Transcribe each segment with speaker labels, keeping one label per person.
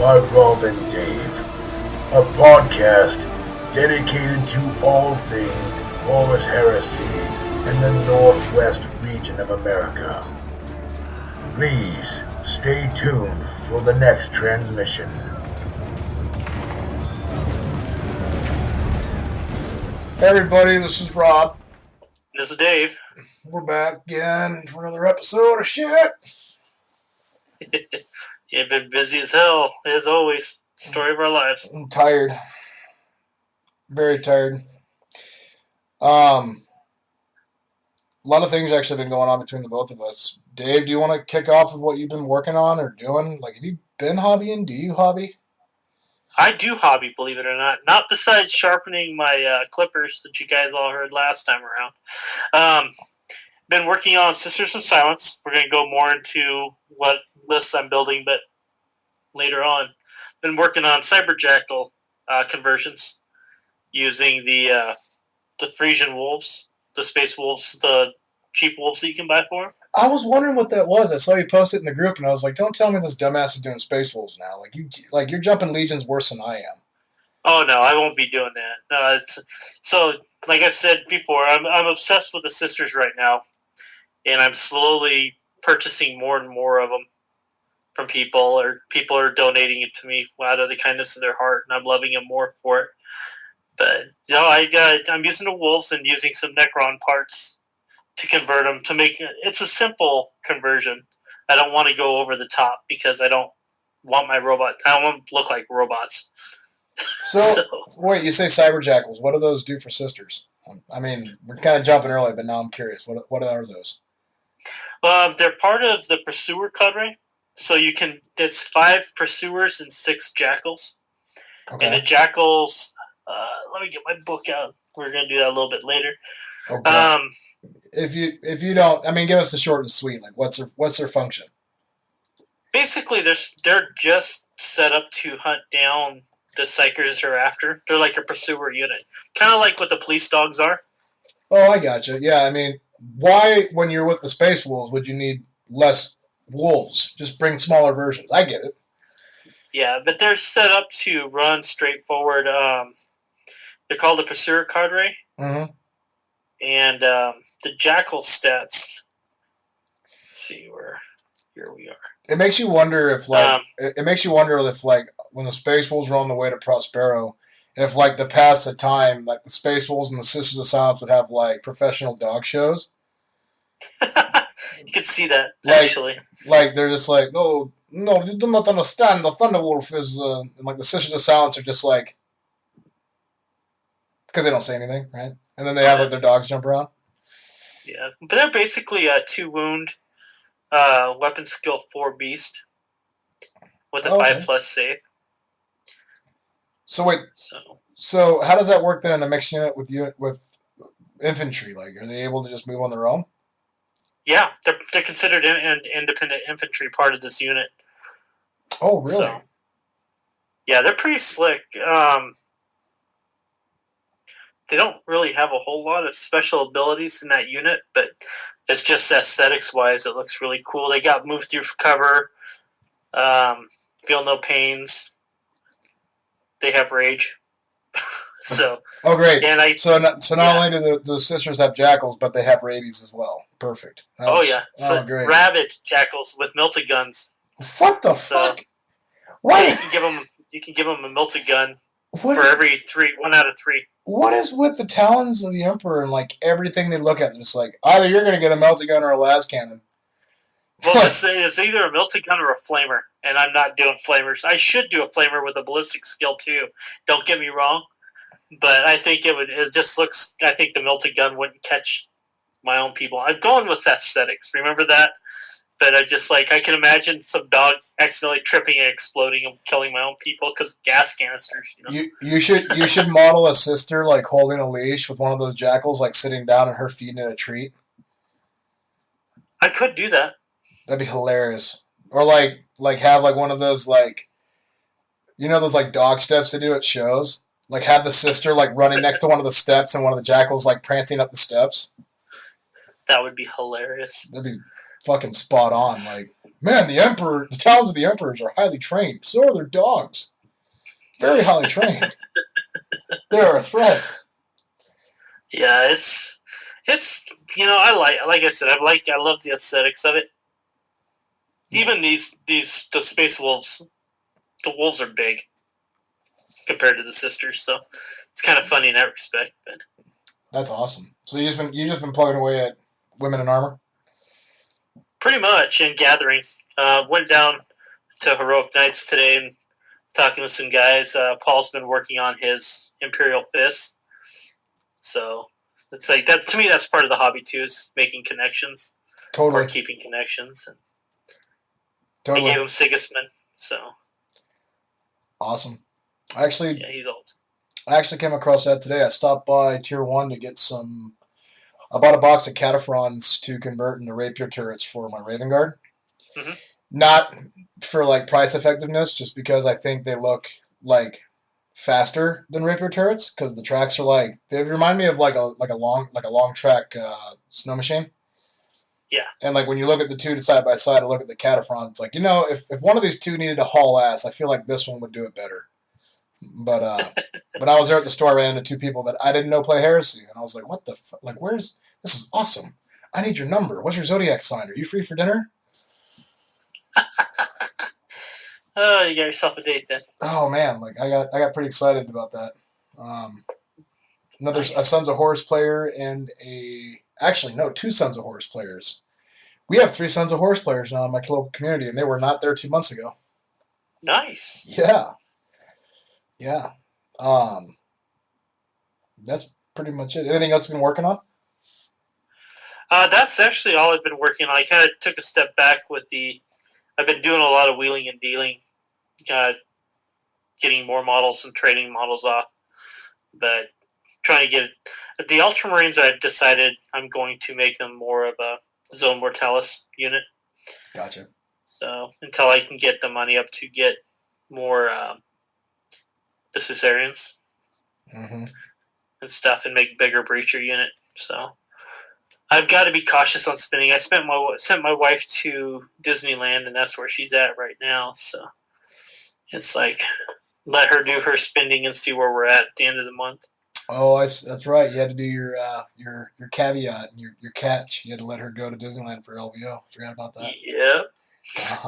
Speaker 1: by Rob and Dave, a podcast dedicated to all things Horus Heresy in the Northwest region of America. Please stay tuned for the next transmission.
Speaker 2: Hey everybody, this is Rob.
Speaker 3: This is Dave.
Speaker 2: We're back again for another episode of shit.
Speaker 3: You've been busy as hell, as always. Story of our lives.
Speaker 2: I'm tired. Very tired. A lot of things actually been going on between the both of us. Dave, do you want to kick off with what you've been working on or doing? Like, have you been hobbying? Do you hobby?
Speaker 3: I do hobby, believe it or not. Not besides sharpening my clippers that you guys all heard last time around. Been working on Sisters of Silence. We're going to go more into what lists I'm building, but later on. Been working on Cyberjackal conversions using the Frisian wolves, the space wolves, the cheap wolves that you can buy for them.
Speaker 2: I was wondering what that was. I saw you post it in the group, and I was like, "Don't tell me this dumbass is doing space wolves now. Like you're jumping legions worse than I am."
Speaker 3: Oh no, I won't be doing that. No, so like I've said before, I'm obsessed with the sisters right now, and I'm slowly purchasing more and more of them from people, or people are donating it to me out of the kindness of their heart, and I'm loving them more for it. But I'm using the wolves and using some Necron parts to convert them to make it's a simple conversion. I don't want to go over the top because I don't want my robot. I don't want to look like robots.
Speaker 2: So, wait, you say cyberjackals. What do those do for sisters? I mean, we're kind of jumping early, but now I'm curious. What are those?
Speaker 3: They're part of the pursuer cadre. So it's 5 pursuers and 6 jackals. Okay. And the jackals, let me get my book out. We're going to do that a little bit later.
Speaker 2: Okay. If you don't, I mean, give us the short and sweet. Like, what's their function?
Speaker 3: Basically, they're just set up to hunt down the psychers they're after. They're like a pursuer unit, kind of like what the police dogs are.
Speaker 2: Oh, I gotcha. Yeah, I mean, why when you're with the space wolves would you need less wolves? Just bring smaller versions. I get it. Yeah,
Speaker 3: but they're set up to run straightforward. They're called the pursuer cadre.
Speaker 2: Mm-hmm.
Speaker 3: And the jackal stats. Let's see here we are.
Speaker 2: It makes you wonder if when the space wolves were on the way to Prospero, if like to pass the time, like the space wolves and the Sisters of Silence would have like professional dog shows.
Speaker 3: You could see that actually.
Speaker 2: Like they're just like, no, you do not understand. The Thunderwolf is, and like the Sisters of Silence are just like, because they don't say anything, right? And then they have like their dogs jump around.
Speaker 3: Yeah, but they're basically a 2-wound, weapon skill 4 beast with a 5+ save.
Speaker 2: So wait, so how does that work then in a mixed unit with infantry? Like, are they able to just move on their own?
Speaker 3: Yeah, they're considered an independent infantry part of this unit.
Speaker 2: Oh, really?
Speaker 3: So, yeah, they're pretty slick. They don't really have a whole lot of special abilities in that unit, but it's just aesthetics-wise, it looks really cool. They got move through cover, feel no pains. They have rage. So.
Speaker 2: Oh, great! And so not only do the sisters have jackals, but they have rabies as well. Perfect.
Speaker 3: So
Speaker 2: great.
Speaker 3: Rabid jackals with melted guns.
Speaker 2: What the fuck? What?
Speaker 3: Yeah, you can give them a melted gun every 3, 1 out of 3.
Speaker 2: What is with the talons of the Emperor and like everything they look at? It's like either you're going to get a melted gun or a las cannon.
Speaker 3: Well, it's either a melted gun or a flamer, and I'm not doing flamers. I should do a flamer with a ballistic skill too. Don't get me wrong, but I think it just looks. I think the melted gun wouldn't catch my own people. I'm going with aesthetics. Remember that? But I just I can imagine some dog accidentally tripping and exploding and killing my own people because of gas canisters.
Speaker 2: You should model a sister like holding a leash with one of those jackals like sitting down and her feeding it a treat.
Speaker 3: I could do that.
Speaker 2: That'd be hilarious. Or like have like one of those like, those like dog steps they do at shows. Like have the sister like running next to one of the steps and one of the jackals like prancing up the steps.
Speaker 3: That would be hilarious.
Speaker 2: That'd be fucking spot on. Like Man, the talons of the emperors are highly trained. So are their dogs. Very highly trained. They're a threat.
Speaker 3: Yeah, it's like I said, I love the aesthetics of it. Even the space wolves, the wolves are big compared to the sisters, so it's kind of funny in that respect. But
Speaker 2: that's awesome. So you just been plugging away at Women in Armor?
Speaker 3: pretty much, and gathering. Went down to Heroic Knights today and talking to some guys. Paul's been working on his Imperial Fist, so it's like that to me. That's part of the hobby too, is making connections
Speaker 2: Totally.
Speaker 3: or keeping connections. And
Speaker 2: totally.
Speaker 3: I gave him Sigismund, so
Speaker 2: awesome.
Speaker 3: Yeah, he's old.
Speaker 2: I actually came across that today. I stopped by Tier 1 to get some. I bought a box of cataphrons to convert into rapier turrets for my Raven Guard.
Speaker 3: Mm-hmm.
Speaker 2: Not for like price effectiveness, just because I think they look like faster than rapier turrets because the tracks are like they remind me of like a long track snow machine.
Speaker 3: Yeah.
Speaker 2: And like when you look at the two side by side and look at the cataphrons, it's like if one of these two needed to haul ass, I feel like this one would do it better. But when I was there at the store, I ran into two people that I didn't know play Heresy, and I was like, "What the where's this is awesome? I need your number. What's your zodiac sign? Are you free for dinner?"
Speaker 3: Oh, you got yourself a date then.
Speaker 2: Oh man, I got pretty excited about that. A Sons of Horus player and two Sons of Horus players. We have 3 Sons of Horus players now in my local community, and they were not there 2 months ago.
Speaker 3: Nice.
Speaker 2: Yeah. That's pretty much it. Anything else you've been working on?
Speaker 3: That's actually all I've been working on. I kind of took a step back with I've been doing a lot of wheeling and dealing, getting more models and trading models off, but trying to get the Ultramarines. I've decided I'm going to make them more of a Zone Mortalis unit.
Speaker 2: Gotcha.
Speaker 3: So until I can get the money up to get more the Caesarians and stuff and make bigger breacher unit. So I've got to be cautious on spending. I sent my wife to Disneyland, and that's where she's at right now. So it's like let her do her spending and see where we're at the end of the month.
Speaker 2: Oh, that's right. You had to do your caveat and your catch. You had to let her go to Disneyland for LVO. Forgot about that.
Speaker 3: Yeah.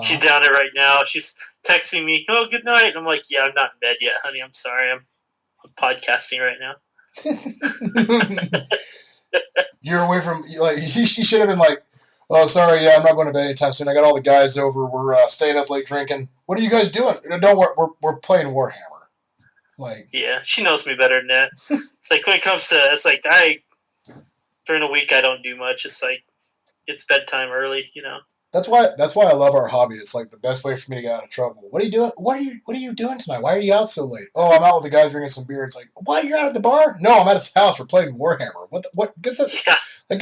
Speaker 3: She's down there right now. She's texting me, "Oh, good night." I'm like, "Yeah, I'm not in bed yet, honey. I'm sorry. I'm podcasting right now."
Speaker 2: You're away from she should have been like, "Oh, sorry, yeah, I'm not going to bed anytime soon. I got all the guys over. We're staying up late drinking. What are you guys doing? Don't worry, we're playing Warhammer."
Speaker 3: Yeah, she knows me better than that. It's like when it comes to during the week I don't do much. It's like it's bedtime early,
Speaker 2: That's why I love our hobby. It's like the best way for me to get out of trouble. What are you doing? What are you doing tonight? Why are you out so late? Oh, I'm out with the guys drinking some beer. It's like, what? You're out at the bar? No, I'm at his house. We're playing Warhammer. What? Get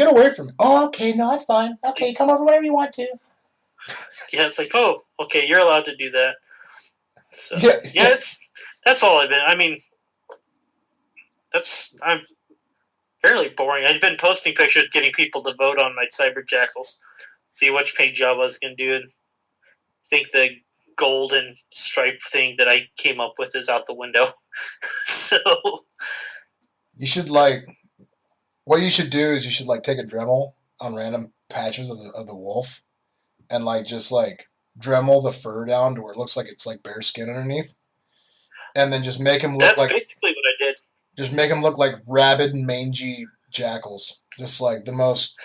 Speaker 2: away from me. Oh, okay, no, that's fine. Okay, come over whenever you want to.
Speaker 3: Yeah, it's like, oh, okay, you're allowed to do that. So yeah. That's all I've been. I mean, I'm fairly boring. I've been posting pictures, getting people to vote on my Cyber Jackals. See which paint job I was going to do, and I think the golden stripe thing that I came up with is out the window. So
Speaker 2: you should what you should do is you should take a Dremel on random patches of the wolf, and just Dremel the fur down to where it looks like it's bare skin underneath, and then just make him look
Speaker 3: that's basically what I did.
Speaker 2: Just make them look like rabid, mangy jackals. Just the most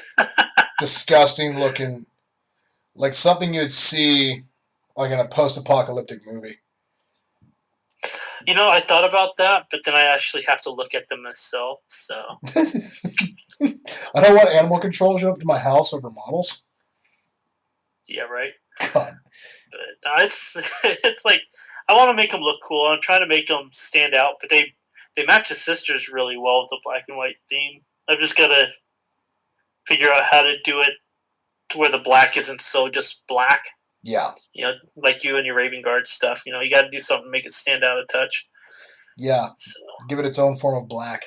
Speaker 2: disgusting looking, something you'd see in a post-apocalyptic movie.
Speaker 3: I thought about that, but then I actually have to look at them myself. So
Speaker 2: I don't want animal control to show up to my house over models.
Speaker 3: Yeah, right.
Speaker 2: God.
Speaker 3: But it's like I want to make them look cool. I'm trying to make them stand out, but they match the sisters really well with the black and white theme. I've just got to figure out how to do it to where the black isn't so just black.
Speaker 2: Yeah.
Speaker 3: Like you and your Raven Guard stuff. You got to do something to make it stand out a touch.
Speaker 2: Yeah.
Speaker 3: So.
Speaker 2: Give it its own form of black.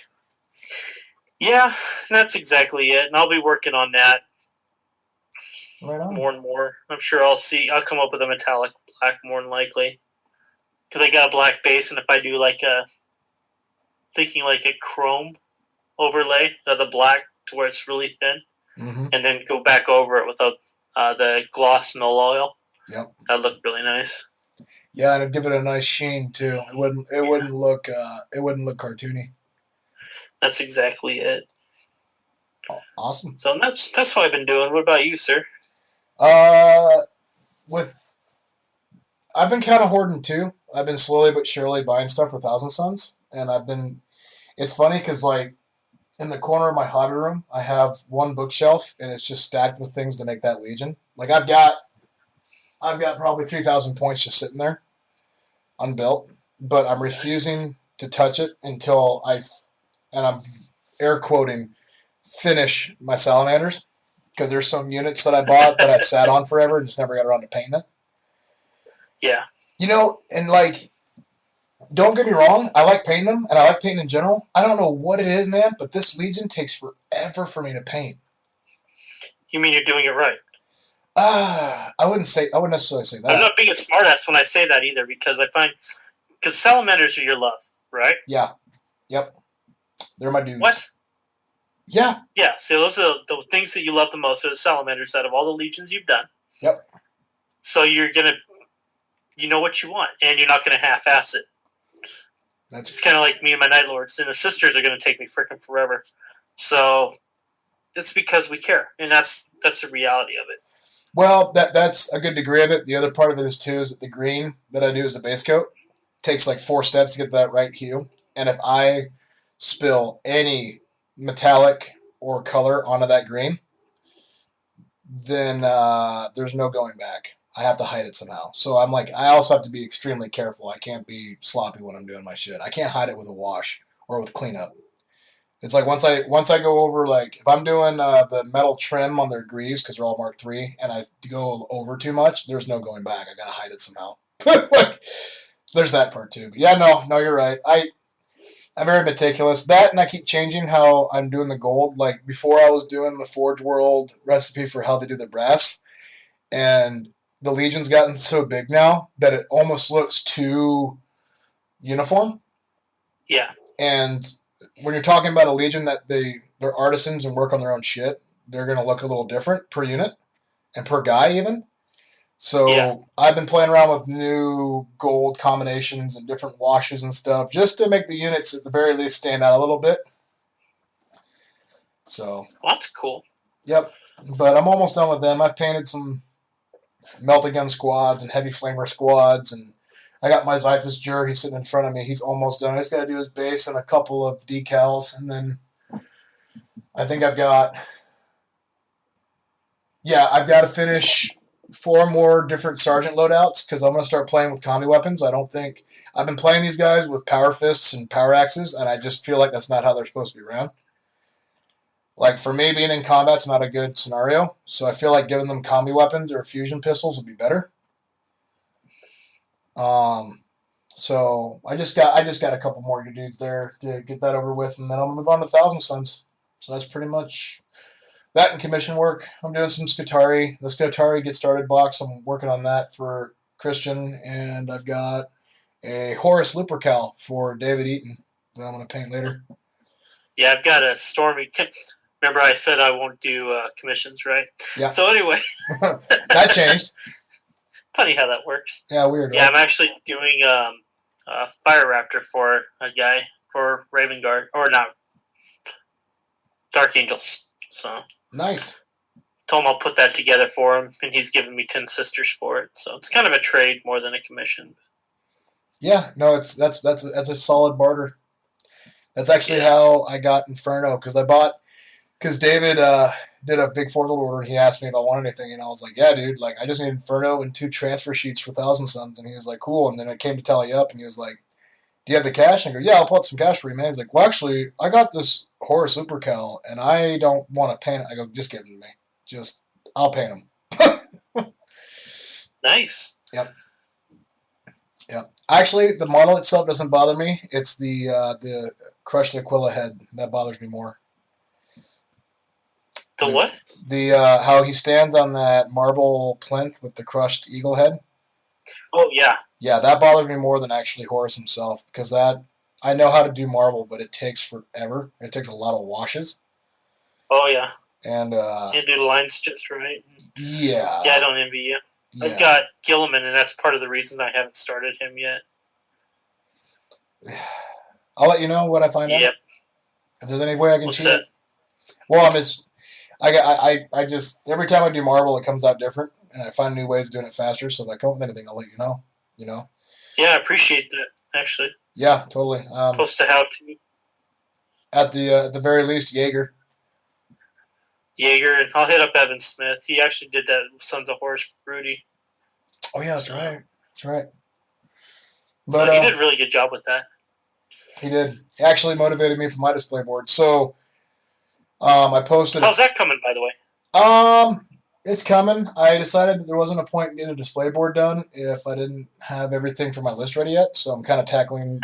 Speaker 3: Yeah, that's exactly it. And I'll be working on that.
Speaker 2: Right on.
Speaker 3: more and more. I'm sure I'll come up with a metallic black more than likely. Because I got a black base, and if I do thinking like a chrome overlay of the black to where it's really thin, and then go back over it without the gloss null oil.
Speaker 2: Yep.
Speaker 3: That looked really nice.
Speaker 2: Yeah, and it'd give it a nice sheen too. It wouldn't look cartoony.
Speaker 3: That's exactly it.
Speaker 2: Awesome.
Speaker 3: So that's what I've been doing. What about you, sir?
Speaker 2: I've been kind of hoarding too. I've been slowly but surely buying stuff for Thousand Suns, and it's funny because like in the corner of my hobby room, I have one bookshelf, and it's just stacked with things to make that Legion. Like I've got probably 3,000 points just sitting there, unbuilt, but I'm refusing to touch it until and I'm air quoting, finish my salamanders, because there's some units that I bought that I sat on forever and just never got around to painting it.
Speaker 3: Yeah.
Speaker 2: And like, don't get me wrong, I like painting them, and I like painting in general. I don't know what it is, man, but this Legion takes forever for me to paint.
Speaker 3: You mean you're doing it right?
Speaker 2: I wouldn't necessarily say that.
Speaker 3: I'm not being a smartass when I say that either, because because salamanders are your love, right?
Speaker 2: Yeah. Yep. They're my dudes.
Speaker 3: What?
Speaker 2: Yeah.
Speaker 3: Yeah. So those are the things that you love the most are the salamanders out of all the legions you've done.
Speaker 2: Yep.
Speaker 3: So you know what you want, and you're not gonna half-ass it. It's kind of like me and my Night Lords, and the sisters are gonna take me freaking forever. So it's because we care, and that's the reality of it.
Speaker 2: Well, that's a good degree of it. The other part of it is that the green that I do as a base coat takes like 4 steps to get that right hue. And if I spill any metallic or color onto that green, then there's no going back. I have to hide it somehow. So I'm like, I also have to be extremely careful. I can't be sloppy when I'm doing my shit. I can't hide it with a wash or with cleanup. It's like once I go over, like if I'm doing the metal trim on their greaves because they're all Mark III, and I go over too much, there's no going back. I gotta hide it somehow. Like, there's that part too. But yeah, no, you're right. I'm very meticulous. That, and I keep changing how I'm doing the gold. Like before, I was doing the Forge World recipe for how they do the brass, and the Legion's gotten so big now that it almost looks too uniform.
Speaker 3: Yeah.
Speaker 2: And when you're talking about a Legion that they're artisans and work on their own shit, they're going to look a little different per unit and per guy even. So yeah. I've been playing around with new gold combinations and different washes and stuff just to make the units at the very least stand out a little bit. So
Speaker 3: that's cool.
Speaker 2: Yep. But I'm almost done with them. I've painted some melta gun squads and heavy flamer squads, and I got my Xiphus Jur. He's sitting in front of me. He's almost done. I just got to do his base and a couple of decals, and then I think I've got to finish 4 more different sergeant loadouts because I'm going to start playing with combi weapons. I've been playing these guys with power fists and power axes, and I just feel like that's not how they're supposed to be ran. Like, for me, being in combat's not a good scenario, so I feel like giving them combi weapons or fusion pistols would be better. So I just got a couple more dudes there to get that over with, and then I'm gonna move on to Thousand Suns. So that's pretty much that in commission work. I'm doing some Scutari. The Scutari Get Started box, I'm working on that for Christian, and I've got a Horus Lupercal for David Eaton that I'm gonna paint later.
Speaker 3: Yeah, I've got a Stormy. Remember I said I won't do commissions, right?
Speaker 2: Yeah.
Speaker 3: So anyway.
Speaker 2: That changed.
Speaker 3: Funny how that works.
Speaker 2: Yeah, weird.
Speaker 3: Yeah, I'm actually doing Fire Raptor for a guy for Raven Guard, or not, Dark Angels. So
Speaker 2: nice.
Speaker 3: Told him I'll put that together for him, and he's giving me 10 sisters for it. So it's kind of a trade more than a commission.
Speaker 2: Yeah, no, that's a solid barter. That's actually how I got Inferno, because David did a big Forge World order, and he asked me if I wanted anything, and I was like, yeah, dude, like, I just need Inferno and 2 transfer sheets for Thousand Suns, and he was like, cool, and then I came to tally up, and he was like, do you have the cash? And I go, yeah, I'll put some cash for you, man. He's like, well, actually, I got this Horus Lupercal, and I don't want to paint it. I go, just give them to me. I'll paint them.
Speaker 3: Nice.
Speaker 2: Yep. Actually, the model itself doesn't bother me. It's the crushed Aquila head that bothers me more.
Speaker 3: The what?
Speaker 2: The how he stands on that marble plinth with the crushed eagle head.
Speaker 3: Oh, yeah.
Speaker 2: Yeah, that bothers me more than actually Horus himself, because that I know how to do marble, but it takes forever. It takes a lot of washes.
Speaker 3: Oh, yeah.
Speaker 2: And
Speaker 3: And do the lines just right.
Speaker 2: yeah.
Speaker 3: Yeah, I don't envy you.
Speaker 2: Yeah.
Speaker 3: I've got Gilliman, and that's part of the reason I haven't started him yet.
Speaker 2: I'll let you know what I find out.
Speaker 3: Yep.
Speaker 2: If there's any way I can
Speaker 3: What's
Speaker 2: cheat
Speaker 3: that?
Speaker 2: it. Well, I just every time I do marble, it comes out different, and I find new ways of doing it faster. So if I come up with anything, I'll let you know. You know.
Speaker 3: Yeah, I appreciate that, actually.
Speaker 2: Yeah, totally.
Speaker 3: Post to how-to.
Speaker 2: At the very least, Jaeger.
Speaker 3: Jaeger, and I'll hit up Evan Smith. He actually did that with Sons of Horus for Rudy.
Speaker 2: Oh yeah, that's right. That's right.
Speaker 3: But he did a really good job with that.
Speaker 2: He did. He actually motivated me for my display board. So I posted.
Speaker 3: How's that coming, by the way?
Speaker 2: It's coming. I decided that there wasn't a point in getting a display board done if I didn't have everything for my list ready yet. So I'm kind of tackling.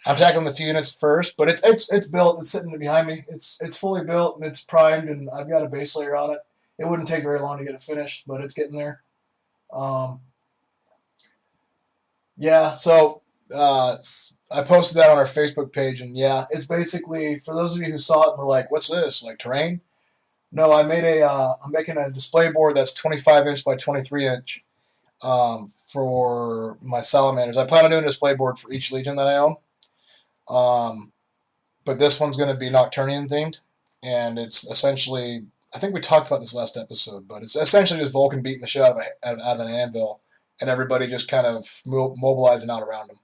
Speaker 2: I'm tackling the few units first, but it's built. It's sitting behind me. It's fully built and it's primed, and I've got a base layer on it. It wouldn't take very long to get it finished, but it's getting there. Yeah. So I posted that on our Facebook page, and yeah, it's basically for those of you who saw it and were like, "What's this? Like terrain?" No, I'm making a display board that's 25 inch by 23 inch for my salamanders. I plan on doing a display board for each legion that I own. But this one's going to be Nocturnian themed, and it's essentially, I think we talked about this last episode, but it's essentially just Vulcan beating the shit out of an anvil, and everybody just kind of mobilizing out around him.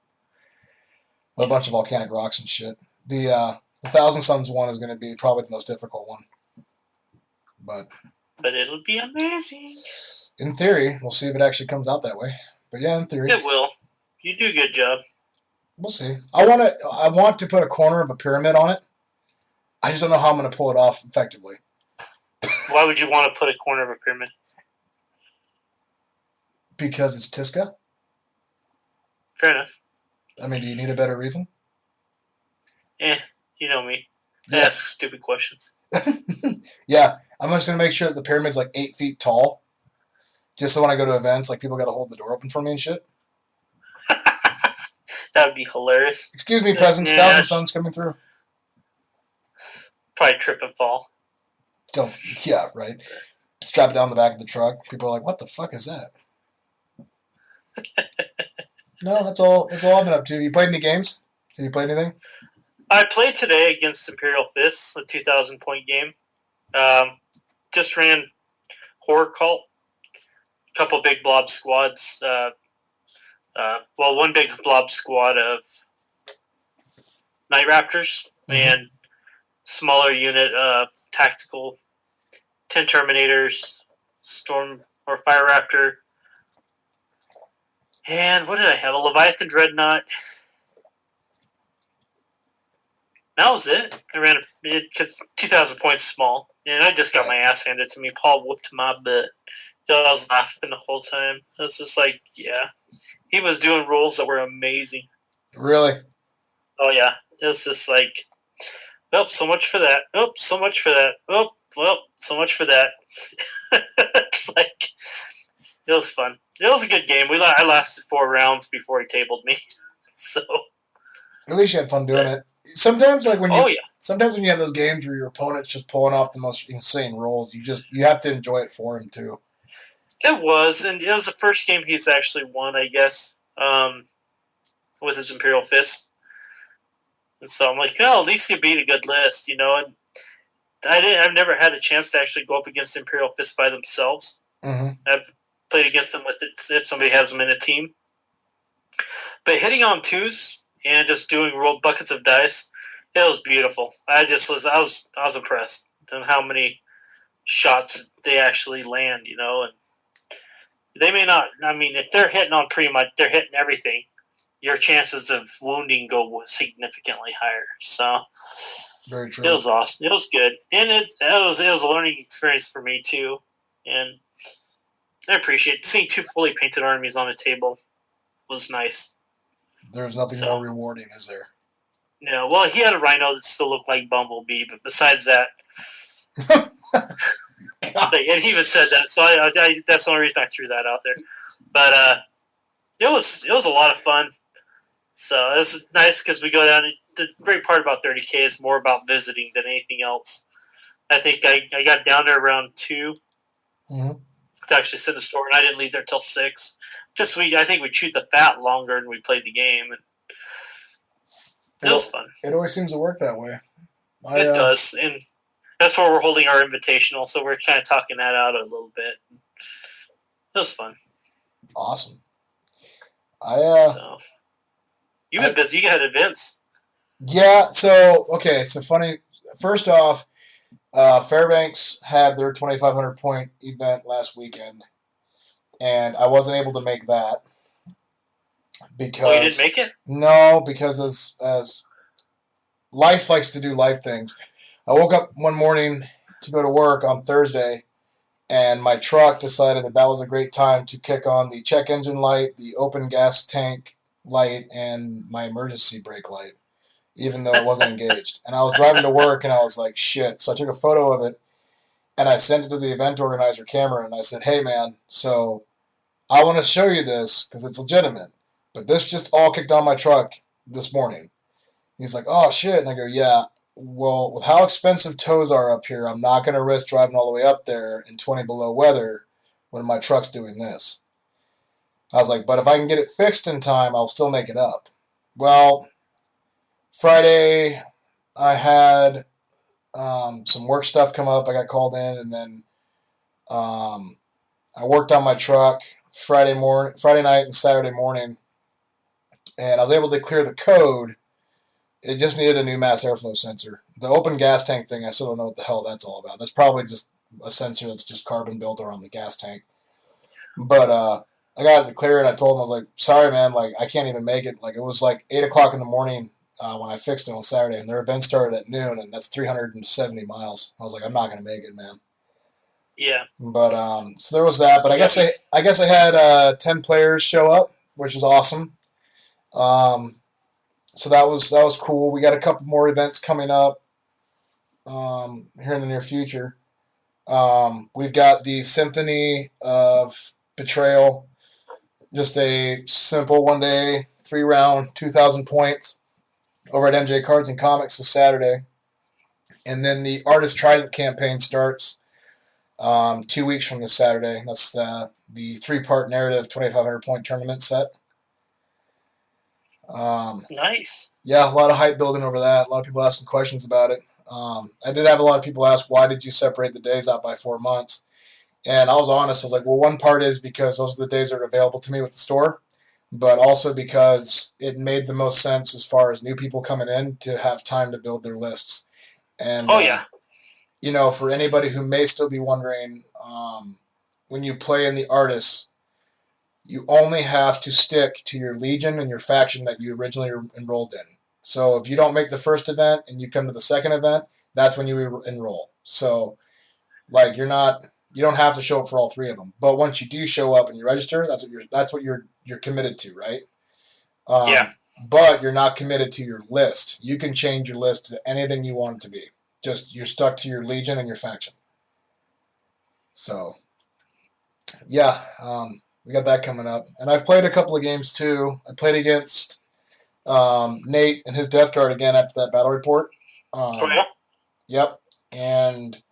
Speaker 2: A bunch of volcanic rocks and shit. The Thousand Suns one is going to be probably the most difficult one.
Speaker 3: But it'll be amazing.
Speaker 2: In theory, we'll see if it actually comes out that way. But yeah, in theory.
Speaker 3: It will. You do a good job.
Speaker 2: We'll see. I want to put a corner of a pyramid on it. I just don't know how I'm going to pull it off effectively.
Speaker 3: Why would you want to put a corner of a pyramid?
Speaker 2: Because it's Tisca.
Speaker 3: Fair enough.
Speaker 2: I mean, do you need a better reason?
Speaker 3: You know me. I
Speaker 2: Yeah.
Speaker 3: ask stupid questions.
Speaker 2: Yeah, I'm just going to make sure that the pyramid's like 8 feet tall. Just so when I go to events, like people got to hold the door open for me and shit.
Speaker 3: That would be hilarious.
Speaker 2: Excuse me, presents.
Speaker 3: Yeah.
Speaker 2: Thousand Suns coming through.
Speaker 3: Probably trip and fall.
Speaker 2: Yeah, right. Strap it down the back of the truck. People are like, "What the fuck is that?" No, that's all. That's all I've been up to. Have you played any games? Have you played anything?
Speaker 3: I played today against Imperial Fists, a 2,000-point game. Just ran Horror Cult. A couple big blob squads. One big blob squad of Night Raptors and smaller unit of tactical 10 Terminators, Storm or Fire Raptor. And what did I have? A Leviathan Dreadnought. That was it. I ran it 2,000 points small, and I just got my ass handed to me. Paul whooped my butt. I was laughing the whole time. I was just like, yeah. He was doing rolls that were amazing.
Speaker 2: Really?
Speaker 3: Oh, yeah. It was just like, oh, so much for that. Oh, so much for that. Oh, well, so much for that. It's like, it was fun. It was a good game. I lasted 4 rounds before he tabled me. So
Speaker 2: at least you had fun doing it. Sometimes, like sometimes when you have those games where your opponent's just pulling off the most insane rolls, you have to enjoy it for him too.
Speaker 3: It was, and it was the first game he's actually won, I guess, with his Imperial Fist. And so I'm like, oh, at least he beat a good list, you know. And I've never had a chance to actually go up against Imperial Fist by themselves.
Speaker 2: Mm-hmm.
Speaker 3: I've played against them if somebody has them in a team. But hitting on twos and just doing rolled buckets of dice, it was beautiful. I was impressed on how many shots they actually land, you know, and they may not. I mean, if they're hitting on pretty much, they're hitting everything. Your chances of wounding go significantly higher. So,
Speaker 2: very true.
Speaker 3: It was awesome. It was good, and it was a learning experience for me too. And I appreciate seeing 2 fully painted armies on a table. Was nice.
Speaker 2: There's nothing more rewarding, is there?
Speaker 3: Yeah. Well, he had a rhino that still looked like Bumblebee, but besides that, And he even said that, so that's the only reason I threw that out there. But it was a lot of fun. So it was nice because we go down. The great part about 30K is more about visiting than anything else. I think I got down there around 2
Speaker 2: Mm-hmm.
Speaker 3: to actually sit in the store, and I didn't leave there till 6. I think we chewed the fat longer and we played the game, and it was fun.
Speaker 2: It always seems to work that way.
Speaker 3: It does, and that's where we're holding our invitational, so we're kind of talking that out a little bit. It was fun.
Speaker 2: Awesome.
Speaker 3: So, you've been busy. You had events.
Speaker 2: Yeah, so funny. First off, Fairbanks had their 2,500 point event last weekend, and I wasn't able to make that because
Speaker 3: you didn't make it?
Speaker 2: No, because as life likes to do life things. I woke up one morning to go to work on Thursday, and my truck decided that was a great time to kick on the check engine light, the open gas tank light, and my emergency brake light, even though it wasn't engaged. And I was driving to work, and I was like, shit. So I took a photo of it, and I sent it to the event organizer, Cameron, and I said, hey, man, so I want to show you this because it's legitimate, but this just all kicked on my truck this morning. He's like, oh, shit. And I go, yeah, well, with how expensive tows are up here, I'm not going to risk driving all the way up there in 20 below weather when my truck's doing this. I was like, but if I can get it fixed in time, I'll still make it up. Well, Friday, I had some work stuff come up. I got called in, and then I worked on my truck Friday night and Saturday morning, and I was able to clear the code. It just needed a new mass airflow sensor. The open gas tank thing, I still don't know what the hell that's all about. That's probably just a sensor that's just carbon built around the gas tank. But I got it to clear, and I told him, I was like, sorry, man, like, I can't even make it. Like, it was like 8 o'clock in the morning when I fixed it on Saturday, and their event started at noon, and that's 370 miles. I was like, I'm not going to make it, man.
Speaker 3: Yeah.
Speaker 2: But so there was that. But I guess I had 10 players show up, which is awesome. So that was cool. We got a couple more events coming up here in the near future. We've got the Symphony of Betrayal, just a simple 1-day, 3-round, 2,000 points over at MJ Cards and Comics this Saturday. And then the Artist Trident campaign starts 2 weeks from this Saturday. That's the 3-part narrative 2,500 point tournament set.
Speaker 3: Nice.
Speaker 2: Yeah, a lot of hype building over that. A lot of people asking questions about it. I did have a lot of people ask, why did you separate the days out by 4 months? And I was honest. I was like, well, one part is because those are the days that are available to me with the store, but also because it made the most sense as far as new people coming in to have time to build their lists. And for anybody who may still be wondering, when you play in the Artists, you only have to stick to your Legion and your faction that you originally enrolled in. So if you don't make the first event and you come to the second event, that's when you enroll. So, like, you don't have to show up for all 3 of them. But once you do show up and you register, that's what you're committed to, right?
Speaker 3: Yeah.
Speaker 2: But you're not committed to your list. You can change your list to anything you want it to be. Just you're stuck to your Legion and your faction. So, yeah. We got that coming up. And I've played a couple of games, too. I played against Nate and his Death Guard again after that battle report. Yep. And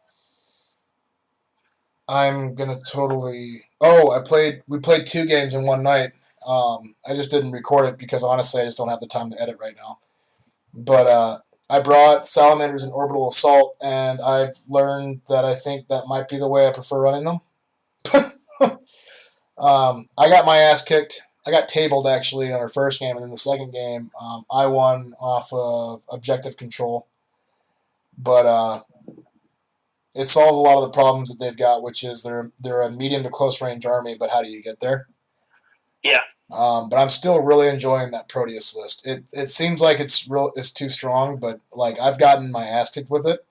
Speaker 2: I'm going to totally... we played 2 games in one night. I just didn't record it because, honestly, I just don't have the time to edit right now. But I brought Salamanders and Orbital Assault, and I've learned that I think that might be the way I prefer running them. I got my ass kicked. I got tabled, actually, on our first game, and then the second game, I won off of objective control. But it solves a lot of the problems that they've got, which is they're a medium to close range army, but how do you get there?
Speaker 3: Yeah.
Speaker 2: But I'm still really enjoying that Proteus list. It seems like it's too strong, but like I've gotten my ass kicked with it.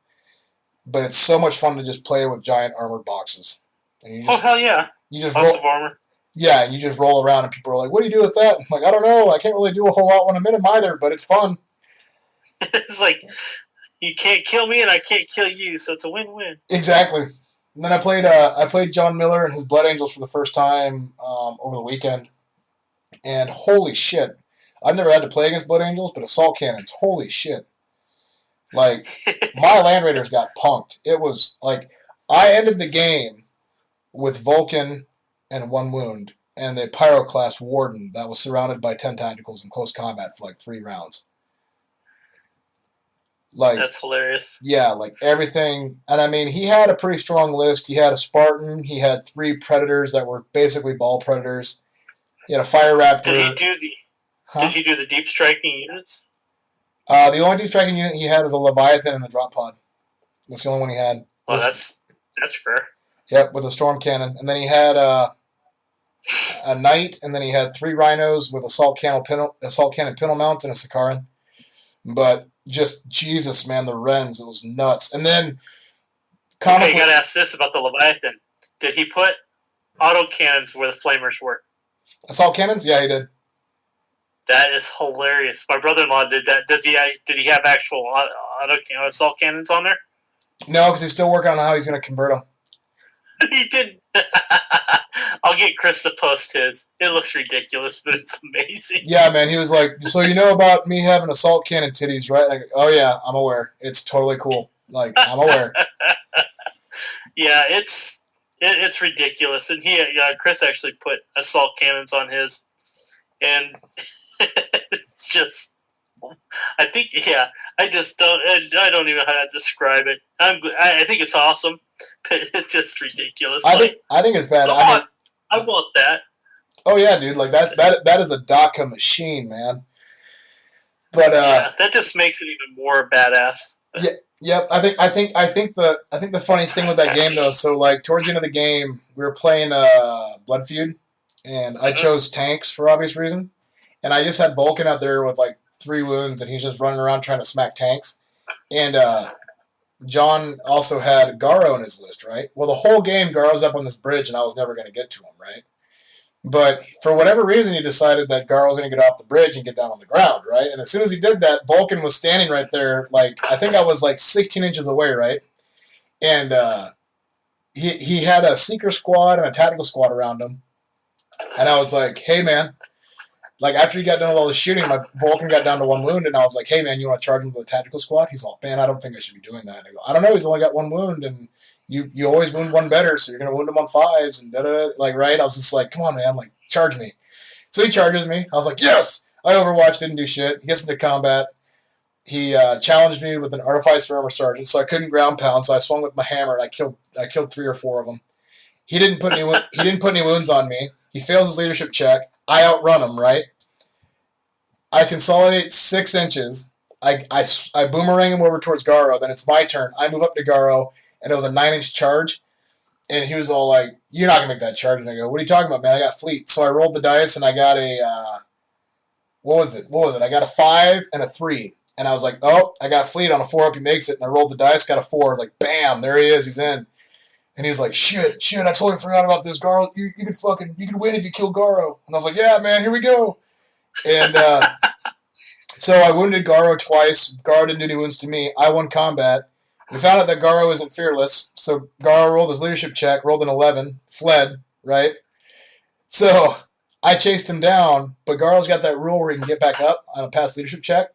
Speaker 2: But it's so much fun to just play with giant armored boxes. And
Speaker 3: hell yeah!
Speaker 2: You just
Speaker 3: lots of armor.
Speaker 2: Yeah, and you just roll around, and people are like, "What do you do with that?" I'm like, I don't know. I can't really do a whole lot when I'm in them either, but it's fun.
Speaker 3: It's like You can't kill me, and I can't kill you, so it's a win-win.
Speaker 2: Exactly. And then I played John Miller and his Blood Angels for the first time over the weekend, and holy shit, I've never had to play against Blood Angels, but assault cannons, holy shit! Like my Land Raiders got punked. It was like I ended the game with Vulcan and 1 wound and a Pyroclast Warden that was surrounded by 10 tacticals in close combat for like 3 rounds. Like
Speaker 3: that's hilarious.
Speaker 2: Yeah, like everything. And I mean, he had a pretty strong list. He had a Spartan. He had 3 Predators that were basically ball Predators. He had a Fire Raptor.
Speaker 3: Did he do the deep striking units?
Speaker 2: The only deep striking unit he had was a Leviathan and a Drop Pod. That's the only one he had.
Speaker 3: Well, that's fair.
Speaker 2: Yep, with a Storm Cannon. And then he had a Knight, and then he had 3 Rhinos with assault cannon pintle mounts and a Sakaran. But just Jesus, man, the Wrens, it was nuts. And then
Speaker 3: okay, you gotta ask this about the Leviathan. Did he put auto cannons where the flamers were?
Speaker 2: Assault cannons? Yeah, he did.
Speaker 3: That is hilarious. My brother-in-law did that. Did he have actual assault cannons on there?
Speaker 2: No, because he's still working on how he's going to convert them.
Speaker 3: He didn't. I'll get Chris to post his. It looks ridiculous, but it's amazing.
Speaker 2: Yeah, man. He was like, so you know about me having assault cannon titties, right? Like, oh, yeah, I'm aware. It's totally cool. Like, I'm aware.
Speaker 3: Yeah, it's ridiculous. And Chris actually put assault cannons on his. And it's just, I don't even know how to describe it. I think it's awesome, but it's just ridiculous.
Speaker 2: I think it's bad.
Speaker 3: I want that.
Speaker 2: Oh yeah, dude! Like that is a DACA machine, man. But
Speaker 3: that just makes it even more badass.
Speaker 2: Yeah, yep. I think the funniest thing with that game though. So like towards the end of the game, we were playing Blood Feud, and I chose tanks for obvious reason, and I just had Vulcan out there with like 3 wounds, and he's just running around trying to smack tanks, and John also had Garo in his list, right? Well, the whole game, Garo's up on this bridge, and I was never going to get to him, right? But for whatever reason, he decided that Garo was going to get off the bridge and get down on the ground, right? And as soon as he did that, Vulcan was standing right there, like, I think I was like 16 inches away, right? And he had a seeker squad and a tactical squad around him. And I was like, hey, man. Like, after he got done with all the shooting, my Vulcan got down to 1 wound, and I was like, hey, man, you want to charge him to the tactical squad? He's like, man, I don't think I should be doing that. And I go, I don't know, he's only got 1 wound, and you always wound one better, so you're going to wound him on 5s, and da-da-da. Like, right? I was just like, come on, man, like, charge me. So he charges me. I was like, yes! I overwatched, didn't do shit. He gets into combat. He challenged me with an Artificer Armor Sergeant, so I couldn't ground pound, so I swung with my hammer, and I killed 3 or 4 of them. He didn't put any wounds on me. He fails his leadership check. I outrun him, right? I consolidate 6 inches. I boomerang him over towards Garo. Then it's my turn. I move up to Garo, and it was a 9-inch charge. And he was all like, you're not going to make that charge. And I go, what are you talking about, man? I got fleet. So I rolled the dice, and I got a, what was it? I got a 5 and a 3. And I was like, oh, I got fleet on a 4. Hope he makes it. And I rolled the dice, got a 4. I was like, bam, there he is. He's in. And he was like, shit, I totally forgot about this. Garo, you could win if you kill Garo. And I was like, yeah, man, here we go. And so I wounded Garo twice. Garo didn't do any wounds to me. I won combat. We found out that Garo isn't fearless. So Garo rolled his leadership check, rolled an 11, fled, right? So I chased him down, but Garo's got that rule where he can get back up on a past leadership check.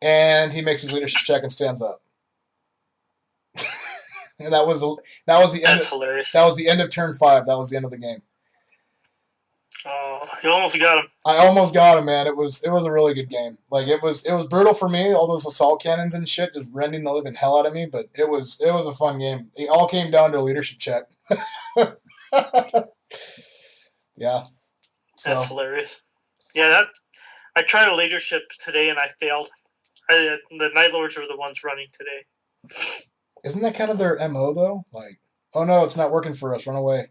Speaker 2: And he makes his leadership check and stands up. And that was the end.
Speaker 3: That's hilarious.
Speaker 2: That was the end of turn 5. That was the end of the game.
Speaker 3: Oh, you almost got him.
Speaker 2: I almost got him, man. It was a really good game. Like it was brutal for me. All those assault cannons and shit just rending the living hell out of me. But it was a fun game. It all came down to a leadership check. Yeah. So.
Speaker 3: That's hilarious. Yeah, I tried a leadership today and I failed. The Night Lords are the ones running today.
Speaker 2: Isn't that kind of their MO though? Like, oh no, it's not working for us. Run away.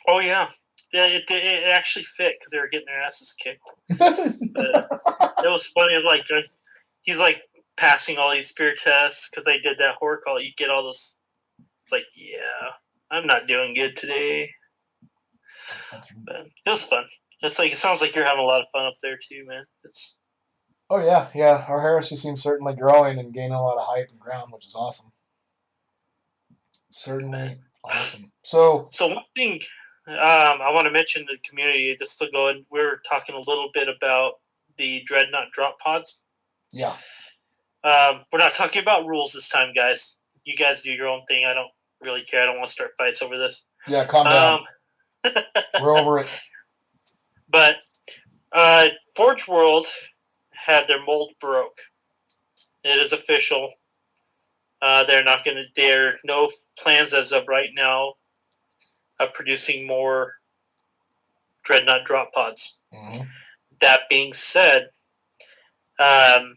Speaker 3: Oh yeah. Yeah, it actually fit because they were getting their asses kicked. It was funny. Like he's like passing all these fear tests because they did that horror call. You get all those. It's like, yeah, I'm not doing good today. But it was fun. It's like it sounds like you're having a lot of fun up there too, man.
Speaker 2: Oh yeah. Our heresy scene's certainly growing and gaining a lot of hype and ground, which is awesome. Certainly awesome. So
Speaker 3: one thing I want to mention to the community, just to go and we're talking a little bit about the Dreadnought drop pods.
Speaker 2: yeah,
Speaker 3: We're not talking about rules this time, guys. You guys do your own thing. I don't really care. I don't want to start fights over this.
Speaker 2: yeah. Calm down. We're over it.
Speaker 3: But Forge World had their mold broke. It is official. They're not going to. There are no plans as of right now of producing more Dreadnought drop pods.
Speaker 2: Mm-hmm.
Speaker 3: That being said, Rob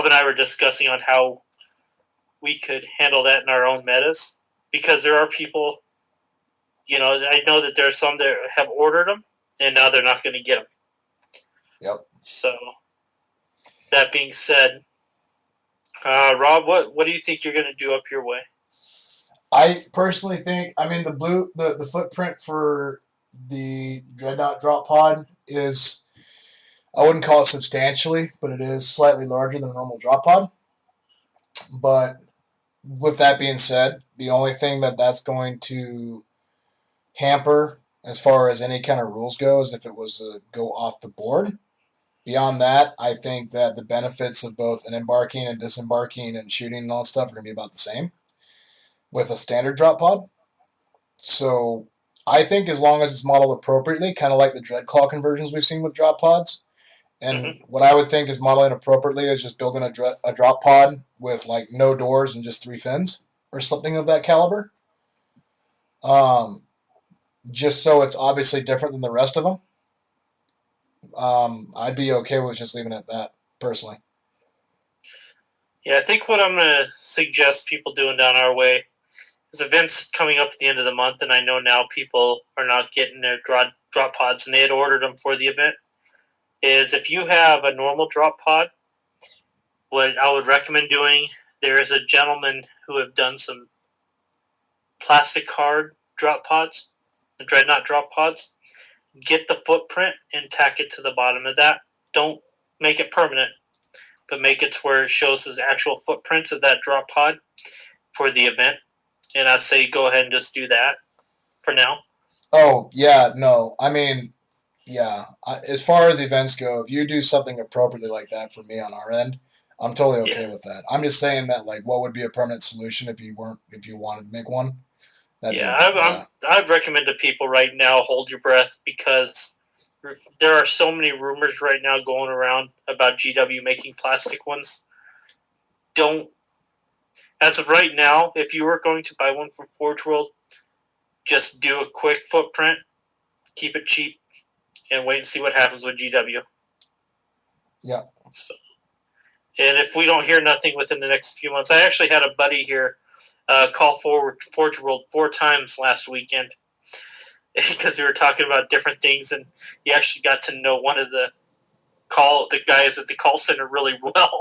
Speaker 3: and I were discussing on how we could handle that in our own metas, because there are people, I know that there are some that have ordered them and now they're not going to get them.
Speaker 2: Yep.
Speaker 3: So that being said, Rob, what do you think you're going to do up your way?
Speaker 2: I personally think, the footprint for the Dreadnought drop pod is, I wouldn't call it substantially, but it is slightly larger than a normal drop pod. But with that being said, the only thing that's going to hamper as far as any kind of rules go is if it was to go off the board. Beyond that, I think that the benefits of both an embarking and disembarking and shooting and all that stuff are going to be about the same with a standard drop pod. So I think as long as it's modeled appropriately, kind of like the Dreadclaw conversions we've seen with drop pods, and what I would think is modeling appropriately is just building a drop pod with like no doors and just 3 fins or something of that caliber. Just so it's obviously different than the rest of them. I'd be okay with just leaving it at that, personally.
Speaker 3: Yeah, I think what I'm going to suggest people doing down our way is events coming up at the end of the month, and I know now people are not getting their drop pods, and they had ordered them for the event, is if you have a normal drop pod, what I would recommend doing, there is a gentleman who have done some plastic card drop pods, the Dreadnought drop pods. Get the footprint and tack it to the bottom of that. Don't make it permanent, but make it to where it shows the actual footprints of that drop pod for the event. And I say go ahead and just do that for now.
Speaker 2: Oh, yeah, no. Yeah. As far as events go, if you do something appropriately like that for me on our end, I'm totally okay with that. I'm just saying that, like, what would be a permanent solution if you wanted to make one?
Speaker 3: I'd recommend to people right now, hold your breath, because there are so many rumors right now going around about GW making plastic ones. As of right now, if you were going to buy one from Forge World, just do a quick footprint, keep it cheap, and wait and see what happens with GW.
Speaker 2: Yeah.
Speaker 3: So, and if we don't hear nothing within the next few months, I actually had a buddy here call Forge World 4 times last weekend because we were talking about different things, and he actually got to know one of the guys at the call center really well.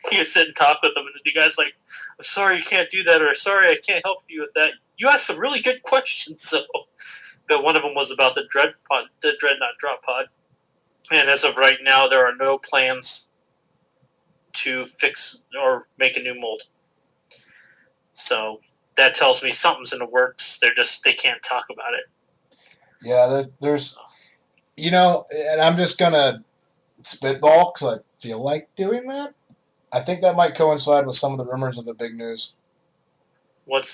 Speaker 3: He would sit and talk with them, and the guy's like, "I'm sorry you can't do that," or "Sorry I can't help you with that. You asked some really good questions." So, but one of them was about the Dreadnought drop pod, and as of right now, there are no plans to fix or make a new mold. So that tells me something's in the works. They can't talk about it.
Speaker 2: Yeah, there's, and I'm just gonna spitball because I feel like doing that. I think that might coincide with some of the rumors of the big news.
Speaker 3: What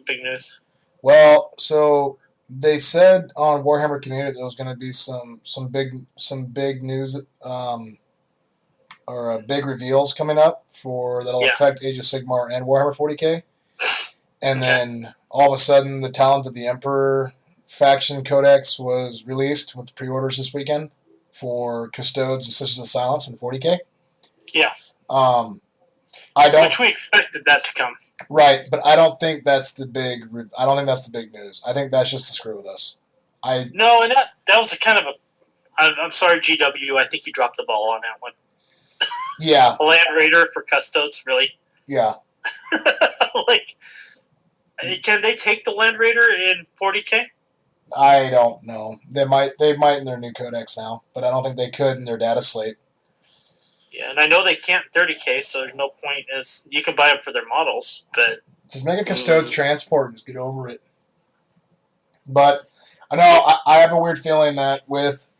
Speaker 3: big news?
Speaker 2: Well, so they said on Warhammer Community there was going to be some big news or big reveals coming up that'll affect Age of Sigmar and Warhammer 40k. And then all of a sudden, the Talent of the Emperor faction codex was released with pre-orders this weekend for Custodes and Sisters of Silence in 40k.
Speaker 3: Yeah.
Speaker 2: Which
Speaker 3: we expected that to come.
Speaker 2: Right, but I don't think that's the big. I don't think that's the big news. I think that's just to screw with us.
Speaker 3: No, and that was a kind of a. I'm sorry, GW. I think you dropped the ball on that one.
Speaker 2: Yeah.
Speaker 3: A Land Raider for Custodes, really?
Speaker 2: Yeah.
Speaker 3: Can they take the Land Raider in 40k?
Speaker 2: I don't know. They might in their new codex now, but I don't think they could in their data slate.
Speaker 3: Yeah, and I know they can't 30K, so there's no point. As you can buy them for their models, but
Speaker 2: just make a custodes transport and just get over it. But I know I have a weird feeling that with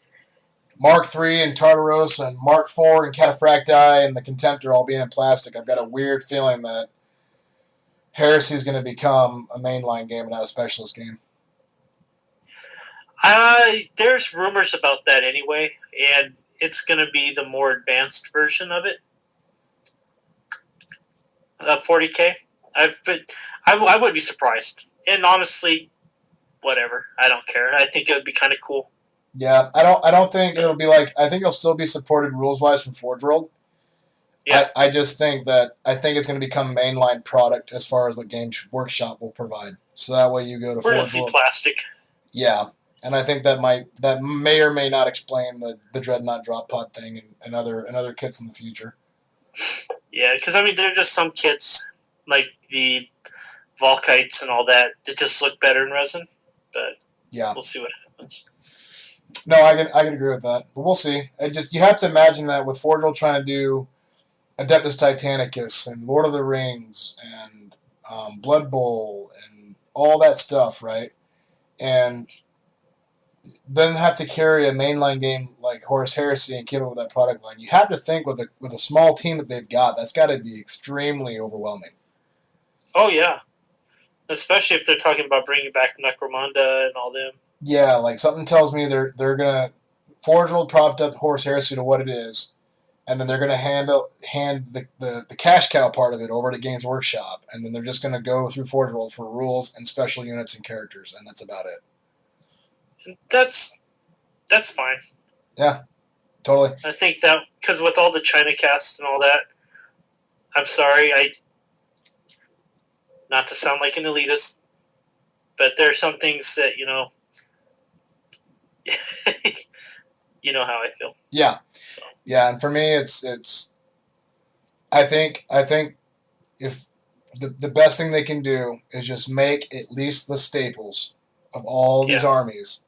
Speaker 2: Mark III and Tartaros and Mark IV and Cataphracti and the Contemptor all being in plastic, I've got a weird feeling that Heresy is going to become a mainline game and not a specialist game.
Speaker 3: There's rumors about that anyway, and it's going to be the more advanced version of it. 40K. I wouldn't be surprised. And honestly, whatever. I don't care. I think it would be kind of cool.
Speaker 2: Yeah, I don't think it'll be like. I think it'll still be supported rules wise from Forge World.
Speaker 3: Yeah.
Speaker 2: I just think it's going to become mainline product as far as what Games Workshop will provide. So that way you go to
Speaker 3: We're going to
Speaker 2: Forge
Speaker 3: see
Speaker 2: World.
Speaker 3: plastic.
Speaker 2: Yeah, and I think that may or may not explain the Dreadnought drop pod thing and other kits in the future.
Speaker 3: Yeah, because I mean, there are just some kits like the Volkites and all that just look better in resin. But
Speaker 2: yeah,
Speaker 3: we'll see what happens.
Speaker 2: No, I can agree with that, but we'll see. You have to imagine that with Forge World trying to do Adeptus Titanicus and Lord of the Rings and Blood Bowl and all that stuff, right? And then have to carry a mainline game like Horus Heresy and keep up with that product line. You have to think with a small team that they've got, that's got to be extremely overwhelming.
Speaker 3: Oh yeah, especially if they're talking about bringing back Necromunda and all them.
Speaker 2: Yeah, like something tells me they're gonna Forge World propped up Horus Heresy to what it is, and then they're gonna hand the cash cow part of it over to Games Workshop, and then they're just gonna go through Forge World for rules and special units and characters, and that's about it.
Speaker 3: That's fine.
Speaker 2: Yeah, totally.
Speaker 3: I think that because with all the China cast and all that, I'm sorry, not to sound like an elitist, but there are some things that you know how I feel.
Speaker 2: Yeah,
Speaker 3: so.
Speaker 2: Yeah, and for me, it's. I think if the best thing they can do is just make at least the staples of all these armies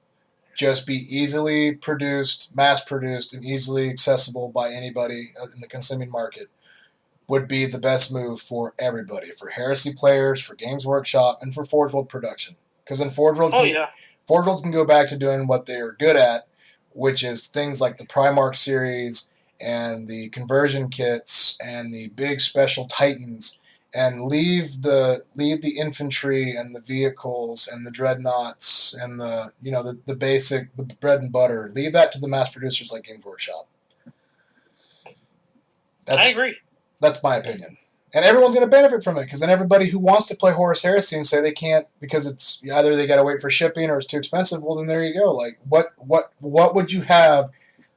Speaker 2: just be easily produced, mass produced, and easily accessible by anybody in the consuming market would be the best move for everybody, for Heresy players, for Games Workshop, and for Forge World production. Because in Forge World, Forge World can go back to doing what they are good at, which is things like the Primarch series and the conversion kits and the big special Titans, and leave the infantry and the vehicles and the dreadnoughts and the basic, the bread and butter. Leave that to the mass producers like Games Workshop.
Speaker 3: I agree.
Speaker 2: That's my opinion. And everyone's going to benefit from it, because then everybody who wants to play Horus Heresy and say they can't because it's either they got to wait for shipping or it's too expensive, well, then there you go. Like, what would you have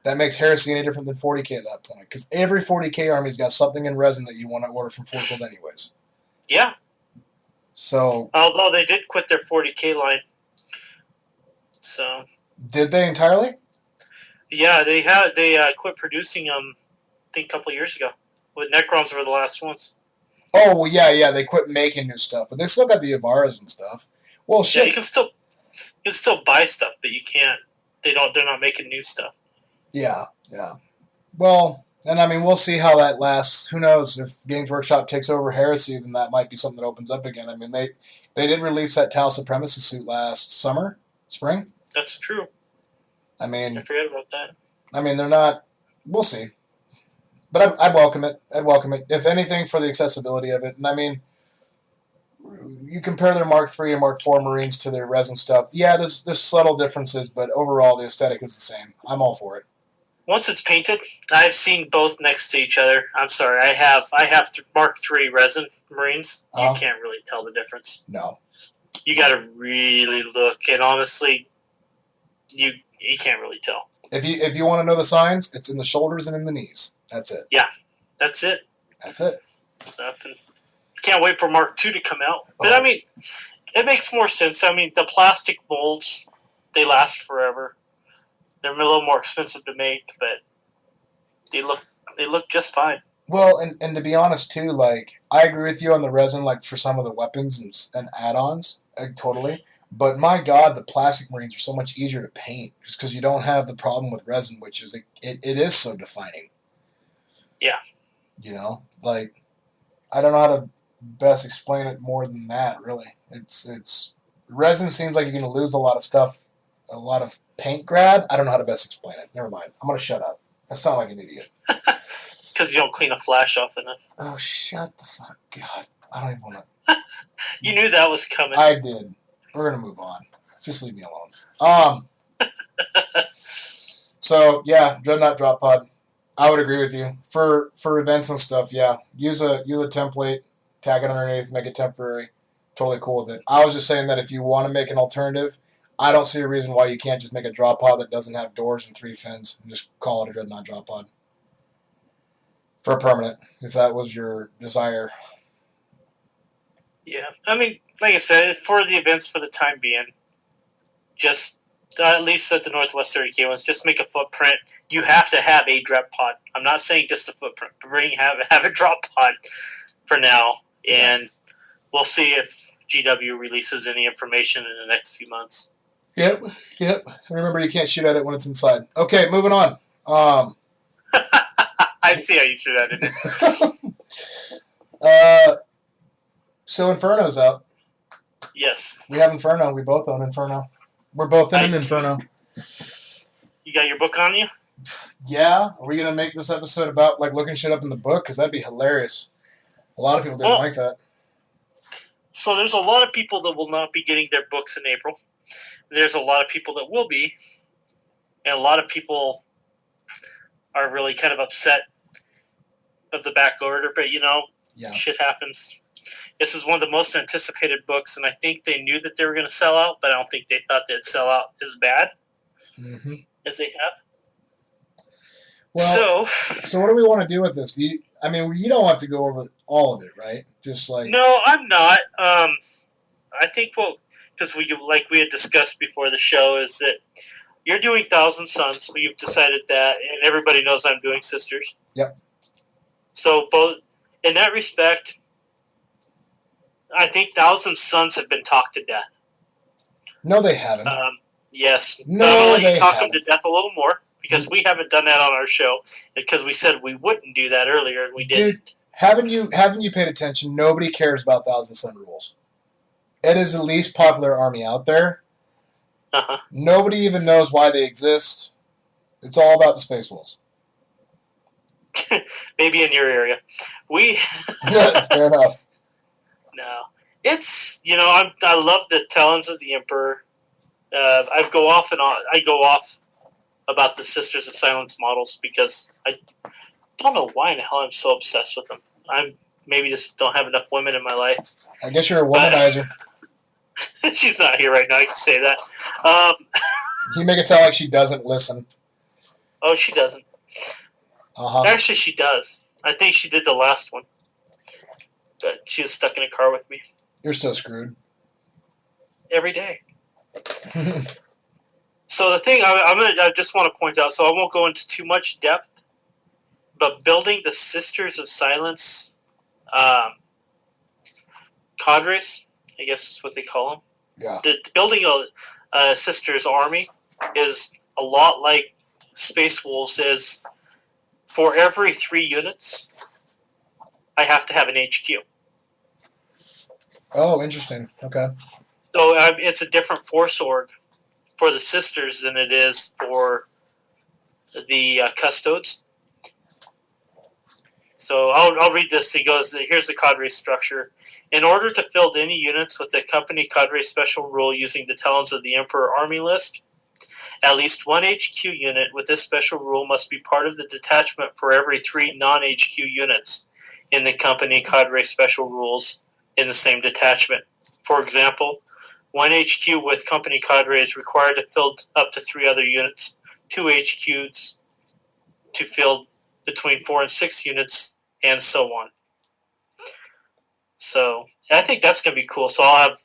Speaker 2: that makes Heresy any different than 40K at that point? Because every 40K army's got something in resin that you want to order from Forge World anyways.
Speaker 3: Yeah.
Speaker 2: So.
Speaker 3: Although they did quit their 40K line. So.
Speaker 2: Did they entirely?
Speaker 3: Yeah, they quit producing them, I think, a couple of years ago. With Necrons were the last ones.
Speaker 2: Oh, well, yeah, they quit making new stuff, but they still got the Avaras and stuff. Well, shit.
Speaker 3: Yeah, you can still buy stuff, but you can't. They're not making new stuff.
Speaker 2: Yeah. Well, and I mean, we'll see how that lasts. Who knows if Games Workshop takes over Heresy, then that might be something that opens up again. I mean, they did release that Tau Supremacy suit last spring.
Speaker 3: That's true.
Speaker 2: I mean,
Speaker 3: I forgot about that.
Speaker 2: I mean, they're not. We'll see. But I'd welcome it. If anything, for the accessibility of it. And I mean, you compare their Mark III and Mark IV Marines to their resin stuff. Yeah, there's subtle differences, but overall the aesthetic is the same. I'm all for it.
Speaker 3: Once it's painted, I've seen both next to each other. I'm sorry, I have Mark III resin Marines. You can't really tell the difference.
Speaker 2: No.
Speaker 3: You got to really look, and honestly, you can't really tell.
Speaker 2: If you want to know the signs, it's in the shoulders and in the knees. That's it.
Speaker 3: Yeah, that's it. Nothing. Can't wait for Mark II to come out. But I mean, it makes more sense. I mean, the plastic molds, they last forever. They're a little more expensive to make, but they look just fine.
Speaker 2: Well, and to be honest too, like, I agree with you on the resin, like for some of the weapons and add-ons, totally. But my God, the plastic Marines are so much easier to paint, just because you don't have the problem with resin, which is it is so defining.
Speaker 3: Yeah.
Speaker 2: You know, like, I don't know how to best explain it more than that, really. It's resin seems like you're going to lose a lot of stuff, a lot of paint grab. I don't know how to best explain it. Never mind. I'm going to shut up. I sound like an idiot.
Speaker 3: It's because you don't clean a flash off enough.
Speaker 2: Oh, shut the fuck. God. I don't even want to.
Speaker 3: You knew that was coming.
Speaker 2: I did. We're going to move on. Just leave me alone. So, yeah, Dreadnought Drop Pod. I would agree with you. For events and stuff, yeah. Use a template, tag it underneath, make it temporary. Totally cool with it. I was just saying that if you want to make an alternative, I don't see a reason why you can't just make a drop pod that doesn't have doors and 3 fins and just call it a Dreadnought Drop Pod. For a permanent, if that was your desire.
Speaker 3: Yeah. I mean, like I said, for the events for the time being, just at least at the Northwest 30K ones, just make a footprint. You have to have a drop pod. I'm not saying just a footprint. Have a drop pod for now, and we'll see if GW releases any information in the next few months.
Speaker 2: Yep. Remember, you can't shoot at it when it's inside. Okay, moving on.
Speaker 3: I see how you threw that in there.
Speaker 2: So Inferno's out.
Speaker 3: Yes.
Speaker 2: We have Inferno. We both own Inferno. We're both in an Inferno.
Speaker 3: You got your book on you?
Speaker 2: Yeah. Are we going to make this episode about like looking shit up in the book? Because that'd be hilarious. A lot of people didn't like that.
Speaker 3: So there's a lot of people that will not be getting their books in April. There's a lot of people that will be. And a lot of people are really kind of upset of the back order. But, shit happens. This is one of the most anticipated books, and I think they knew that they were going to sell out, but I don't think they thought they'd sell out as bad as they have.
Speaker 2: Well, so what do we want to do with this? You don't have to go over all of it, right? Just like...
Speaker 3: No, I'm not. I think because we had discussed before the show, is that you're doing Thousand Sons. You've decided that, and everybody knows I'm doing Sisters.
Speaker 2: Yep.
Speaker 3: So both in that respect, I think Thousand Sons have been talked to death.
Speaker 2: No, they haven't.
Speaker 3: Yes.
Speaker 2: No,
Speaker 3: I'm going to let you talk
Speaker 2: haven't.
Speaker 3: them to death a little more, because we haven't done that on our show, because we said we wouldn't do that earlier, and we didn't.
Speaker 2: Dude, haven't you paid attention? Nobody cares about Thousand Sun rules. It is the least popular army out there.
Speaker 3: Uh-huh.
Speaker 2: Nobody even knows why they exist. It's all about the Space Wolves.
Speaker 3: Maybe in your area.
Speaker 2: Fair enough.
Speaker 3: No. It's, I love the Talons of the Emperor. I go off about the Sisters of Silence models because I don't know why in the hell I'm so obsessed with them. I'm maybe just don't have enough women in my life.
Speaker 2: I guess you're a womanizer.
Speaker 3: She's not here right now. I can say that.
Speaker 2: You make it sound like she doesn't listen.
Speaker 3: Oh, she doesn't. Actually, she does. I think she did the last one. But she was stuck in a car with me.
Speaker 2: You're so screwed.
Speaker 3: Every day. So the thing I just want to point out, so I won't go into too much depth, but building the Sisters of Silence cadres, I guess is what they call them.
Speaker 2: Yeah.
Speaker 3: Building a Sisters army is a lot like Space Wolves is. For every 3 units, I have to have an HQ.
Speaker 2: Oh, interesting. Okay.
Speaker 3: So it's a different force org for the Sisters than it is for the Custodes. So I'll read this. He goes, here's the cadre structure. In order to field any units with the company cadre special rule using the Talons of the Emperor army list, at least one HQ unit with this special rule must be part of the detachment for every 3 non-HQ units in the company cadre special rules in the same detachment. For example, one HQ with company cadre is required to field up to 3 other units, 2 HQs to field between 4 and 6 units, and so on. So I think that's going to be cool. So I'll have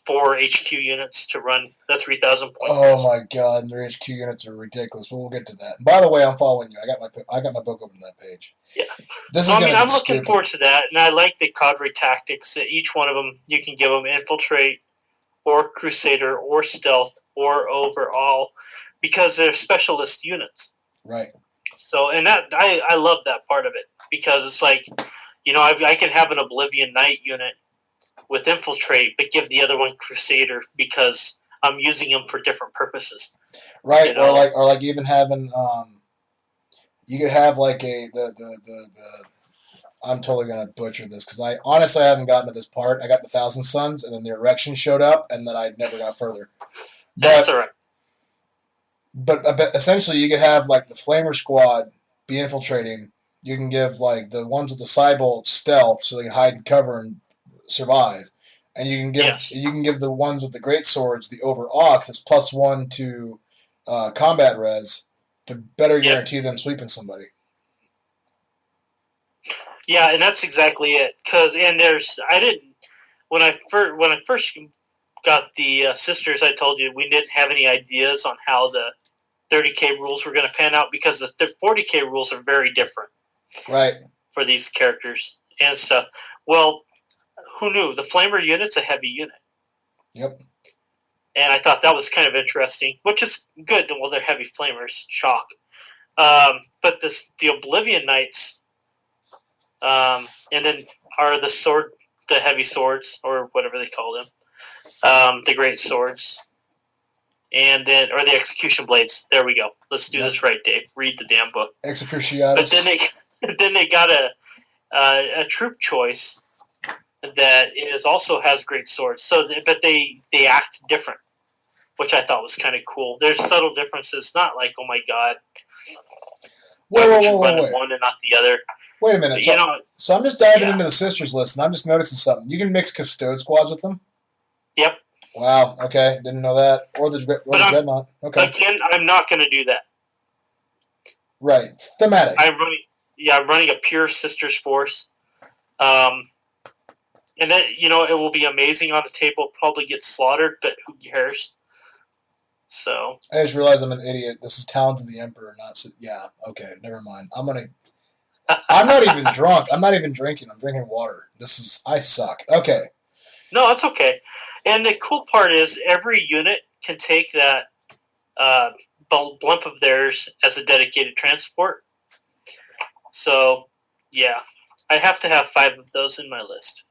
Speaker 3: 4 HQ units to run the 3,000 point.
Speaker 2: Oh my god, their HQ units are ridiculous. But we'll get to that. By the way, I'm following you. I got my book open that page.
Speaker 3: Yeah.
Speaker 2: I'm
Speaker 3: looking forward to that, and I like the cadre tactics. Each one of them, you can give them infiltrate, or crusader, or stealth, or overall, because they're specialist units.
Speaker 2: Right.
Speaker 3: So, and that I love that part of it because it's like, I can have an Oblivion Knight unit with Infiltrate, but give the other one Crusader because I'm using them for different purposes.
Speaker 2: Right, or like even having you could have like the I'm totally gonna butcher this because I honestly haven't gotten to this part. I got the Thousand Suns, and then the Erection showed up, and then I never got further.
Speaker 3: That's all right.
Speaker 2: But essentially, you could have like the Flamer Squad be infiltrating. You can give like the ones with the Cybolt stealth, so they can hide and cover and survive. And you can give the ones with the great swords the over Ox that's +1 to combat res to better guarantee them sweeping somebody.
Speaker 3: Yeah, and that's exactly it. When I first got the sisters, I told you we didn't have any ideas on how the 30K rules were going to pan out because the 40K rules are very different.
Speaker 2: Right.
Speaker 3: For these characters and stuff. Well, who knew? The Flamer unit's a heavy unit.
Speaker 2: Yep.
Speaker 3: And I thought that was kind of interesting, which is good. Well, they're heavy Flamers. Shock. But the Oblivion Knights, and then are the heavy swords, or whatever they call them, the great swords. And then, or the execution blades. There we go. Let's do this right, Dave. Read the damn book.
Speaker 2: Executionatus.
Speaker 3: But then they got a troop choice that also has great swords. So, but they act different, which I thought was kind of cool. There's subtle differences. Not like, oh my god, why would you run one and not the other?
Speaker 2: Wait a minute.
Speaker 3: But,
Speaker 2: so I'm just diving into the sisters list, and I'm just noticing something. You can mix Custode squads with them.
Speaker 3: Yep.
Speaker 2: Wow. Okay. Didn't know that. Or the Dreadnought. Okay.
Speaker 3: Again, I'm not going to do that.
Speaker 2: Right. It's thematic.
Speaker 3: I'm running a pure sisters force. And then, it will be amazing on the table. Probably get slaughtered, but who cares? So.
Speaker 2: I just realized I'm an idiot. This is Talons of the Emperor, not... Yeah. Okay. Never mind. I'm not even drunk. I'm not even drinking. I'm drinking water. I suck. Okay.
Speaker 3: No, it's okay. And the cool part is every unit can take that blimp of theirs as a dedicated transport. So, yeah. I have to have 5 of those in my list.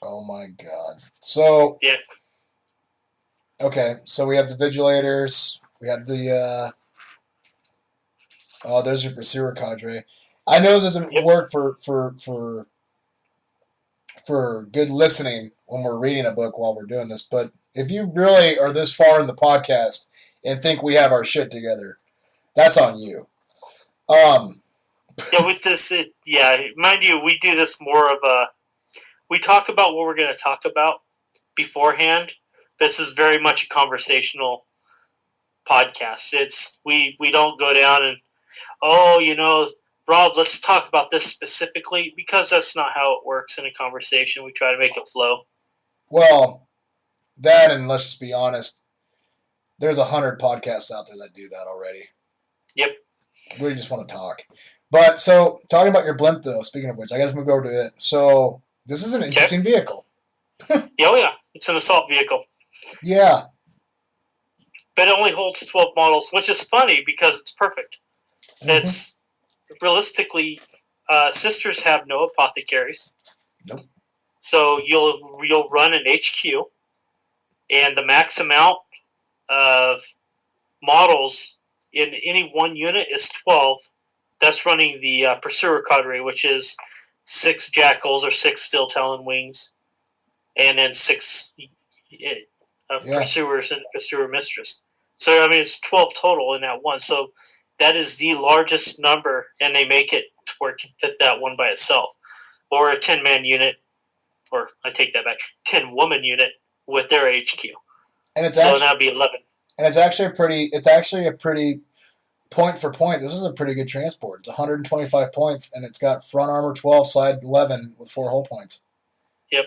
Speaker 2: Oh my god. So...
Speaker 3: Yeah.
Speaker 2: Okay, so we have the Vigilators. We have the... there's your Pursuer cadre. I know it doesn't work for good listening when we're reading a book while we're doing this, but if you really are this far in the podcast and think we have our shit together, that's on you.
Speaker 3: With this, mind you, we do this more of we talk about what we're going to talk about beforehand. This is very much a conversational podcast. We don't go down and, Rob, let's talk about this specifically, because that's not how it works in a conversation. We try to make it flow.
Speaker 2: Well, that, and let's just be honest, there's 100 podcasts out there that do that already.
Speaker 3: Yep.
Speaker 2: We just want to talk. But, so, talking about your blimp, though, speaking of which, I guess move over to it. So, this is an interesting vehicle.
Speaker 3: Yeah. It's an assault vehicle.
Speaker 2: Yeah.
Speaker 3: But it only holds 12 models, which is funny because it's perfect. Mm-hmm. It's realistically, sisters have no apothecaries.
Speaker 2: Nope.
Speaker 3: So you'll run an HQ, and the max amount of models in any one unit is 12. That's running the Pursuer cadre, which is 6 Jackals or 6 Steel Talon Wings, and then 6 Pursuers and Pursuer Mistress. So, it's 12 total in that one. So that is the largest number, and they make it to where it can fit that one by itself. Or a 10-man unit, or I take that back, 10-woman unit with their HQ.
Speaker 2: And
Speaker 3: that'd be 11.
Speaker 2: And it's actually a pretty point for point. This is a pretty good transport. It's 125 points, and it's got front armor 12, side 11 with 4 hull points.
Speaker 3: Yep.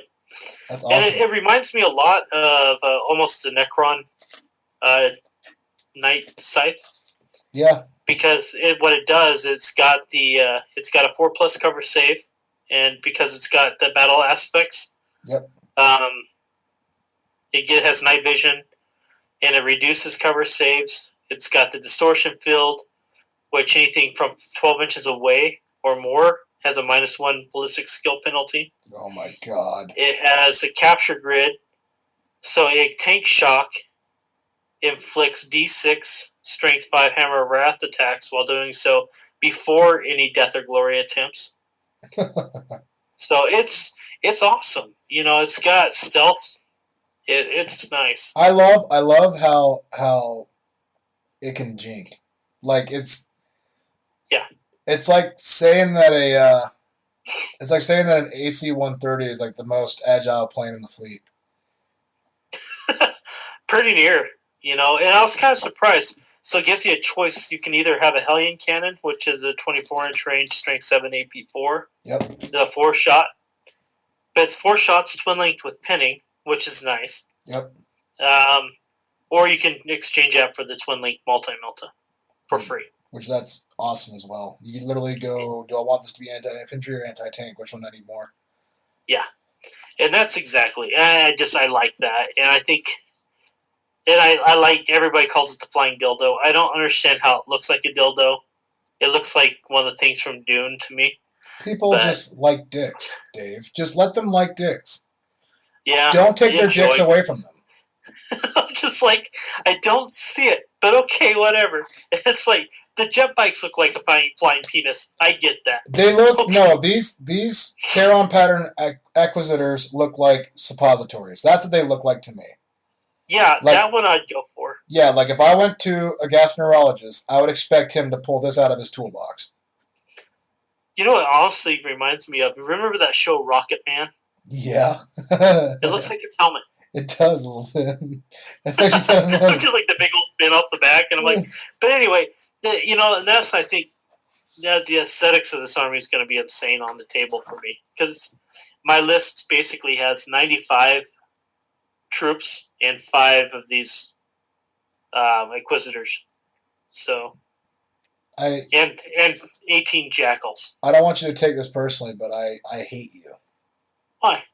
Speaker 2: That's awesome.
Speaker 3: And it reminds me a lot of almost the Necron Knight Scythe.
Speaker 2: Yeah.
Speaker 3: Because what it does, it's got a 4+ cover save, and because it's got the battle aspects,
Speaker 2: yep.
Speaker 3: It has night vision, and it reduces cover saves. It's got the distortion field. which anything from 12 inches away or more has a -1 ballistic skill penalty.
Speaker 2: Oh my god.
Speaker 3: It has a capture grid, so a tank shock inflicts D6 Strength 5 Hammer of Wrath attacks while doing so before any Death or Glory attempts. So it's awesome. It's got stealth. It's nice.
Speaker 2: I love how it can jink. Like it's like saying that an AC-130 is like the most agile plane in the fleet.
Speaker 3: Pretty near, and I was kind of surprised. So it gives you a choice. You can either have a Hellion cannon, which is a 24-inch range, strength 7 AP4.
Speaker 2: Yep.
Speaker 3: The 4-shot. But it's 4 shots twin-linked with pinning, which is nice.
Speaker 2: Yep.
Speaker 3: Or you can exchange that for the twin-linked multi-melta for free.
Speaker 2: Which that's awesome as well. You can literally go, do I want this to be anti-infantry or anti-tank? Which one do I need more?
Speaker 3: Yeah. And that's exactly. I like that. And I think... And I like, everybody calls it the flying dildo. I don't understand how it looks like a dildo. It looks like one of the things from Dune to me.
Speaker 2: People just like dicks, Dave. Just let them like dicks.
Speaker 3: Yeah.
Speaker 2: Don't take their dicks away from them.
Speaker 3: I'm just like, I don't see it, but okay, whatever. It's like, the jet bikes look like a flying penis. I get that.
Speaker 2: They look, no, these Charon pattern Acquisitors look like suppositories. That's what they look like to me.
Speaker 3: Yeah, like, that one I'd go for.
Speaker 2: Yeah, like if I went to a gastroenterologist, I would expect him to pull this out of his toolbox.
Speaker 3: You know what honestly reminds me of? Remember that show Rocket Man?
Speaker 2: Yeah.
Speaker 3: It looks like his helmet.
Speaker 2: It does a little bit. It's actually kind of nice.
Speaker 3: Just like the big old fin off the back. And I'm like, but anyway, and that's, I think, the aesthetics of this army is going to be insane on the table for me. Because my list basically has 95 troops and 5 of these Inquisitors. So, and 18 Jackals.
Speaker 2: I don't want you to take this personally, but I hate you.
Speaker 3: Why?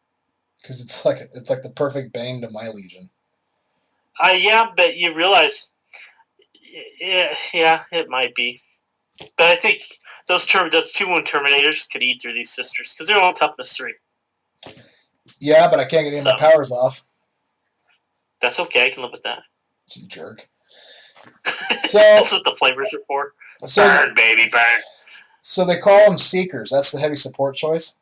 Speaker 2: Because it's like the perfect bane to my legion.
Speaker 3: Yeah, but you realize, yeah, it might be. But I think those 2-1 Terminators could eat through these sisters because they're all toughness 3.
Speaker 2: Yeah, but I can't get any of my powers off.
Speaker 3: That's okay. I can live with that.
Speaker 2: You jerk. So
Speaker 3: that's what the flavors are for.
Speaker 2: So
Speaker 3: burn, baby, burn.
Speaker 2: So they call them Seekers. That's the heavy support choice.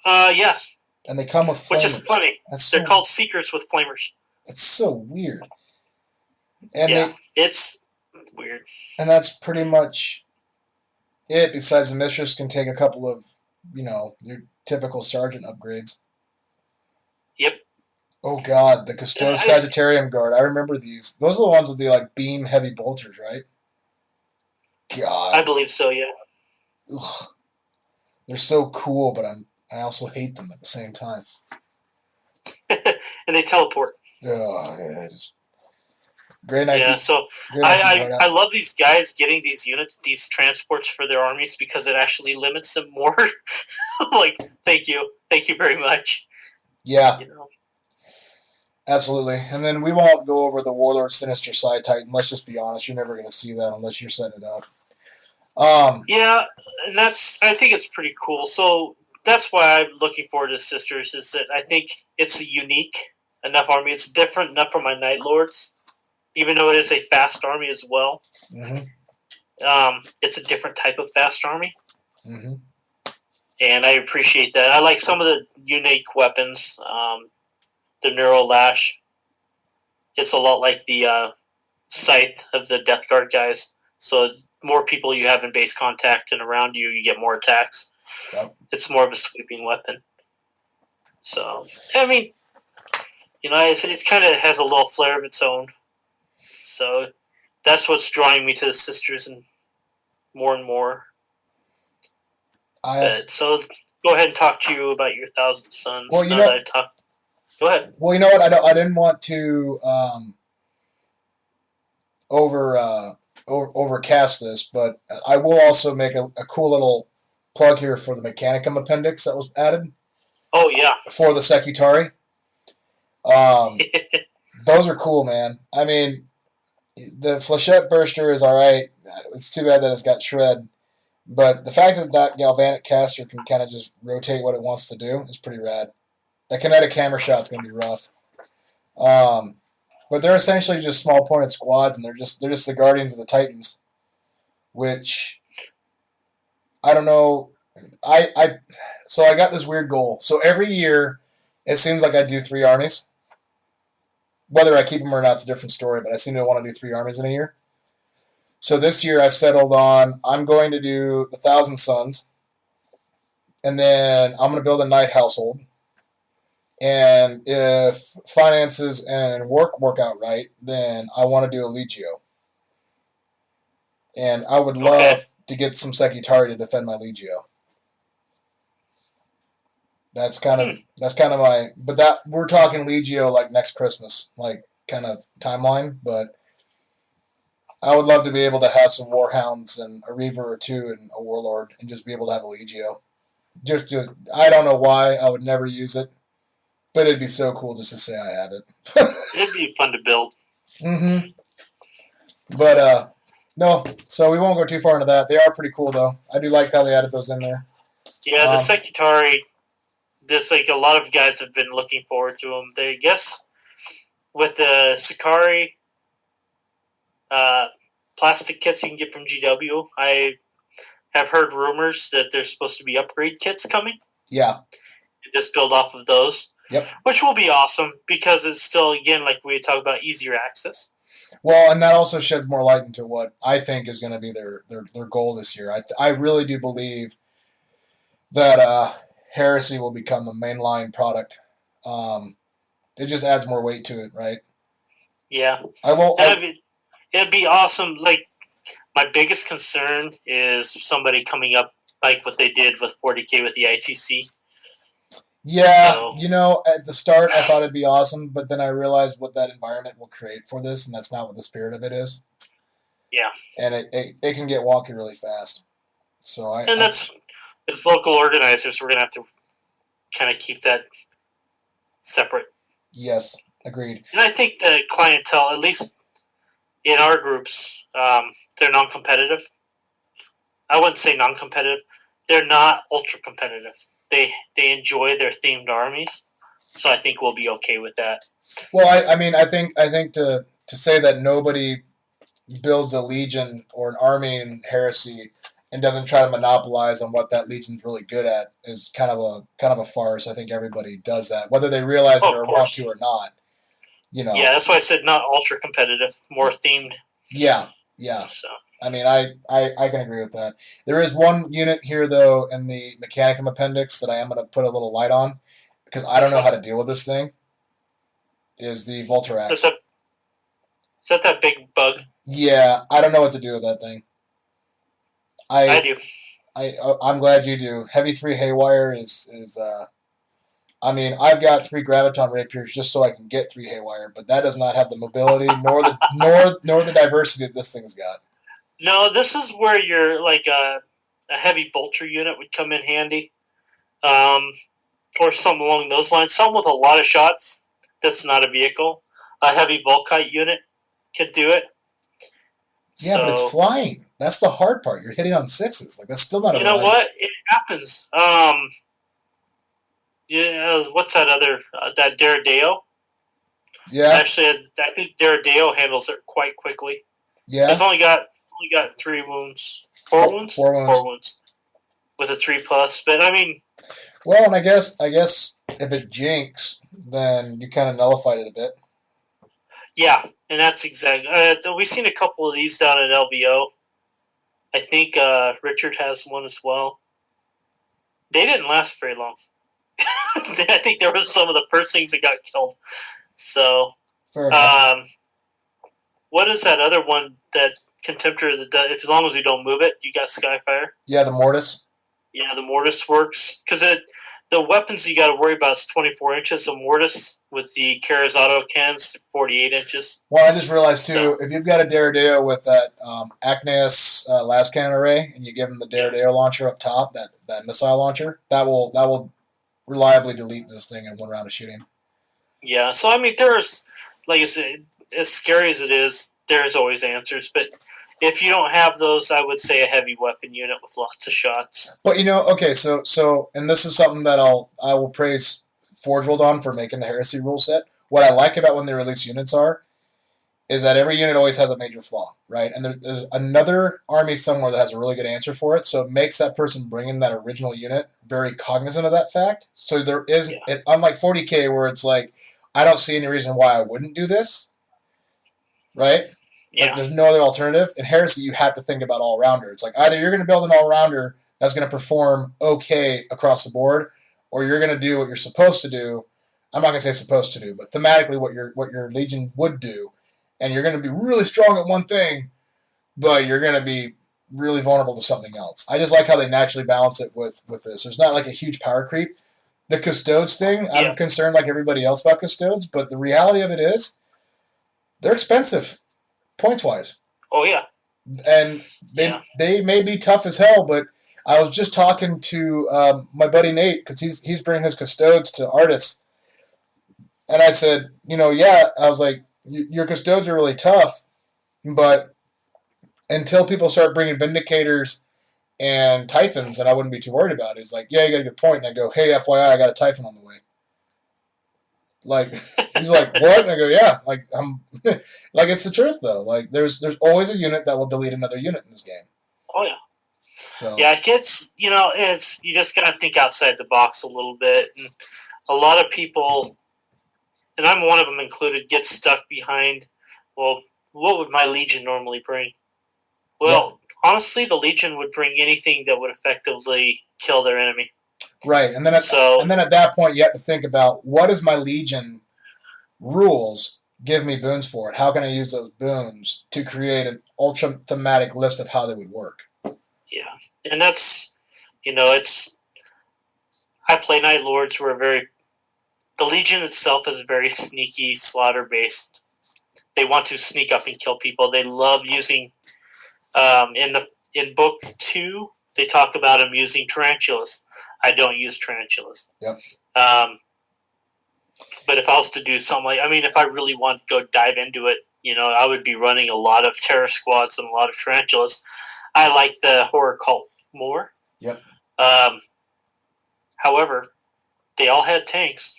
Speaker 3: Yes.
Speaker 2: And they come with flamers.
Speaker 3: Which is funny. They're called Seekers with flamers.
Speaker 2: It's so weird. And
Speaker 3: yeah, it's weird.
Speaker 2: And that's pretty much it. Besides, the Mistress can take a couple of, your typical sergeant upgrades.
Speaker 3: Yep.
Speaker 2: Oh God, the Custodes Sagittarium Guard. I remember these. Those are the ones with the beam heavy bolters, right? God.
Speaker 3: I believe so. Yeah.
Speaker 2: Ugh. They're so cool, but I also hate them at the same time.
Speaker 3: And they teleport.
Speaker 2: Oh, yeah, great night.
Speaker 3: Yeah, so I love these guys getting these units, these transports for their armies because it actually limits them more. Like, thank you very much.
Speaker 2: Yeah. Absolutely. And then we won't go over the Warlord Sinister Side Titan. Let's just be honest, you're never going to see that unless you're setting it up.
Speaker 3: Yeah, and I think it's pretty cool. So that's why I'm looking forward to Sisters, is that I think it's a unique enough army. It's different enough for my Night Lords, even though it is a fast army as well.
Speaker 2: Mm-hmm.
Speaker 3: It's a different type of fast army.
Speaker 2: Mm-hmm.
Speaker 3: And I appreciate that. I like some of the unique weapons. The Neuro Lash. It's a lot like the Scythe of the Death Guard guys. So more people you have in base contact and around you, you get more attacks.
Speaker 2: Yep.
Speaker 3: It's more of a sweeping weapon. So, I mean, it's kind of has a little flair of its own. So that's what's drawing me to the Sisters and more. So go ahead and talk to you about your 1,000 Sons.
Speaker 2: Well,
Speaker 3: Go ahead.
Speaker 2: Well, you know what? I didn't want to overcast this, but I will also make a cool little plug here for the Mechanicum appendix that was added.
Speaker 3: Oh, yeah.
Speaker 2: For the Secutari. Those are cool, man. I mean, The flechette burster is all right. It's too bad that it's got shred. But the fact that that galvanic caster can kind of just rotate what it wants to do is pretty rad. That kinetic hammer shot's gonna be rough. Um, but they're essentially just small pointed squads, and they're just the guardians of the Titans, which I don't know. So I got this weird goal. So every year, it seems like I do 3 armies. Whether I keep them or not, it's a different story. But I seem to want to do 3 armies in a year. So this year I've settled on I'm going to do the Thousand Sons, and then I'm going to build a Knight household. And if finances and work out right, then I want to do a Legio. And I would love to get some Sekitari to defend my Legio. That's kind of my, but that we're talking Legio like next Christmas, like kind of timeline. But I would love to be able to have some Warhounds and a Reaver or 2 and a Warlord, and just be able to have a Legio. I don't know why I would never use it, but it'd be so cool just to say I have it.
Speaker 3: It'd be fun to build.
Speaker 2: Mm-hmm. But no, so we won't go too far into that. They are pretty cool though. I do like how they added those in there.
Speaker 3: Yeah, the Sekitari. There's like a lot of guys have been looking forward to them. They guess with the Sakari plastic kits you can get from GW. I have heard rumors that there's supposed to be upgrade kits coming.
Speaker 2: Yeah.
Speaker 3: Just build off of those.
Speaker 2: Yep.
Speaker 3: Which will be awesome because it's still, again, like we talked about, easier access.
Speaker 2: Well, and that also sheds more light into what I think is going to be their goal this year. I really do believe that Heresy will become a mainline product. It just adds more weight to it, right?
Speaker 3: Yeah. It'd be awesome. Like, my biggest concern is somebody coming up like what they did with 40K with the ITC.
Speaker 2: Yeah, at the start I thought it'd be awesome, but then I realized what that environment will create for this, and that's not what the spirit of it is.
Speaker 3: Yeah.
Speaker 2: And it can get wonky really fast. So
Speaker 3: as local organizers, we're going to have to kind of keep that separate.
Speaker 2: Yes, agreed.
Speaker 3: And I think the clientele, at least in our groups, they're non-competitive. I wouldn't say non-competitive. They're not ultra-competitive. They enjoy their themed armies, so I think we'll be okay with that.
Speaker 2: Well, I think to say that nobody builds a legion or an army in Heresy and doesn't try to monopolize on what that legion's really good at is kind of a farce. I think everybody does that, whether they realize it or want to or not.
Speaker 3: Yeah, that's why I said not ultra competitive, more themed.
Speaker 2: Yeah. So. I mean, I can agree with that. There is one unit here, though, in the Mechanicum Appendix that I am going to put a little light on, because I don't know how to deal with this thing, is the Voltarax.
Speaker 3: Is that big bug?
Speaker 2: Yeah, I don't know what to do with that thing.
Speaker 3: I do.
Speaker 2: I'm glad you do. Heavy 3 Haywire is I've got 3 Graviton Rapiers just so I can get 3 Haywire, but that does not have the mobility nor the diversity that this thing's got.
Speaker 3: No, this is where you're like a heavy bolter unit would come in handy, or something along those lines. Some with a lot of shots. That's not a vehicle. A heavy Volkite unit could do it.
Speaker 2: Yeah, but it's flying. That's the hard part. You're hitting on 6s. Like that's still not.
Speaker 3: You know what? It happens. Yeah, what's that other that Daredeo?
Speaker 2: Yeah.
Speaker 3: Actually, I think Daredeo handles it quite quickly.
Speaker 2: Yeah.
Speaker 3: It's only got 3 wounds. 4 wounds? 4 wounds. With a 3+. But I mean,
Speaker 2: well, and I guess if it jinx, then you kind of nullified it a bit.
Speaker 3: Yeah, and that's exactly. We've seen a couple of these down at LBO. I think Richard has one as well. They didn't last very long. I think there was some of the first things that got killed. So, what is that other one that Contemptor that does, as long as you don't move it, you got Skyfire?
Speaker 2: Yeah, the Mortis.
Speaker 3: Yeah, the Mortis works because the weapons you got to worry about is 24 inches. The Mortis with the Kara's auto cannons, 48 inches.
Speaker 2: Well, I just realized too, if you've got a Daredeo with that Acneus las cannon array, and you give him the Daredeo launcher up top, that missile launcher, that will reliably delete this thing in 1 round of shooting.
Speaker 3: Yeah, so I mean, there's, like I said, as scary as it is, there's always answers. But if you don't have those, I would say a heavy weapon unit with lots of shots.
Speaker 2: But okay, so and this is something that I will praise Forge World on for making the Heresy rule set. What I like about when they release units is that every unit always has a major flaw, right? And there's another army somewhere that has a really good answer for it, so it makes that person bringing that original unit very cognizant of that fact. So there is, unlike 40K where it's like, I don't see any reason why I wouldn't do this, right?
Speaker 3: Yeah.
Speaker 2: Like there's no other alternative. In Heresy, you have to think about all-rounder. It's like either you're going to build an all-rounder that's going to perform okay across the board, or you're going to do what you're supposed to do. I'm not going to say supposed to do, but thematically what your Legion would do. And you're going to be really strong at one thing, but you're going to be really vulnerable to something else. I just like how they naturally balance it with this. There's not like a huge power creep. The Custodes thing, I'm concerned like everybody else about Custodes, but the reality of it is they're expensive, points-wise.
Speaker 3: Oh, yeah.
Speaker 2: And they may be tough as hell, but I was just talking to my buddy Nate, because he's bringing his Custodes to Artis. And I said, I was like, your Custodes are really tough, but until people start bringing Vindicators and Typhons, and I wouldn't be too worried about it. It's like, yeah, you got a good point. And I go, hey, FYI, I got a Typhon on the way. Like, he's like, what? And I go, yeah. Like, like, it's the truth, though. Like, there's always a unit that will delete another unit in this game.
Speaker 3: Oh, yeah.
Speaker 2: So.
Speaker 3: Yeah, it gets, you just got to think outside the box a little bit. And a lot of people, and I'm one of them included, get stuck behind, well, what would my Legion normally bring? Well, honestly, the Legion would bring anything that would effectively kill their enemy.
Speaker 2: Right, and then at that point, you have to think about, what does my Legion rules give me boons for it? How can I use those boons to create an ultra-thematic list of how they would work?
Speaker 3: Yeah, and that's, I play Night Lords who are the Legion itself is very sneaky, slaughter-based. They want to sneak up and kill people. They love using, in Book 2, they talk about them using tarantulas. I don't use tarantulas.
Speaker 2: Yep.
Speaker 3: But if I was to do something if I really want to go dive into it, I would be running a lot of terror squads and a lot of tarantulas. I like the horror cult more.
Speaker 2: Yep.
Speaker 3: However, they all had tanks.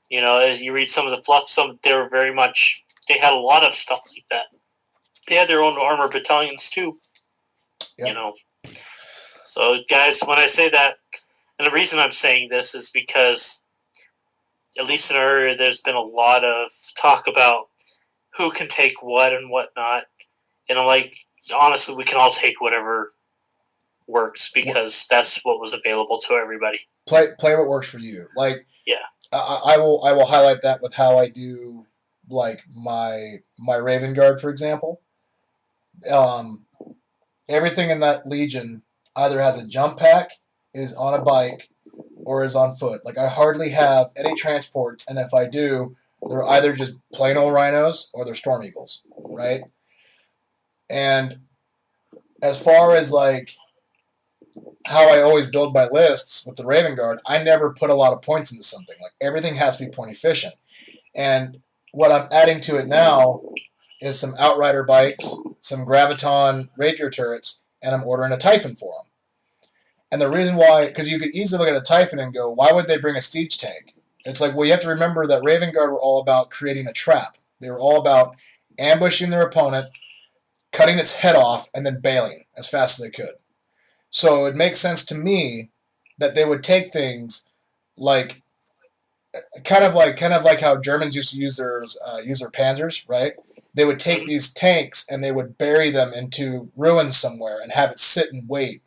Speaker 3: You read some of the fluff, they had a lot of stuff like that. They had their own armor battalions too.
Speaker 2: Yep.
Speaker 3: So guys, when I say that, and the reason I'm saying this is because, at least in our area, there's been a lot of talk about who can take what and what not. And I'm like, honestly, we can all take whatever works because that's what was available to everybody.
Speaker 2: Play what works for you. Like,
Speaker 3: yeah.
Speaker 2: I will highlight that with how I do, like, my Raven Guard, for example. Everything in that Legion either has a jump pack, is on a bike, or is on foot. Like, I hardly have any transports, and if I do, they're either just plain old rhinos or they're Storm Eagles, right? And as far as, like, how I always build my lists with the Raven Guard, I never put a lot of points into something. Like, everything has to be point efficient. And what I'm adding to it now is some Outrider bikes, some Graviton Rapier turrets, and I'm ordering a Typhon for them. And the reason why, because you could easily look at a Typhon and go, why would they bring a siege tank? It's like, well, you have to remember that Raven Guard were all about creating a trap. They were all about ambushing their opponent, cutting its head off, and then bailing as fast as they could. So it makes sense to me that they would take things like, kind of like how Germans used to use their panzers, right? They would take these tanks and they would bury them into ruins somewhere and have it sit and wait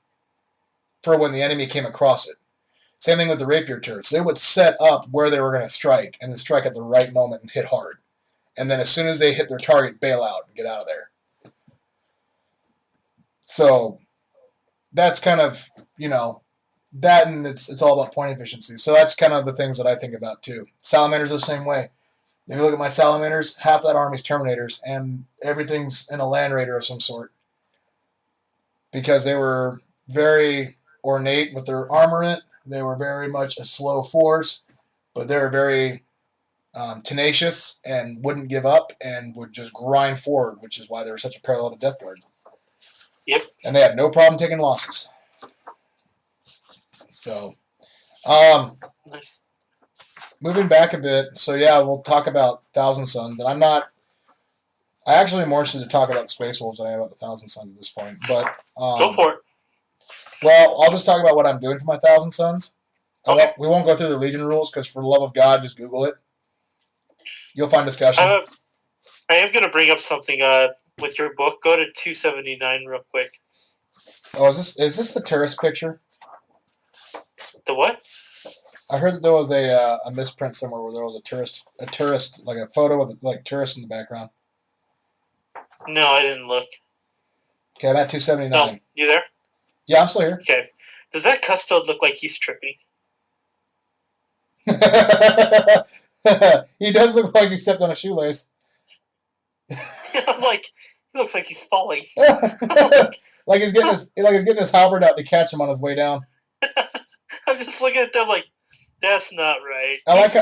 Speaker 2: for when the enemy came across it. Same thing with the rapier turrets. They would set up where they were going to strike and then strike at the right moment and hit hard. And then as soon as they hit their target, bail out and get out of there. So that's kind of, that, and it's all about point efficiency. So that's kind of the things that I think about too. Salamanders the same way. If you look at my Salamanders, half that army's Terminators, and everything's in a Land Raider of some sort. Because they were very ornate with their armament. They were very much a slow force, but they were very tenacious and wouldn't give up and would just grind forward, which is why they were such a parallel to Death Guard.
Speaker 3: Yep.
Speaker 2: And they had no problem taking losses. So,
Speaker 3: nice.
Speaker 2: Moving back a bit, so yeah, we'll talk about Thousand Suns, and I actually am more interested to talk about the Space Wolves than I am about the Thousand Suns at this point. But
Speaker 3: go for it.
Speaker 2: Well, I'll just talk about what I'm doing for my Thousand Suns.
Speaker 3: Okay.
Speaker 2: We won't go through the Legion rules because, for the love of God, just Google it. You'll find discussion.
Speaker 3: I am going to bring up something with your book. Go to 279 real quick.
Speaker 2: Oh, is this the tourist picture?
Speaker 3: The what?
Speaker 2: I heard that there was a misprint somewhere where there was a tourist, like a photo with like tourists in the background.
Speaker 3: No, I didn't look.
Speaker 2: Okay, I'm at 279.
Speaker 3: No, you there?
Speaker 2: Yeah, I'm still here.
Speaker 3: Okay. Does that custode look like he's tripping?
Speaker 2: He does look like he stepped on a shoelace.
Speaker 3: Like, he looks like he's falling.
Speaker 2: like he's getting his halberd out to catch him on his way down.
Speaker 3: I'm just looking at them like, that's not right.
Speaker 2: I like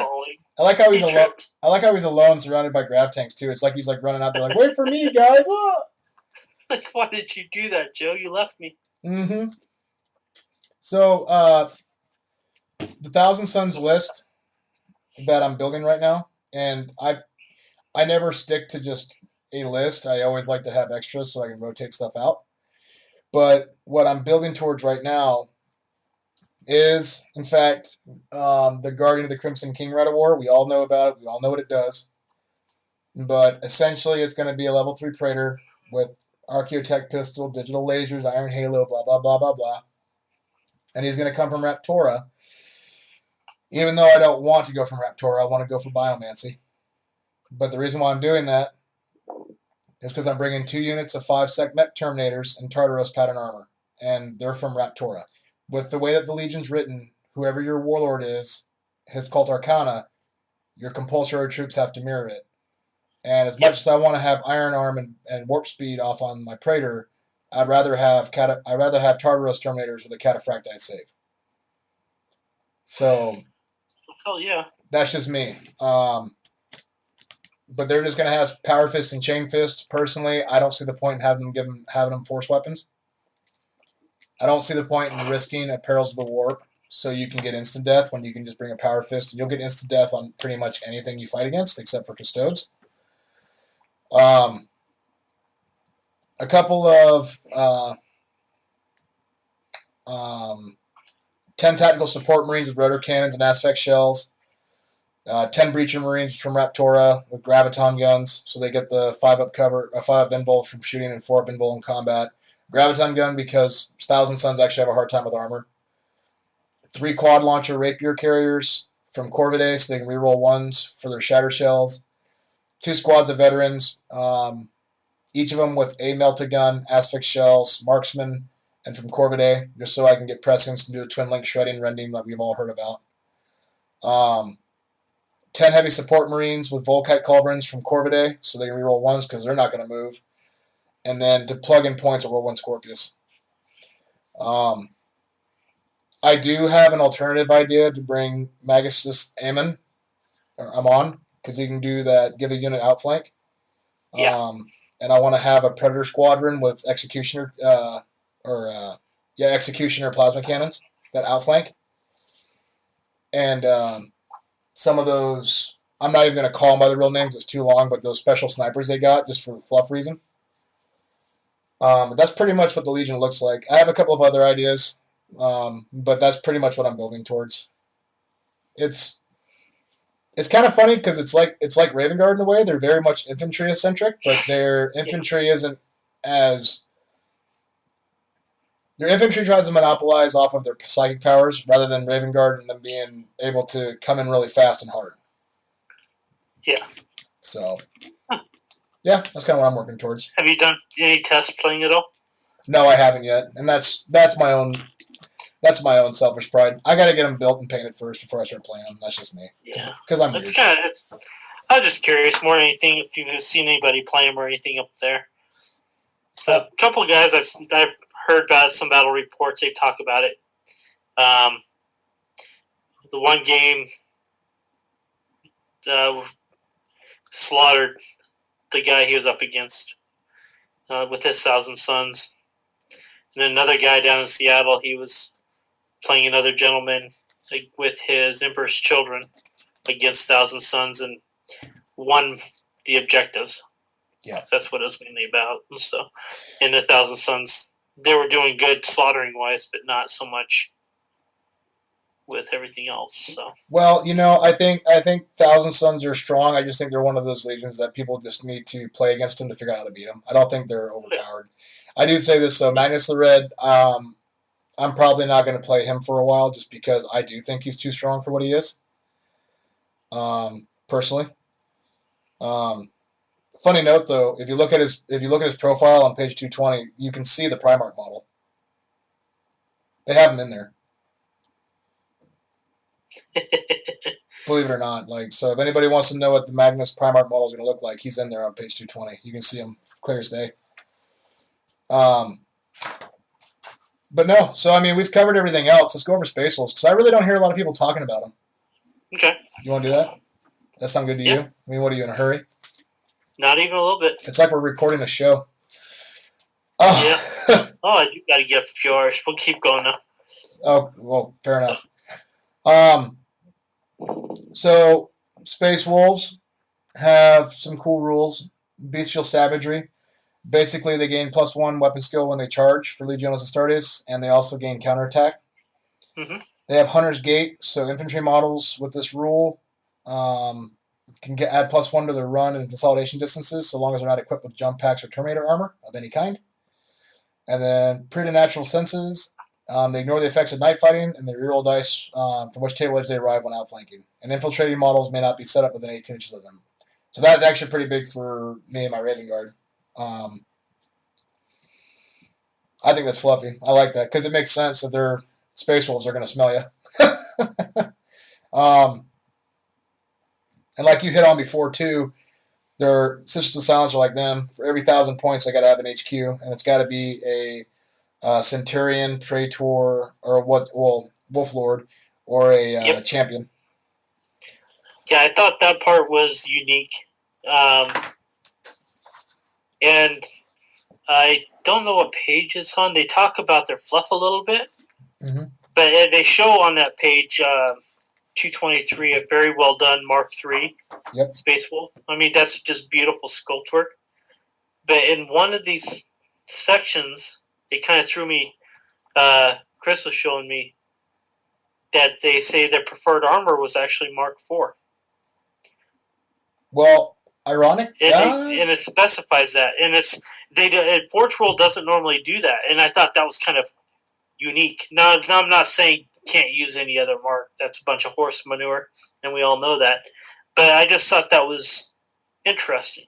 Speaker 2: how he's alone.
Speaker 3: tripped.
Speaker 2: I like how he's alone, surrounded by grav tanks too. It's like he's like running out there, like, "Wait for me, guys!" Oh!
Speaker 3: Like, why did you do that, Joe? You left me.
Speaker 2: Mm-hmm. So, the Thousand Suns list that I'm building right now, and I never stick to just a list. I always like to have extras so I can rotate stuff out. But what I'm building towards right now is, in fact, the Guardian of the Crimson King Rite of War. We all know about it. We all know what it does. But essentially, it's going to be a level 3 Praetor with Archaeotech Pistol, Digital Lasers, Iron Halo, blah, blah, blah, blah, blah. And he's going to come from Raptora. Even though I don't want to go from Raptora, I want to go for Biomancy. But the reason why I'm doing that is because I'm bringing 2 units of 5 Sekhmet Terminators and Tartaros pattern armor. And they're from Raptora. With the way that the Legion's written, whoever your warlord is, his cult arcana, your compulsory troops have to mirror it. And as much as I want to have Iron Arm and Warp Speed off on my Praetor, I'd rather have Tartaros Terminators with a Cataphractite save. So,
Speaker 3: hell yeah,
Speaker 2: that's just me. But they're just going to have Power Fist and Chain Fist. Personally, I don't see the point in having them force weapons. I don't see the point in risking a Perils of the Warp so you can get instant death when you can just bring a Power Fist, and you'll get instant death on pretty much anything you fight against except for Custodes. A couple of 10 Tactical Support Marines with Rotor Cannons and Aspect Shells. 10 Breacher Marines from Raptora with Graviton Guns, so they get the 5-up cover, 5-up Inbolt from shooting and 4-up Inbolt in combat. Graviton Gun because Thousand Suns actually have a hard time with armor. 3 Quad Launcher Rapier Carriers from Corvidae, so they can reroll 1s for their Shatter Shells. 2 squads of Veterans, each of them with a Melta Gun, Asphyx Shells, Marksman, and from Corvidae, just so I can get Prescience and do the Twin Link Shredding Rending that we've all heard about. 10 Heavy Support Marines with Volkite Culverins from Corvidae, so they can reroll 1s because they're not going to move. And then to plug in points at World 1 Scorpius. I do have an alternative idea to bring Magus Amon, because he can do that, give a unit outflank.
Speaker 3: Yeah.
Speaker 2: And I want to have a Predator Squadron with Executioner, Executioner Plasma Cannons that outflank. And some of those, I'm not even going to call them by the real names, it's too long, but those special snipers they got, just for the fluff reason. That's pretty much what the Legion looks like. I have a couple of other ideas, but that's pretty much what I'm building towards. It's kind of funny because it's like Raven Guard in a way. They're very much infantry eccentric, but their infantry isn't as their infantry tries to monopolize off of their psychic powers rather than Raven Guard and them being able to come in really fast and hard.
Speaker 3: Yeah.
Speaker 2: So. Yeah, that's kind of what I'm working towards.
Speaker 3: Have you done any tests playing at all?
Speaker 2: No, I haven't yet, and that's my own selfish pride. I got to get them built and painted first before I start playing them. That's just me.
Speaker 3: Yeah,
Speaker 2: because I'm.
Speaker 3: I'm just curious more than anything if you've seen anybody play them or anything up there. So a couple of guys I've heard about some battle reports. They talk about it. The one game slaughtered the guy he was up against with his 1,000 Sons. And then another guy down in Seattle, he was playing another gentleman with his Emperor's Children against 1,000 Sons and won the objectives.
Speaker 2: Yeah.
Speaker 3: So that's what it was mainly about. And so, in the 1,000 Sons, they were doing good slaughtering wise, but not so much with everything else. So.
Speaker 2: Well, I think 1,000 Sons are strong. I just think they're one of those legions that people just need to play against them to figure out how to beat them. I don't think they're overpowered. I do say this though, Magnus the Red. I'm probably not going to play him for a while, just because I do think he's too strong for what he is. Personally. Funny note though, if you look at his profile on page 220, you can see the Primarch model. They have him in there. Believe it or not, so if anybody wants to know what the Magnus Primarch model is going to look like, he's in there on page 220. You can see him clear as day. But no, so I mean, we've covered everything else. Let's go over Space Wolves, because I really don't hear a lot of people talking about them.
Speaker 3: Okay.
Speaker 2: You want to do that? That sound good to you? I mean, what are you, in a hurry?
Speaker 3: Not even a little bit.
Speaker 2: It's like we're recording a show.
Speaker 3: Yeah. Oh, you got to get a few hours. We'll keep going now.
Speaker 2: Oh, well, fair enough. So, Space Wolves have some cool rules. Bestial Savagery. Basically, they gain +1 weapon skill when they charge for Legiones Astartes, and they also gain counterattack.
Speaker 3: Mm-hmm.
Speaker 2: They have Hunter's Gate, so infantry models with this rule can add +1 to their run and consolidation distances, so long as they're not equipped with jump packs or Terminator armor of any kind. And then Preternatural Senses. They ignore the effects of night fighting, and they reroll dice from which table edge they arrive when outflanking. And infiltrating models may not be set up within 18 inches of them. So that's actually pretty big for me and my Raven Guard. I think that's fluffy. I like that, because it makes sense that their Space Wolves are going to smell you. And like you hit on before, too, their Sisters of Silence are like them. For every 1,000 points, they got to have an HQ, and it's got to be a Centurion, Praetor, or Wolf Lord, or a champion.
Speaker 3: Yeah, I thought that part was unique. And I don't know what page it's on. They talk about their fluff a little bit.
Speaker 2: Mm-hmm.
Speaker 3: But they show on that page 223 a very well done Mark III Space Wolf. I mean, that's just beautiful sculpt work. But in one of these sections, they kind of threw me. Chris was showing me that they say their preferred armor was actually Mark IV.
Speaker 2: Well, ironic.
Speaker 3: And it specifies that, and Forge World doesn't normally do that, and I thought that was kind of unique. Now I'm not saying you can't use any other mark. That's a bunch of horse manure, and we all know that. But I just thought that was interesting.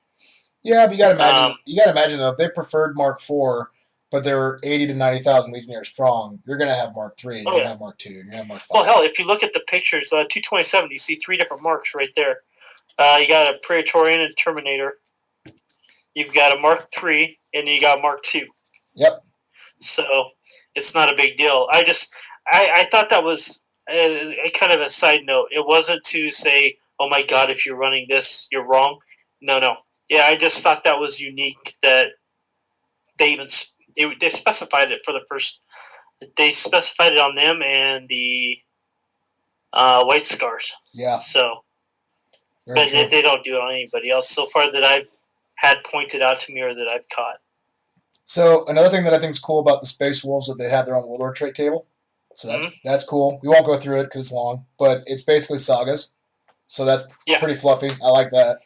Speaker 2: Yeah, but you got to imagine though, if they preferred Mark IV, but they were 80 to 90,000 Legionnaires strong, you're going to have Mark III, and you're going to have Mark II, and you're going to have Mark V.
Speaker 3: Well, hell, if you look at the pictures, 227, you see 3 different marks right there. You got a Praetorian and Terminator. You've got a Mark III, and then you got Mark II.
Speaker 2: Yep.
Speaker 3: So it's not a big deal. I thought that was a kind of a side note. It wasn't to say, oh my God, if you're running this, you're wrong. No. Yeah, I just thought that was unique that they specified it for the first. They specified it on them and the White Scars.
Speaker 2: Yeah.
Speaker 3: So, but they don't do it on anybody else so far that I've had pointed out to me or that I've caught.
Speaker 2: So another thing that I think is cool about the Space Wolves is that they have their own Warlord trait table. So that's cool. We won't go through it because it's long, but it's basically sagas. So that's pretty fluffy. I like that.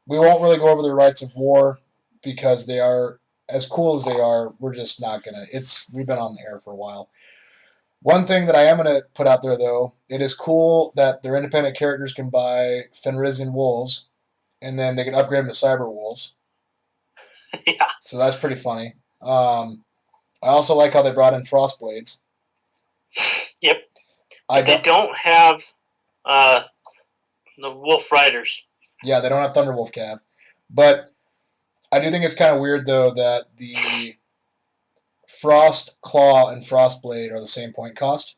Speaker 2: We won't really go over the rights of war because they are as cool as they are. We're just not gonna. We've been on the air for a while. One thing that I am gonna put out there though, it is cool that their independent characters can buy Fenrisian wolves, and then they can upgrade them to Cyber Wolves.
Speaker 3: Yeah.
Speaker 2: So that's pretty funny. I also like how they brought in Frostblades.
Speaker 3: Yep. They don't have the Wolf Riders.
Speaker 2: Yeah, they don't have Thunderwolf Cav. But I do think it's kind of weird, though, that the Frost Claw and Frostblade are the same point cost.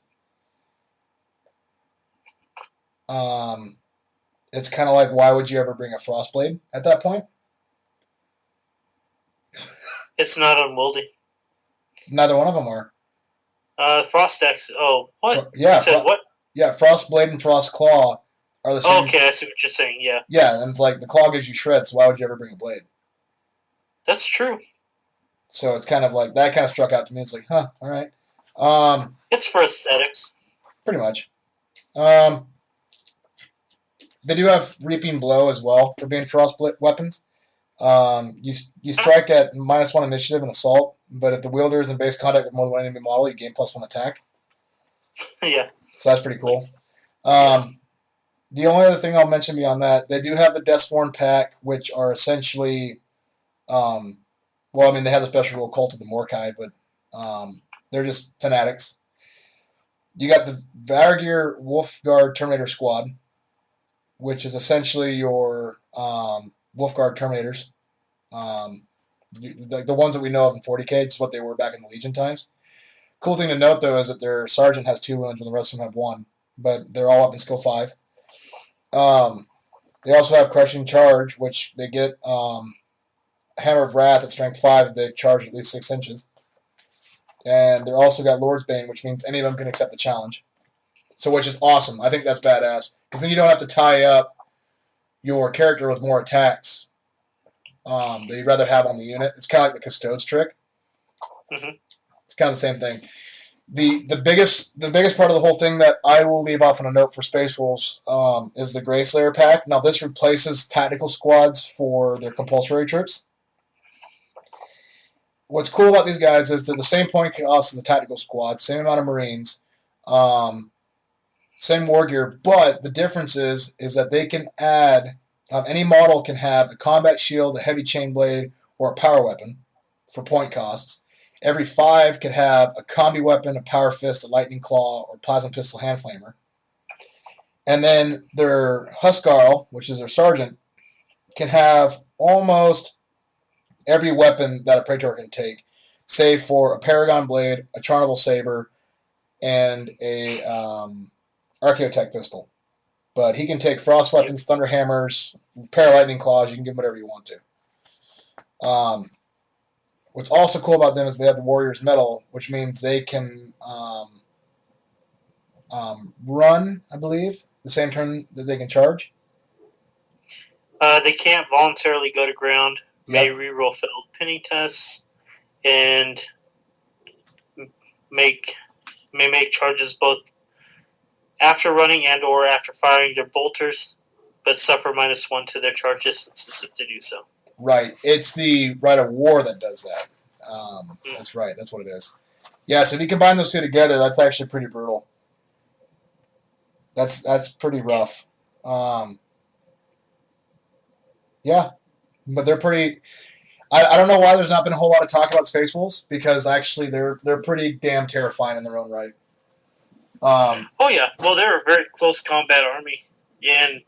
Speaker 2: it's kind of like, why would you ever bring a Frostblade at that point?
Speaker 3: It's not unwieldy.
Speaker 2: Neither one of them are.
Speaker 3: Frost Axe. Oh, what?
Speaker 2: Yeah.
Speaker 3: You said what?
Speaker 2: Yeah, Frostblade and Frostclaw are the same.
Speaker 3: Okay, I see what you're saying. Yeah.
Speaker 2: Yeah, and it's like the claw gives you shreds, so why would you ever bring a blade?
Speaker 3: That's true.
Speaker 2: So it's kind of like, that kind of struck out to me. It's like, huh, all right.
Speaker 3: It's for aesthetics.
Speaker 2: Pretty much. They do have Reaping Blow as well for being frost weapons. You strike at -1 initiative and assault, but if the wielder is in base contact with more than one enemy model, you gain +1 attack.
Speaker 3: Yeah.
Speaker 2: So that's pretty cool. The only other thing I'll mention beyond that, they do have the Deathsworn pack, which are essentially, well, I mean, they have the special rule Cult of the Morkai, but they're just fanatics. You got the Vargir Wolfguard Terminator Squad, which is essentially your Wolfguard Terminators. The ones that we know of in 40K, it's what they were back in the Legion times. Cool thing to note, though, is that their Sergeant has 2 wounds when the rest of them have 1, but they're all up in skill 5. They also have Crushing Charge, which they get Hammer of Wrath at Strength 5 if they've charged at least 6 inches. And they're also got Lord's Bane, which means any of them can accept a challenge. So, which is awesome. I think that's badass. Because then you don't have to tie up your character with more attacks that you'd rather have on the unit. It's kind of like the Custodes trick.
Speaker 3: Mm-hmm.
Speaker 2: It's kind of the same thing. The biggest part of the whole thing that I will leave off on a note for Space Wolves is the Greyslayer pack. Now, this replaces tactical squads for their compulsory troops. What's cool about these guys is they're the same point cost as the tactical squad, same amount of Marines, same war gear, but the difference is that they can add, any model can have a combat shield, a heavy chain blade, or a power weapon for point costs. Every 5 could have a combi weapon, a power fist, a lightning claw, or plasma pistol hand flamer. And then their Huskarl, which is their sergeant, can have almost every weapon that a Praetor can take, save for a Paragon Blade, a Charnable Saber, and a Archaeotech Pistol. But he can take Frost Weapons, Thunder Hammers, Paralightning Claws, you can give him whatever you want to. What's also cool about them is they have the Warrior's Medal, which means they can run, I believe, the same turn that they can charge.
Speaker 3: They can't voluntarily go to ground. May
Speaker 2: Yep.
Speaker 3: reroll failed pinning tests, and may make charges both after running and or after firing their bolters, but suffer -1 to their charge distances if they do so.
Speaker 2: Right. It's the Rite of War that does that. That's right. That's what it is. Yeah, so if you combine those two together, that's actually pretty brutal. That's pretty rough. Yeah. But they're pretty... I don't know why there's not been a whole lot of talk about Space Wolves, because actually they're pretty damn terrifying in their own right.
Speaker 3: Oh yeah, well they're a very close combat army and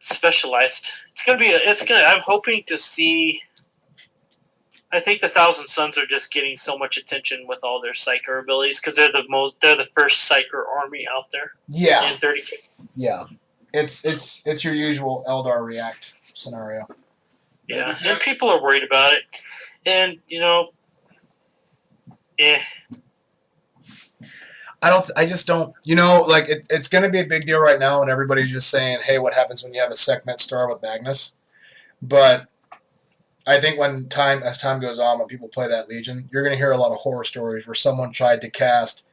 Speaker 3: specialized. I'm hoping to see. I think the Thousand Sons are just getting so much attention with all their Psyker abilities because they're the first Psyker army out there.
Speaker 2: Yeah.
Speaker 3: In 30K.
Speaker 2: Yeah. It's your usual Eldar React scenario.
Speaker 3: Yeah, and people are worried about it, and
Speaker 2: I just don't, it's going to be a big deal right now, and everybody's just saying, hey, what happens when you have a Sekhmet star with Magnus? But I think as time goes on, when people play that Legion, you're going to hear a lot of horror stories where someone tried to cast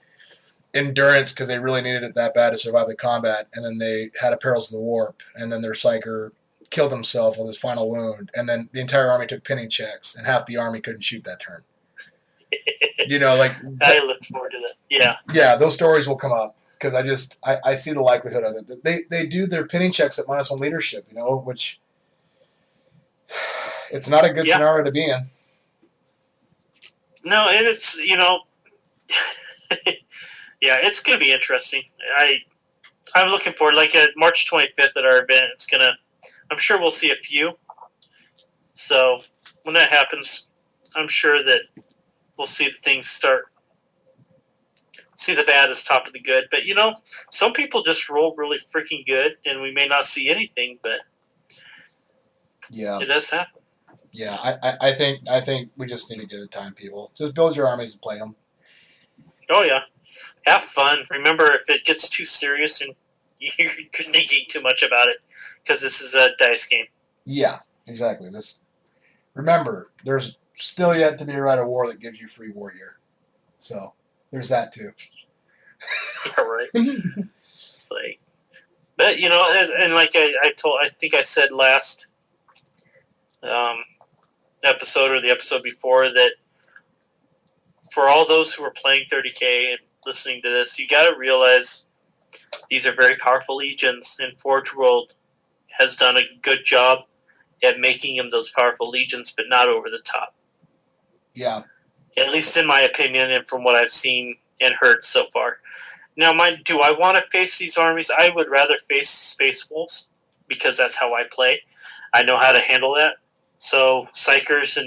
Speaker 2: Endurance because they really needed it that bad to survive the combat, and then they had a Perils of the Warp, and then their Psyker killed himself with his final wound, and then the entire army took pinning checks, and half the army couldn't shoot that turn.
Speaker 3: I look forward to that. Yeah.
Speaker 2: Yeah, those stories will come up because I see the likelihood of it. They do their pinning checks at -1 leadership, which it's not a good scenario to be in.
Speaker 3: No, and it's yeah, it's gonna be interesting. I'm looking forward. Like at March 25th at our event, I'm sure we'll see a few. So when that happens, I'm sure that we'll see things start see the bad as top of the good. But, some people just roll really freaking good, and we may not see anything, but
Speaker 2: yeah,
Speaker 3: it does happen.
Speaker 2: Yeah, I think we just need to give it time, people. Just build your armies and play them.
Speaker 3: Oh, yeah. Have fun. Remember, if it gets too serious and you're thinking too much about it, because this is a dice game.
Speaker 2: Yeah, exactly. Remember, there's still yet to be a right of war that gives you free war gear. So, there's that too.
Speaker 3: Yeah, right. It's like, but, and like I think I said last episode or the episode before that for all those who are playing 30K and listening to this, you got to realize these are very powerful legions, and Forge World has done a good job at making them those powerful legions, but not over the top.
Speaker 2: Yeah.
Speaker 3: At least in my opinion and from what I've seen and heard so far. Now, do I want to face these armies? I would rather face Space Wolves because that's how I play. I know how to handle that. So, Psychers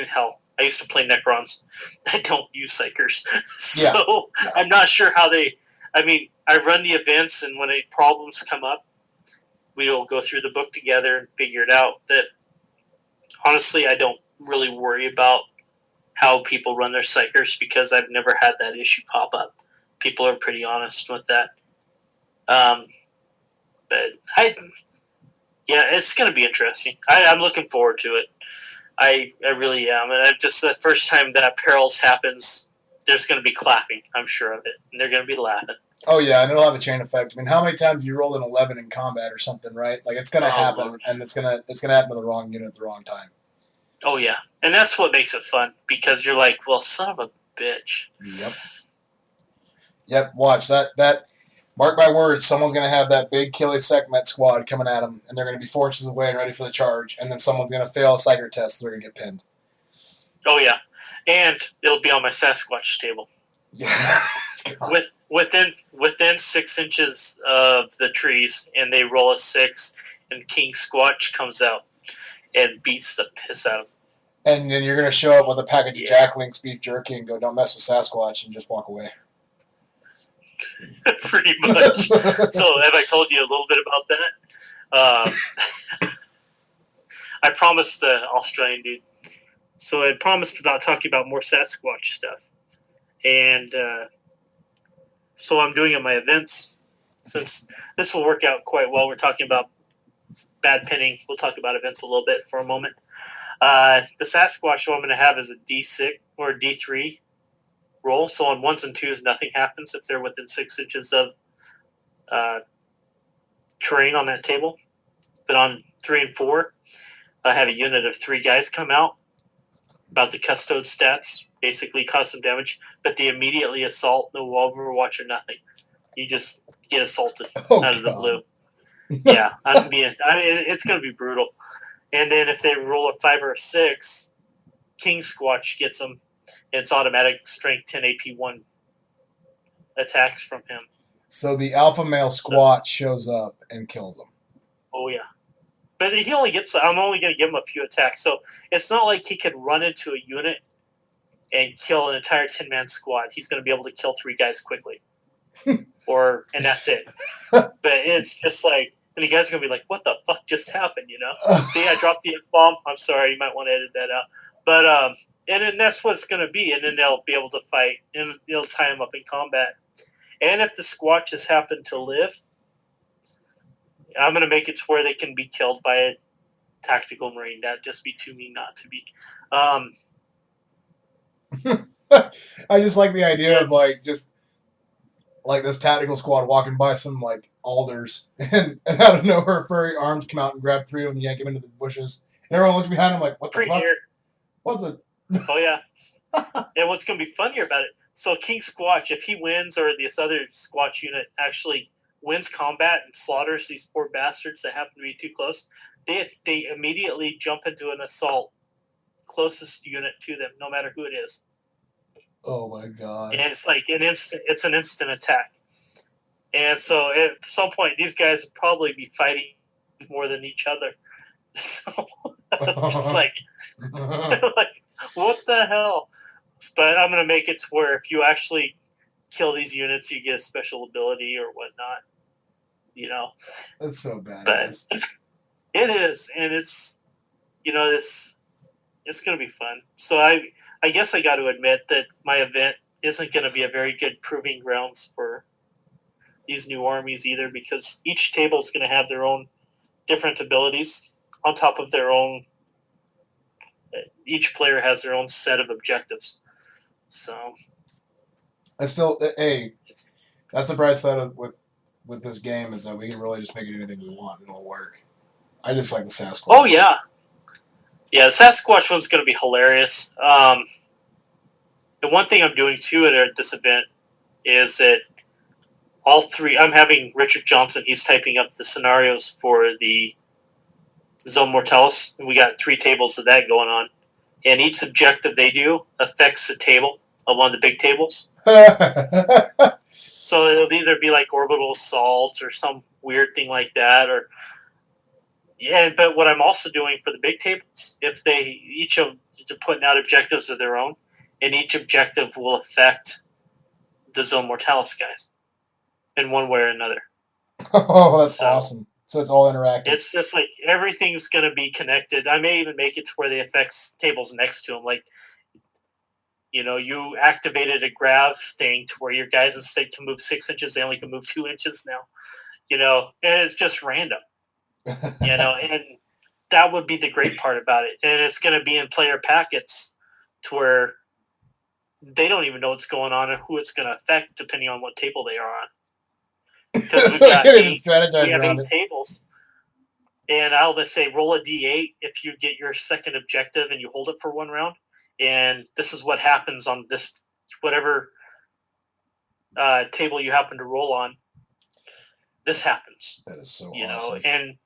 Speaker 3: hell, I used to play Necrons. I don't use Psychers. So, yeah. I'm not sure how I run the events, and when problems come up, we will go through the book together and figure it out. That, honestly, I don't really worry about how people run their Psychers because I've never had that issue pop up. People are pretty honest with that. But it's going to be interesting. I'm looking forward to it. I really am. And just the first time that Perils happens, there's going to be clapping. I'm sure of it. And they're going to be laughing.
Speaker 2: Oh, yeah, and it'll have a chain effect. I mean, how many times you rolled an 11 in combat or something, right? Like, it's going to happen, Lord. And it's gonna happen to the wrong unit at the wrong time.
Speaker 3: Oh, yeah. And that's what makes it fun, because you're like, well, son of a bitch.
Speaker 2: Yep, watch. That mark my words, someone's going to have that big Killy Sekhmet squad coming at them, and they're going to be 4 inches away and ready for the charge, and then someone's going to fail a Psyker test, so they're going to get pinned.
Speaker 3: Oh, yeah. And it'll be on my Sasquatch table.
Speaker 2: Yeah.
Speaker 3: Within 6 inches of the trees, and they roll a 6, and King Squatch comes out and beats the piss out of them.
Speaker 2: And then you're going to show up with a package of Jack Link's beef jerky and go, don't mess with Sasquatch, and just walk away.
Speaker 3: Pretty much. So have I told you a little bit about that? I promised the Australian dude. So I promised about talking about more Sasquatch stuff. And so I'm doing at my events. Since this will work out quite well, we're talking about bad pinning. We'll talk about events a little bit for a moment. The Sasquatch show I'm going to have is a D6 or a D3 roll. So on 1s and 2s, nothing happens if they're within 6 inches of terrain on that table. But on 3 and 4, I have a unit of 3 guys come out. About the custode stats, basically cause some damage, but they immediately assault, no overwatch or nothing. You just get assaulted out of the blue. Yeah, it's going to be brutal. And then if they roll a 5 or a 6, King Squatch gets them. It's automatic strength 10 AP1 attacks from him.
Speaker 2: So the alpha male Squatch shows up and kills them.
Speaker 3: Oh, yeah. But I'm only going to give him a few attacks. So it's not like he could run into a unit and kill an entire 10-man squad. He's going to be able to kill 3 guys quickly. And that's it. But it's just like, and the guys are going to be like, what the fuck just happened, See, I dropped the F-bomb. I'm sorry, you might want to edit that out. But, and then that's what it's going to be. And then they'll be able to fight. And they'll tie him up in combat. And if the Squatches happen to live, I'm going to make it to where they can be killed by a tactical marine. That'd just be too mean not to be.
Speaker 2: I just like the idea of just this tactical squad walking by some alders and out of nowhere furry arms come out and grab 3 of them and yank them into the bushes. And everyone looks behind them like, what the fuck? What's it?
Speaker 3: Oh, yeah. And what's going to be funnier about it, so King Squatch, if he wins or this other Squatch unit actually wins combat and slaughters these poor bastards that happen to be too close, they immediately jump into an assault closest unit to them, no matter who it is.
Speaker 2: Oh my god!
Speaker 3: And it's like it's an instant attack. And so at some point, these guys would probably be fighting more than each other. So just like what the hell? But I'm gonna make it to where if you actually kill these units, you get a special ability or whatnot.
Speaker 2: That's so
Speaker 3: But
Speaker 2: badass.
Speaker 3: it is, and it's it's going to be fun. So I guess I got to admit that my event isn't going to be a very good proving grounds for these new armies either, because each table is going to have their own different abilities on top of their own. Each player has their own set of objectives. So
Speaker 2: That's the bright side of with this game is that we can really just make it anything we want. It'll work. I just like the Sasquatch.
Speaker 3: Oh yeah, the Sasquatch one's going to be hilarious. The one thing I'm doing too at this event is that all three. I'm having Richard Johnson. He's typing up the scenarios for the Zone Mortalis. We got 3 tables of that going on, and each objective they do affects the table of one of the big tables. So it'll either be like orbital assault or some weird thing like that, or But what I'm also doing for the big tables, if they each of they're putting out objectives of their own, and each objective will affect the Zone Mortalis guys in one way or another.
Speaker 2: Oh, that's awesome. So it's all interactive.
Speaker 3: It's just like everything's going to be connected. I may even make it to where they affect tables next to them. Like, you activated a grav thing to where your guys, instead to move 6 inches, they only can move 2 inches now. And it's just random. And that would be the great part about it. And it's going to be in player packets to where they don't even know what's going on and who it's going to affect depending on what table they are on. Because we have 8 tables. And I'll just say roll a d8 if you get your second objective and you hold it for 1 round. And this is what happens on this, whatever table you happen to roll on. This happens.
Speaker 2: That is so awesome.
Speaker 3: And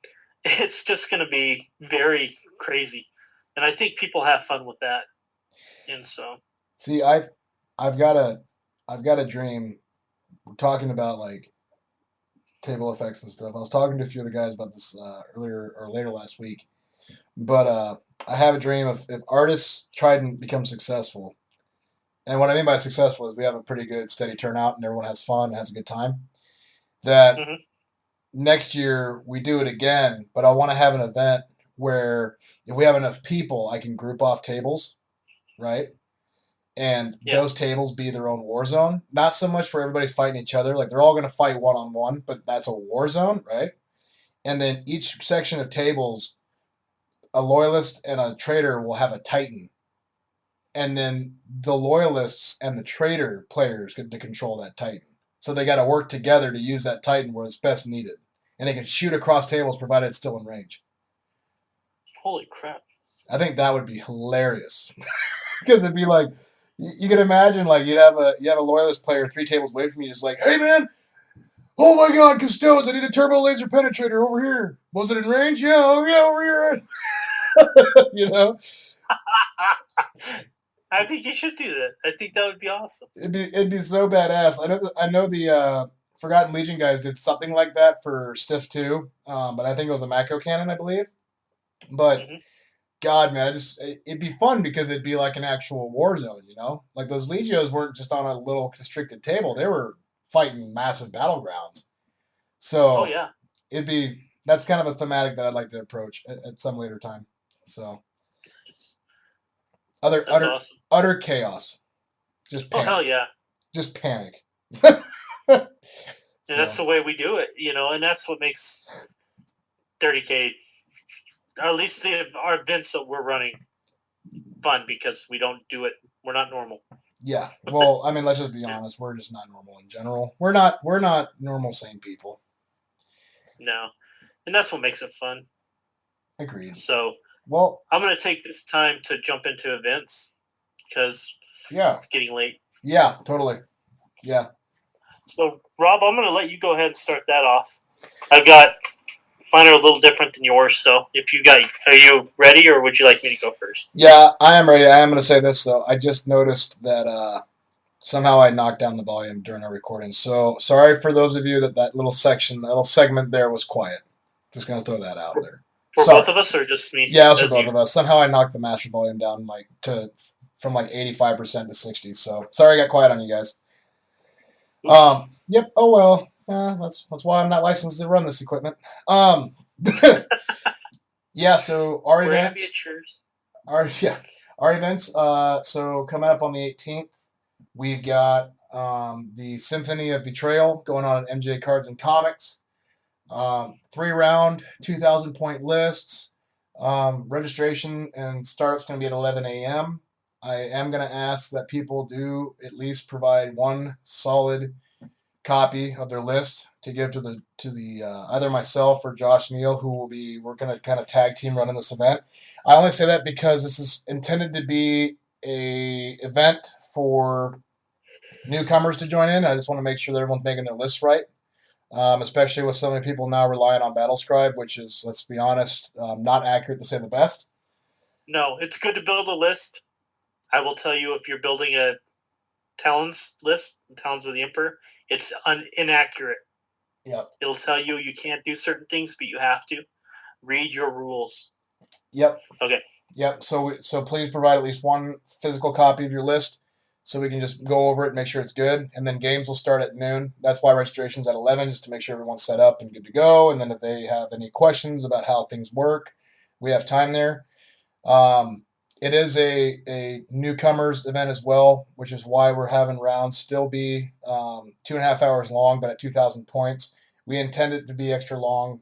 Speaker 3: it's just going to be very crazy. And I think people have fun with that. And so.
Speaker 2: See, I've got a dream. We're talking about like table effects and stuff. I was talking to a few of the guys about this earlier or later last week. But I have a dream of if artists try and become successful. And what I mean by successful is we have a pretty good steady turnout and everyone has fun and has a good time. That next year we do it again, but I want to have an event where if we have enough people, I can group off tables, right? And those tables be their own war zone. Not so much where everybody's fighting each other. Like they're all going to fight one-on-one, but that's a war zone, right? And then each section of tables, a loyalist and a traitor will have a titan. And then the loyalists and the traitor players get to control that titan. So they got to work together to use that titan where it's best needed. And they can shoot across tables provided it's still in range.
Speaker 3: Holy crap.
Speaker 2: I think that would be hilarious. Because it'd be like, you can imagine like you have a loyalist player 3 tables away from you just like, hey man, oh my god, Custodes, I need a turbo laser penetrator over here. Was it in range? Yeah, over here.
Speaker 3: I think you should do that. I think that would be awesome.
Speaker 2: It'd be so badass. I know the Forgotten Legion guys did something like that for Stiff 2, but I think it was a macro cannon, I believe. But God, man, it'd be fun because it'd be like an actual war zone, Like those Legios weren't just on a little constricted table; they were fighting massive battlegrounds. So, that's kind of a thematic that I'd like to approach at some later time. So, utter chaos, just panic.
Speaker 3: Oh hell yeah,
Speaker 2: just panic.
Speaker 3: And that's the way we do it, and that's what makes 30K, or at least our events that we're running, fun because we don't do it. We're not normal.
Speaker 2: Yeah. Well, I mean, let's just be honest. We're just not normal in general. We're not normal, sane people.
Speaker 3: No. And that's what makes it fun.
Speaker 2: Agreed.
Speaker 3: So, I'm going to take this time to jump into events because it's getting late.
Speaker 2: Yeah, totally. Yeah.
Speaker 3: So, Rob, I'm going to let you go ahead and start that off. Mine are a little different than yours, so are you ready, or would you like me to go first?
Speaker 2: Yeah, I am ready. I am going to say this, though. I just noticed that somehow I knocked down the volume during our recording. So, sorry for those of you that little segment there was quiet. Just going to throw that out there.
Speaker 3: For both of us, or just me?
Speaker 2: Yeah, it's for both of us. Somehow I knocked the master volume down from 85% to 60%. So, sorry I got quiet on you guys.
Speaker 3: Oops.
Speaker 2: Yep. Oh well. That's why I'm not licensed to run this equipment. Um, yeah. So our
Speaker 3: We're
Speaker 2: events,
Speaker 3: amateurs.
Speaker 2: our yeah, our events. So coming up on the 18th, we've got the Symphony of Betrayal going on at MJ Cards and Comics. 3 round, 2,000 point lists. Registration and startup's going to be at 11 a.m. I am going to ask that people do at least provide one solid copy of their list to give to the either myself or Josh Neal, who will be we're going to kind of tag team running this event. I only say that because this is intended to be a event for newcomers to join in. I just want to make sure that everyone's making their list right. Especially with so many people now relying on BattleScribe, which is, let's be honest, not accurate to say the best.
Speaker 3: No, it's good to build a list. I will tell you, if you're building a Talons list, Talons of the Emperor, it's inaccurate.
Speaker 2: Yep.
Speaker 3: It'll tell you can't do certain things, but you have to. Read your rules.
Speaker 2: Yep.
Speaker 3: Okay.
Speaker 2: Yep. So please provide at least one physical copy of your list so we can just go over it and make sure it's good. And then games will start at noon. That's why registration's at 11, just to make sure everyone's set up and good to go. And then if they have any questions about how things work, we have time there. It is a newcomers event as well, which is why we're having rounds still be 2.5 hours long, but at 2,000 points. We intend it to be extra long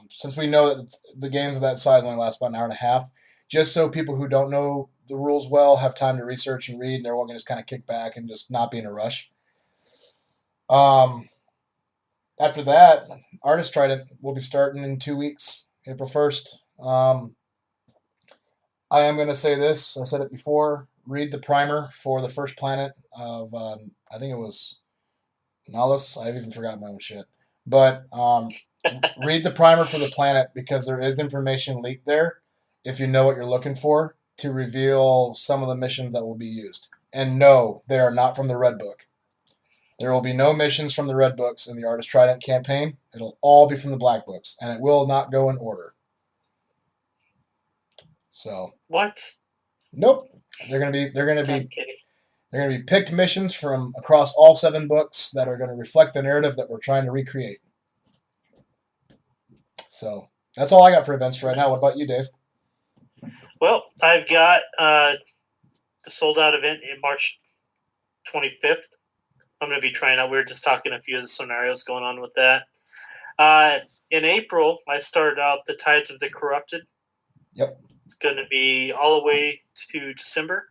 Speaker 2: since we know that the games of that size only last about an hour and a half, just so people who don't know the rules well have time to research and read, and everyone can just kind of kick back and just not be in a rush. After that, Artist Trident will be starting in 2 weeks, April 1st. I am going to say this. I said it before. Read the primer for the first planet of, I think it was Nihilus. I've even forgotten my own shit. But read the primer for the planet because there is information leaked there if you know what you're looking for to reveal some of the missions that will be used. And no, they are not from the Red Book. There will be no missions from the Red Books in the Artist Trident campaign. It'll all be from the Black Books, and it will not go in order. So
Speaker 3: What?
Speaker 2: nope. They're gonna be picked missions from across all 7 books that are going to reflect the narrative that we're trying to recreate. So that's all I got for events for right now. What about you, Dave?
Speaker 3: Well, I've got the sold out event in March 25th. I'm going to be trying out. We were just talking a few of the scenarios going on with that. In April, I started out the Tides of the Corrupted.
Speaker 2: Yep.
Speaker 3: It's going to be all the way to December.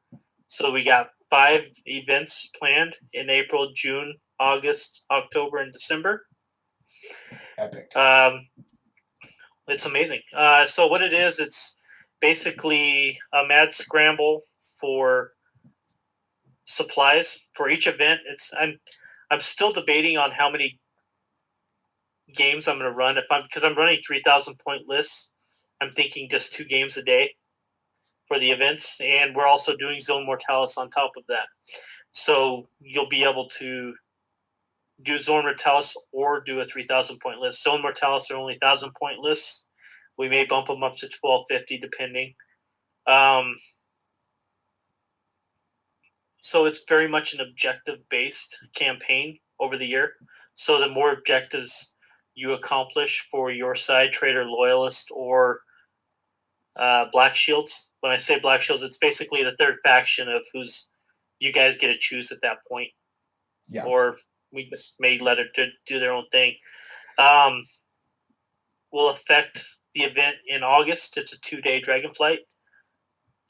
Speaker 3: So we got 5 events planned in April, June, August, October, and December.
Speaker 2: Epic.
Speaker 3: It's amazing. So what it is, it's basically a mad scramble for supplies for each event. I'm still debating on how many games I'm going to run because I'm running 3,000 point lists. I'm thinking just 2 games a day for the events, and we're also doing Zone Mortalis on top of that. So you'll be able to do Zone Mortalis or do a 3,000 point list. Zone Mortalis are only 1,000 point lists. We may bump them up to 1,250 depending. So it's very much an objective-based campaign over the year. So the more objectives you accomplish for your side, traitor, loyalist, or Black Shields. When I say Black Shields, it's basically the third faction of who's you guys get to choose at that point.
Speaker 2: Yeah.
Speaker 3: Or we just may let it to do their own thing. Will affect the event in August. It's a 2-day Dragonflight.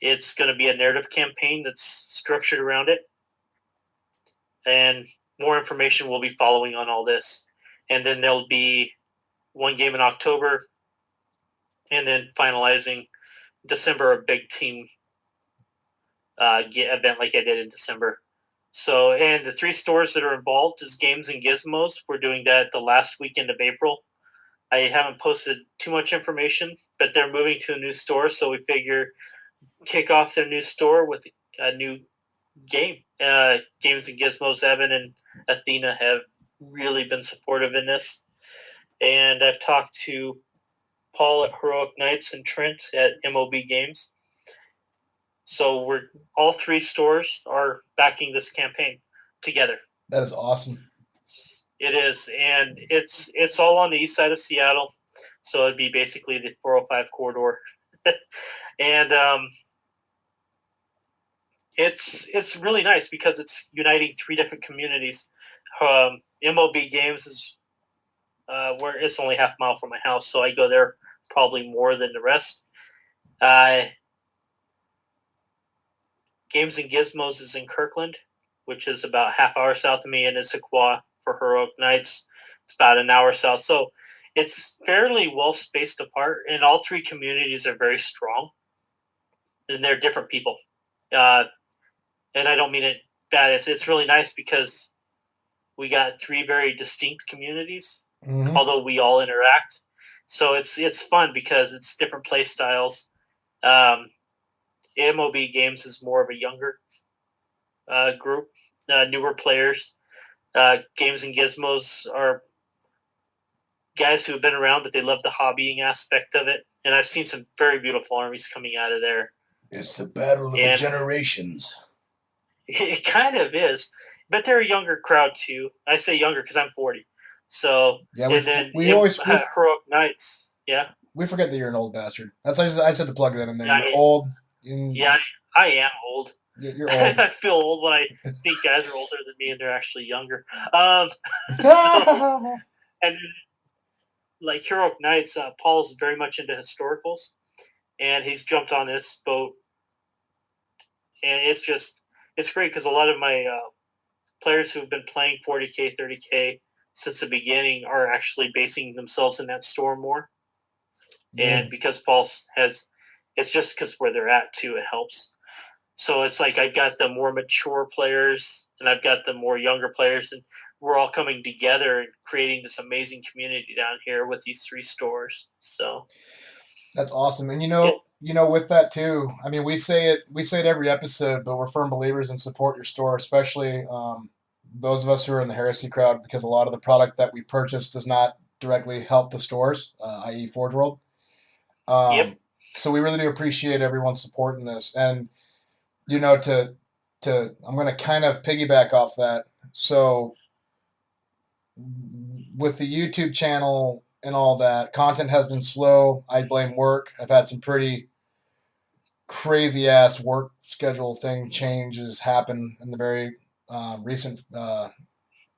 Speaker 3: It's going to be a narrative campaign that's structured around it. And more information will be following on all this. And then there'll be 1 game in October. And then finalizing December, a big team event like I did in December. So, and the 3 stores that are involved is Games and Gizmos. We're doing that the last weekend of April. I haven't posted too much information, but they're moving to a new store. So we figure kick off their new store with a new game. Games and Gizmos, Evan and Athena have really been supportive in this. And I've talked to Paul at Heroic Knights and Trent at MOB Games. So all 3 stores are backing this campaign together.
Speaker 2: That is awesome.
Speaker 3: It is, and it's all on the east side of Seattle, so it'd be basically the 405 corridor, and it's really nice because it's uniting three different communities. MLB Games is where it's only half a mile from my house, so I go there probably more than the rest. Games and Gizmos is in Kirkland, which is about half hour south of me, and Issaquah for Heroic Knights. It's about an hour south. So it's fairly well spaced apart, and all three communities are very strong, and they're different people. And I don't mean it bad. It's really nice because we got three very distinct communities, although we all interact. So it's fun because it's different play styles. MOB Games is more of a younger group, newer players. Games and Gizmos are guys who have been around, but they love the hobbying aspect of it. And I've seen some very beautiful armies coming out of there.
Speaker 2: It's the battle of the generations.
Speaker 3: It kind of is, but they're a younger crowd too. I say younger because I'm 40. So
Speaker 2: yeah,
Speaker 3: and then
Speaker 2: we always
Speaker 3: Heroic Knights. Yeah,
Speaker 2: we forget that you're an old bastard. That's I said to plug that in there.
Speaker 3: Yeah,
Speaker 2: you're old.
Speaker 3: Yeah, I am old.
Speaker 2: You're old.
Speaker 3: I feel old when I think guys are older than me and they're actually younger. And like Heroic Knights, Paul's very much into historicals, and he's jumped on this boat, and it's great because a lot of my players who have been playing 40K, 30K since the beginning are actually basing themselves in that store more. And because Paul it's just because where they're at too, it helps. So it's like I've got the more mature players and I've got the more younger players, and we're all coming together and creating this amazing community down here with these three stores. So
Speaker 2: that's awesome. And with that too, I mean, we say it every episode, but we're firm believers in support your store, especially those of us who are in the Heresy crowd, because a lot of the product that we purchase does not directly help the stores, i.e. Forge World.
Speaker 3: Yep.
Speaker 2: So we really do appreciate everyone's support in this. And, I'm going to kind of piggyback off that. So with the YouTube channel and all that, content has been slow. I blame work. I've had some pretty crazy ass work schedule changes happen in the very recent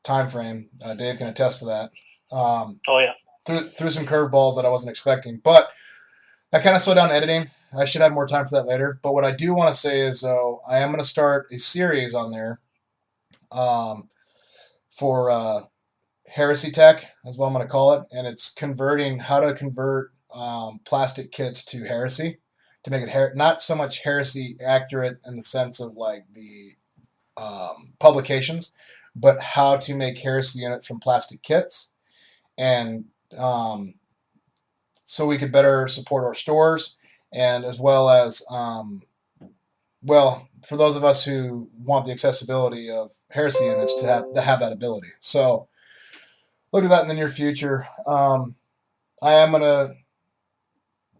Speaker 2: time frame. Dave can attest to that.
Speaker 3: Oh yeah.
Speaker 2: Threw some curveballs that I wasn't expecting, but I kind of slowed down editing. I should have more time for that later. But what I do want to say is, though, I am going to start a series on there for Heresy Tech, is what I'm going to call it. And it's how to convert plastic kits to Heresy, to make it not so much Heresy accurate in the sense of like the publications, but how to make Heresy units from plastic kits. And so we could better support our stores, and as well as, for those of us who want the accessibility of Heresy units to have that ability. So look at that in the near future. I am going to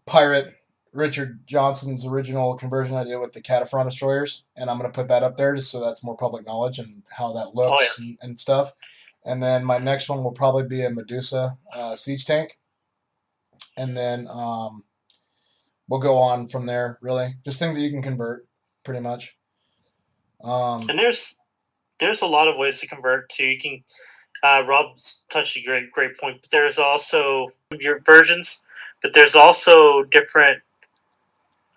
Speaker 2: pirate Richard Johnson's original conversion idea with the Cataphront destroyers, and I'm going to put that up there just so that's more public knowledge and how that looks and stuff. And then my next one will probably be a Medusa siege tank. And then we'll go on from there, really. Just things that you can convert, pretty much.
Speaker 3: And there's a lot of ways to convert to. You can Rob touched a great point. But there's also your versions, but there's also different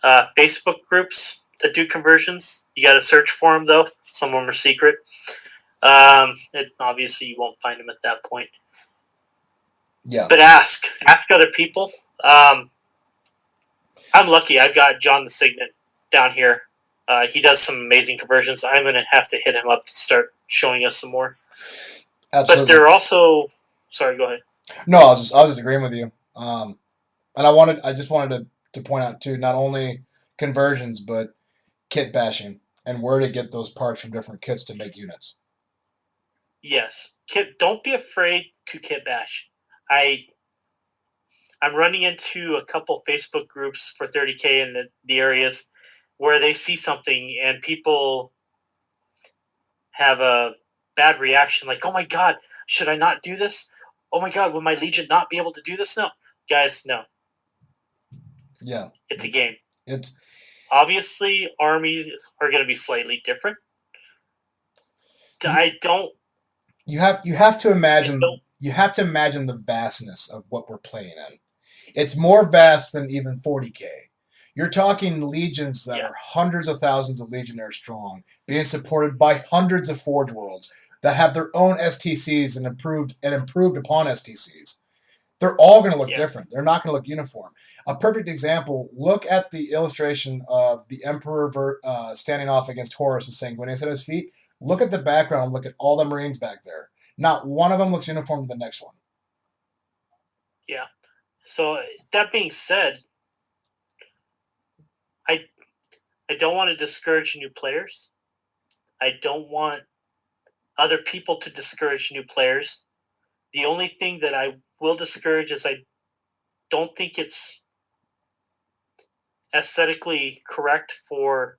Speaker 3: Facebook groups that do conversions. You got to search for them though. Some of them are secret. Obviously you won't find them at that point.
Speaker 2: Yeah.
Speaker 3: But ask other people. I'm lucky. I've got John the Signet down here. He does some amazing conversions. I'm going to have to hit him up to start showing us some more.
Speaker 2: Absolutely.
Speaker 3: But they're also... Sorry, go ahead.
Speaker 2: No, I was just agreeing with you. And I just wanted to point out, too, not only conversions, but kit bashing and where to get those parts from different kits to make units.
Speaker 3: Yes. Don't be afraid to kit bash. I'm running into a couple Facebook groups for 30K in the areas where they see something and people have a bad reaction, like, oh my god, should I not do this? Oh my god, will my Legion not be able to do this? No. Guys, no.
Speaker 2: Yeah.
Speaker 3: It's a game.
Speaker 2: It's
Speaker 3: obviously armies are going to be slightly different.
Speaker 2: You have to imagine the vastness of what we're playing in. It's more vast than even 40K. You're talking legions that are hundreds of thousands of legionnaires strong, being supported by hundreds of Forge Worlds that have their own STCs and improved upon STCs. They're all going to look different. They're not going to look uniform. A perfect example, look at the illustration of the Emperor standing off against Horus with Sanguinius at his feet. Look at the background. Look at all the Marines back there. Not one of them looks uniform to the next one.
Speaker 3: Yeah. So that being said, I don't want to discourage new players. I don't want other people to discourage new players. The only thing that I will discourage is I don't think it's aesthetically correct for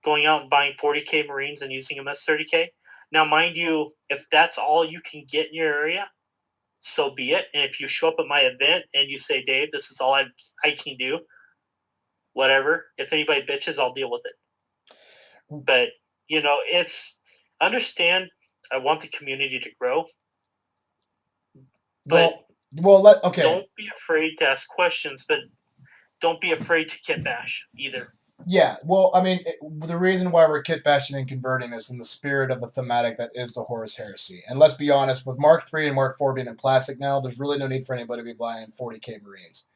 Speaker 3: going out and buying 40K Marines and using them as 30K. Now, mind you, if that's all you can get in your area, so be it. And if you show up at my event and you say, Dave, this is all I can do, whatever. If anybody bitches, I'll deal with it. But, it's understand I want the community to grow. But
Speaker 2: okay.
Speaker 3: Don't be afraid to ask questions, but don't be afraid to kit bash either.
Speaker 2: Yeah, well, I mean, the reason why we're kit bashing and converting is in the spirit of the thematic that is the Horus Heresy. And let's be honest, with Mark III and Mark IV being in plastic now, there's really no need for anybody to be buying 40K Marines.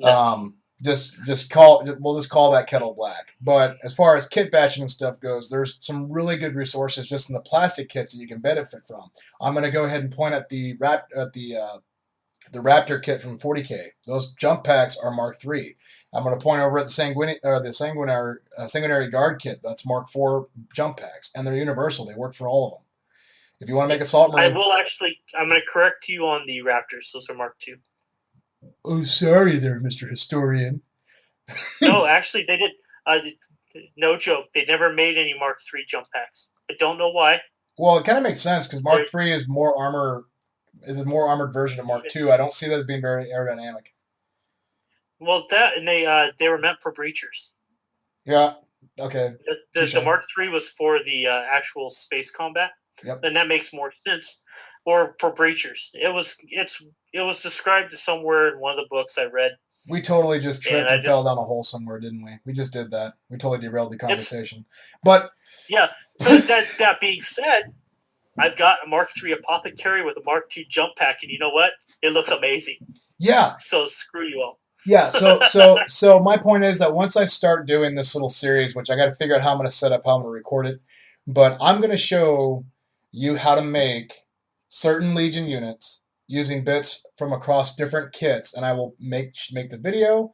Speaker 2: No. Just call that kettle black. But as far as kit bashing and stuff goes, there's some really good resources just in the plastic kits that you can benefit from. I'm going to go ahead and point at the Raptor kit from 40K. Those jump packs are Mark III. I'm going to point over at the Sanguinary Guard kit. That's Mark IV jump packs, and they're universal. They work for all of them. If you want to make Assault Marines,
Speaker 3: I'm going to correct you on the Raptors. Those are Mark II.
Speaker 2: Oh, sorry there, Mr. Historian.
Speaker 3: No, actually, they did. No joke. They never made any Mark III jump packs. I don't know why.
Speaker 2: Well, it kind of makes sense because Mark III is more armor. Is a more armored version of Mark II. I don't see that as being very aerodynamic.
Speaker 3: Well, and they were meant for breachers.
Speaker 2: Yeah. Okay.
Speaker 3: The Mark III was for the actual space combat.
Speaker 2: Yep.
Speaker 3: And that makes more sense. Or for breachers. It was described somewhere in one of the books I read.
Speaker 2: We totally just tripped and fell down a hole somewhere, didn't we? We just did that. We totally derailed the conversation. But
Speaker 3: yeah. But that being said, I've got a Mark III Apothecary with a Mark II jump pack, and you know what? It looks amazing.
Speaker 2: Yeah.
Speaker 3: So screw you all.
Speaker 2: Yeah. So my point is that once I start doing this little series, which I got to figure out how I'm going to set up, how I'm going to record it, but I'm going to show you how to make certain Legion units using bits from across different kits, and I will make the video,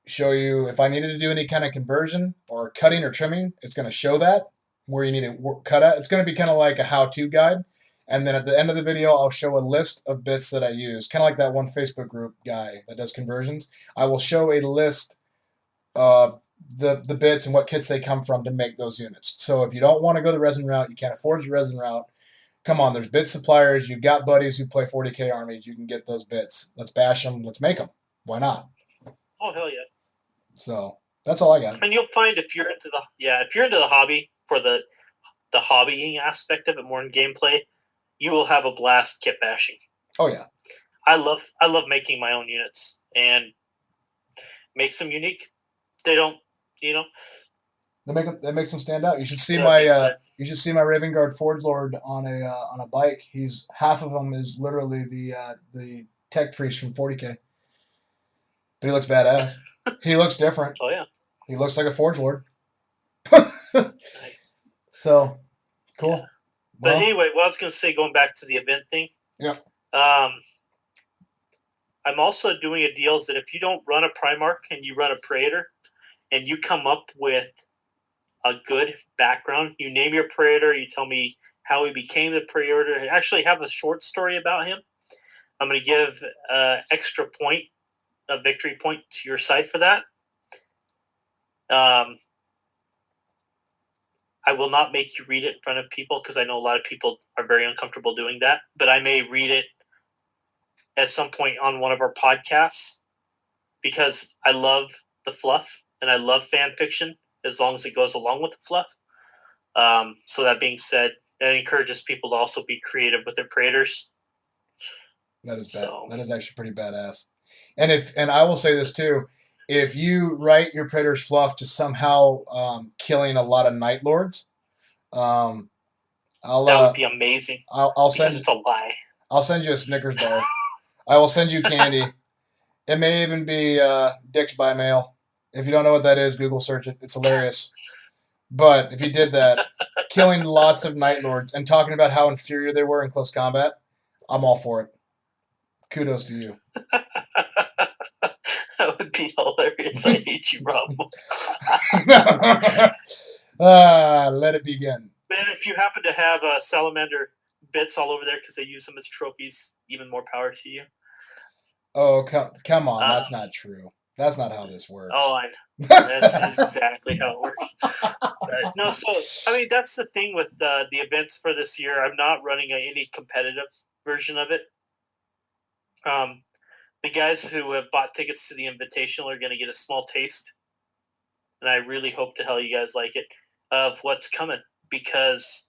Speaker 2: show you if I needed to do any kind of conversion or cutting or trimming. It's going to show that where you need to cut at. It's going to be kind of like a how-to guide, and then at the end of the video, I'll show a list of bits that I use, kind of like that one Facebook group guy that does conversions. I will show a list of the bits and what kits they come from to make those units. So if you don't want to go the resin route, you can't afford the resin route, come on, there's bit suppliers. You've got buddies who play 40K armies. You can get those bits. Let's bash them. Let's make them. Why not?
Speaker 3: Oh, hell yeah.
Speaker 2: So that's all I got.
Speaker 3: And you'll find if you're into the hobby for the hobbying aspect of it more in gameplay, you will have a blast kit bashing.
Speaker 2: Oh yeah.
Speaker 3: I love making my own units and makes them unique. They don't,
Speaker 2: That makes them stand out. You should see my Raven Guard Forge Lord on a bike. He's half of him is literally the tech priest from 40K, but he looks badass. He looks different.
Speaker 3: Oh yeah.
Speaker 2: He looks like a Forge Lord.
Speaker 3: Nice.
Speaker 2: So cool.
Speaker 3: Yeah. But anyway, what I was going to say, going back to the event thing.
Speaker 2: Yeah.
Speaker 3: I'm also doing a deal that if you don't run a Primarch and you run a Praetor, and you come up with a good background, you name your Praetor, you tell me how he became the Praetor, I actually have a short story about him. I'm going to give extra point, a victory point to your side for that. I will not make you read it in front of people because I know a lot of people are very uncomfortable doing that. But I may read it at some point on one of our podcasts because I love the fluff and I love fan fiction as long as it goes along with the fluff. So that being said, that encourages people to also be creative with their creators.
Speaker 2: That is bad. That is actually pretty badass. And I will say this too, if you write your Praetor's fluff to somehow killing a lot of Night Lords, that
Speaker 3: would be amazing.
Speaker 2: I'll send
Speaker 3: it's a lie.
Speaker 2: I'll send you a Snickers bar. I will send you candy. It may even be dicks by mail. If you don't know what that is, Google search it. It's hilarious. But if you did that, killing lots of Night Lords and talking about how inferior they were in close combat, I'm all for it. Kudos to you.
Speaker 3: That would be hilarious. I hate you, Rob.
Speaker 2: Let it begin.
Speaker 3: Man, if you happen to have salamander bits all over there because they use them as trophies, even more power to you.
Speaker 2: Oh, come on. That's not true. That's not how this works.
Speaker 3: Oh, I know. That's exactly how it works. No, so, I mean, that's the thing with the events for this year. I'm not running any competitive version of it. The guys who have bought tickets to the Invitational are going to get a small taste. And I really hope to hell you guys like it, of what's coming. Because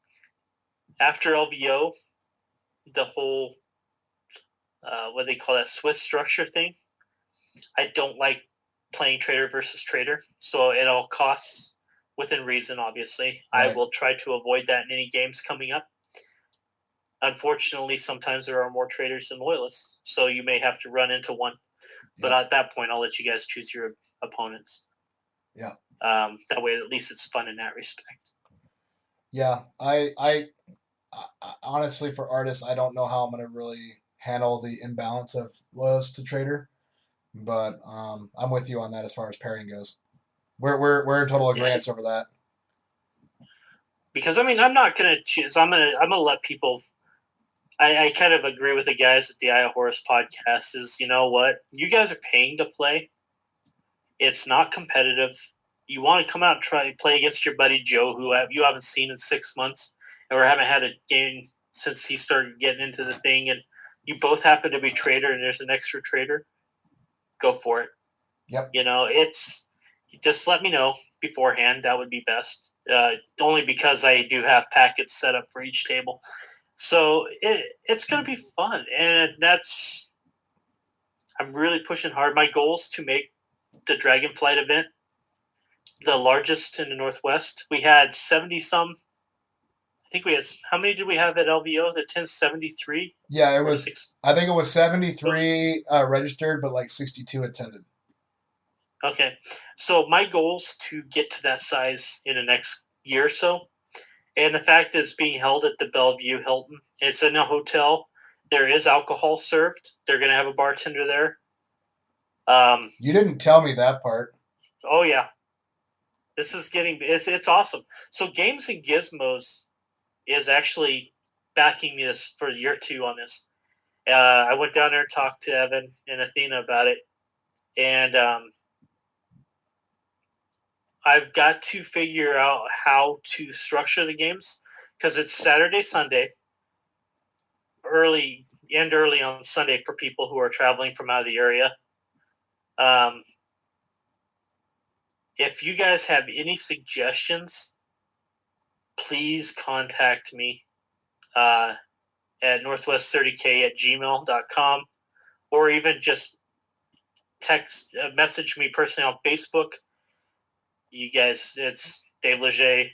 Speaker 3: after LVO, the whole, what they call that, Swiss structure thing, I don't like playing trader versus trader. So at all costs, within reason, obviously, right. I will try to avoid that in any games coming up. Unfortunately, sometimes there are more traders than loyalists, so you may have to run into one. But at that point, I'll let you guys choose your opponents.
Speaker 2: Yeah.
Speaker 3: That way, at least it's fun in that respect.
Speaker 2: Yeah, I honestly, for artists, I don't know how I'm going to really handle the imbalance of loyalist to trader, but I'm with you on that as far as pairing goes. We're in total agreement over that.
Speaker 3: Because I mean, I'm not going to choose. I'm gonna let people. I kind of agree with the guys at the Eye of Horus podcast. Is, you know what, you guys are paying to play. It's not competitive. You want to come out and try play against your buddy Joe, who you haven't seen in 6 months, or haven't had a game since he started getting into the thing, and you both happen to be trader, and there's an extra trader. Go for it.
Speaker 2: Yep.
Speaker 3: You know, it's just let me know beforehand. That would be best. Only because I do have packets set up for each table. So it's going to be fun, and I'm really pushing hard. My goal is to make the Dragonflight event the largest in the Northwest. We had 70-some. I think we had, how many did we have at LVO? The 1073?
Speaker 2: Yeah, it was, I think it was 73 registered, but like 62 attended.
Speaker 3: Okay. So my goal is to get to that size in the next year or so. And the fact that it's being held at the Bellevue Hilton, it's in a hotel. There is alcohol served. They're going to have a bartender there.
Speaker 2: You didn't tell me that part.
Speaker 3: Oh, yeah. This is it's awesome. So Games and Gizmos is actually backing this for year 2 on this. I went down there and talked to Evan and Athena about it. And I've got to figure out how to structure the games because it's Saturday, Sunday, early on Sunday for people who are traveling from out of the area. If you guys have any suggestions, please contact me at northwest30k@gmail.com, or even just message me personally on Facebook. You guys, it's Dave Leger.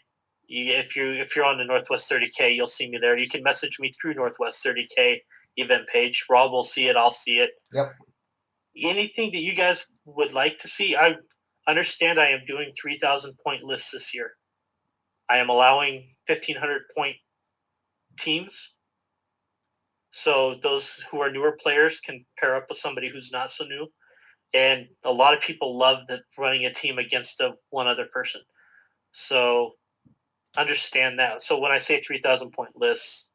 Speaker 3: If you're on the Northwest 30K, you'll see me there. You can message me through Northwest 30K event page. Rob will see it. I'll see it.
Speaker 2: Yep.
Speaker 3: Anything that you guys would like to see, I understand I am doing 3,000 point lists this year. I am allowing 1,500 point teams. So those who are newer players can pair up with somebody who's not so new. And a lot of people love running a team against one other person. So understand that. So when I say 3,000 point lists,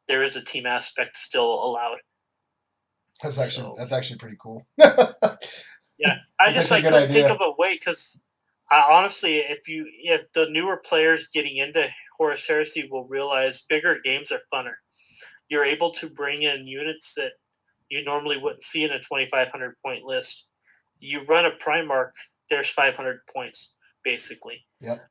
Speaker 3: there is a team aspect still allowed.
Speaker 2: That's actually pretty cool.
Speaker 3: Yeah, I just couldn't think of a way because Honestly, if the newer players getting into Horus Heresy will realize bigger games are funner. You're able to bring in units that you normally wouldn't see in a 2,500 point list. You run a Primarch, there's 500 points basically.
Speaker 2: Yep.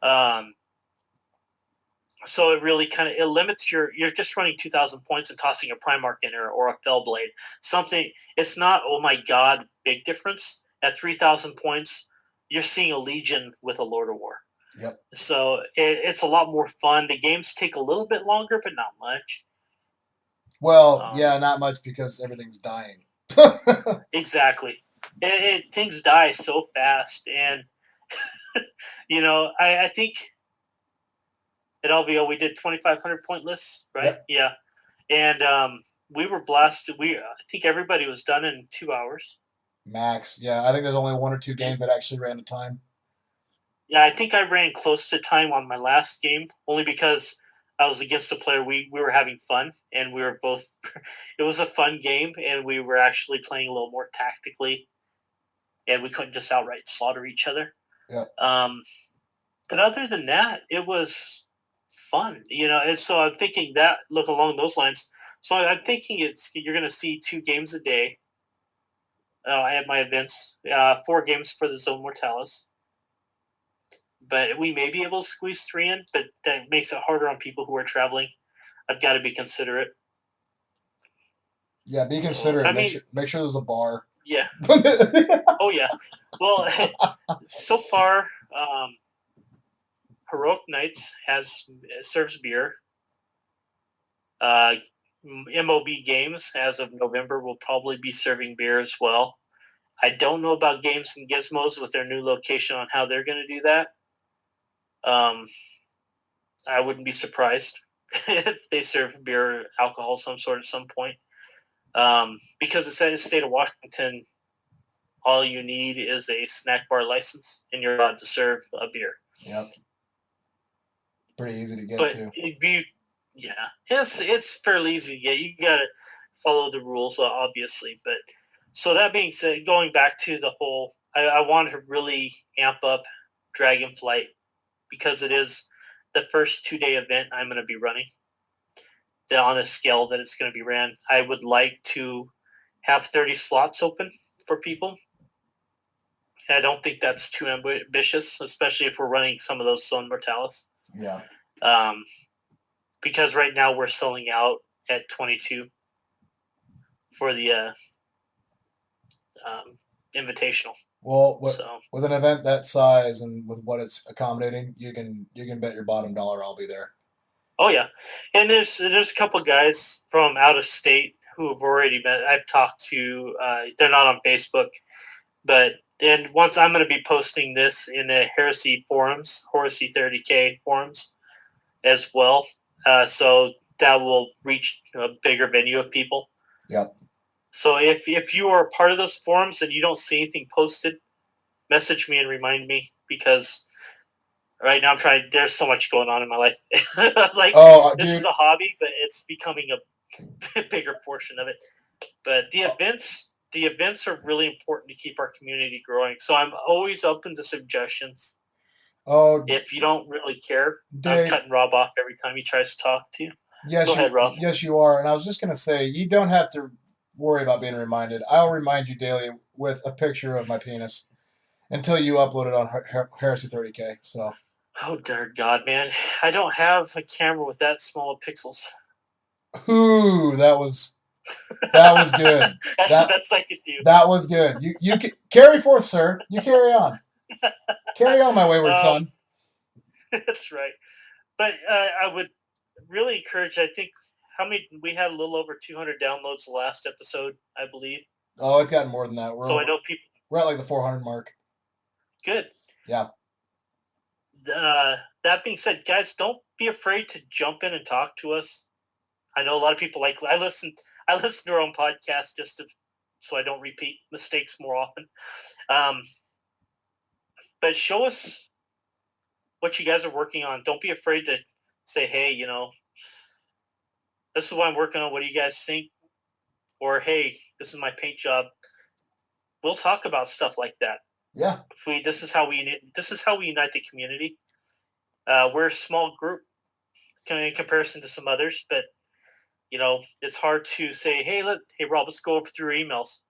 Speaker 3: So it really it limits you're just running 2,000 points and tossing a Primarch in there or a Fellblade. Something, it's not, oh my god, big difference. At 3,000 points, you're seeing a Legion with a Lord of War.
Speaker 2: Yep.
Speaker 3: So it's a lot more fun. The games take a little bit longer, but not much.
Speaker 2: Well, yeah, not much because everything's dying.
Speaker 3: Exactly. Things die so fast. And, I think at LVO we did 2,500 point lists, right?
Speaker 2: Yep.
Speaker 3: Yeah. And we were blasted. I think everybody was done in 2 hours.
Speaker 2: Max. Yeah, I think there's only 1 or 2 games that actually ran to time.
Speaker 3: Yeah, I think I ran close to time on my last game, only because I was against a player. We were having fun, and we were both. It was a fun game, and we were actually playing a little more tactically, and we couldn't just outright slaughter each other.
Speaker 2: Yeah.
Speaker 3: But other than that, it was fun, And so I'm thinking that look along those lines. So I'm thinking you're going to see 2 games a day at my events, 4 games for the Zone Mortalis. But we may be able to squeeze 3 in, but that makes it harder on people who are traveling. I've got to be considerate.
Speaker 2: Yeah, be considerate. Make sure there's a bar.
Speaker 3: Yeah. Oh, yeah. Well, so far, Heroic Knights serves beer. MOB Games, as of November, will probably be serving beer as well. I don't know about Games and Gizmos with their new location on how they're going to do that. I wouldn't be surprised if they serve beer or alcohol of some sort at some point. Because it's in the state of Washington, all you need is a snack bar license, and you're allowed to serve a beer.
Speaker 2: Yep. Pretty easy to get to.
Speaker 3: It's fairly easy to get. You got to follow the rules, obviously. But so that being said, going back to the whole, I wanted to really amp up Dragonflight because it is the first 2-day event I'm going to be running. On a scale that it's going to be ran, I would like to have 30 slots open for people. I don't think that's too ambitious, especially if we're running some of those Zone Mortalis.
Speaker 2: Yeah.
Speaker 3: Because right now we're selling out at 22 for the invitational.
Speaker 2: Well, with an event that size and with what it's accommodating, you can bet your bottom dollar I'll be there.
Speaker 3: Oh yeah, and there's a couple guys from out of state who have already met. I've talked to. They're not on Facebook, and once I'm going to be posting this in the Heresy forums, Heresy 30K forums, as well. So that will reach a bigger venue of people.
Speaker 2: Yep.
Speaker 3: So if you are a part of those forums and you don't see anything posted, message me and remind me, because right now I'm trying. There's so much going on in my life. This is a hobby, but it's becoming a bigger portion of it. But the events are really important to keep our community growing. So I'm always open to suggestions. If you don't really care, Dave, I'm cutting Rob off every time he tries to talk to you.
Speaker 2: Yes, go ahead, Rob. Yes, you are. And I was just going to say, you don't have to worry about being reminded. I'll remind you daily with a picture of my penis until you upload it on Heresy 30K. So.
Speaker 3: Oh, dear God, man. I don't have a camera with that small of pixels.
Speaker 2: Ooh, that was good.
Speaker 3: That's like it, dude.
Speaker 2: That was good. You carry forth, sir. You carry on. Carry on, my wayward son.
Speaker 3: That's right. But I would really encourage, I think, we had a little over 200 downloads the last episode, I believe.
Speaker 2: Oh, it's gotten more than that.
Speaker 3: I know people.
Speaker 2: We're at like the 400 mark.
Speaker 3: Good.
Speaker 2: Yeah.
Speaker 3: That being said, guys, don't be afraid to jump in and talk to us. I know a lot of people I listen to our own podcast so I don't repeat mistakes more often. But show us what you guys are working on. Don't be afraid to say, hey, this is what I'm working on. What do you guys think? Or, hey, this is my paint job. We'll talk about stuff like that.
Speaker 2: Yeah.
Speaker 3: This is how we unite the community. We're a small group in comparison to some others, but it's hard to say, hey, Rob, let's go over through emails.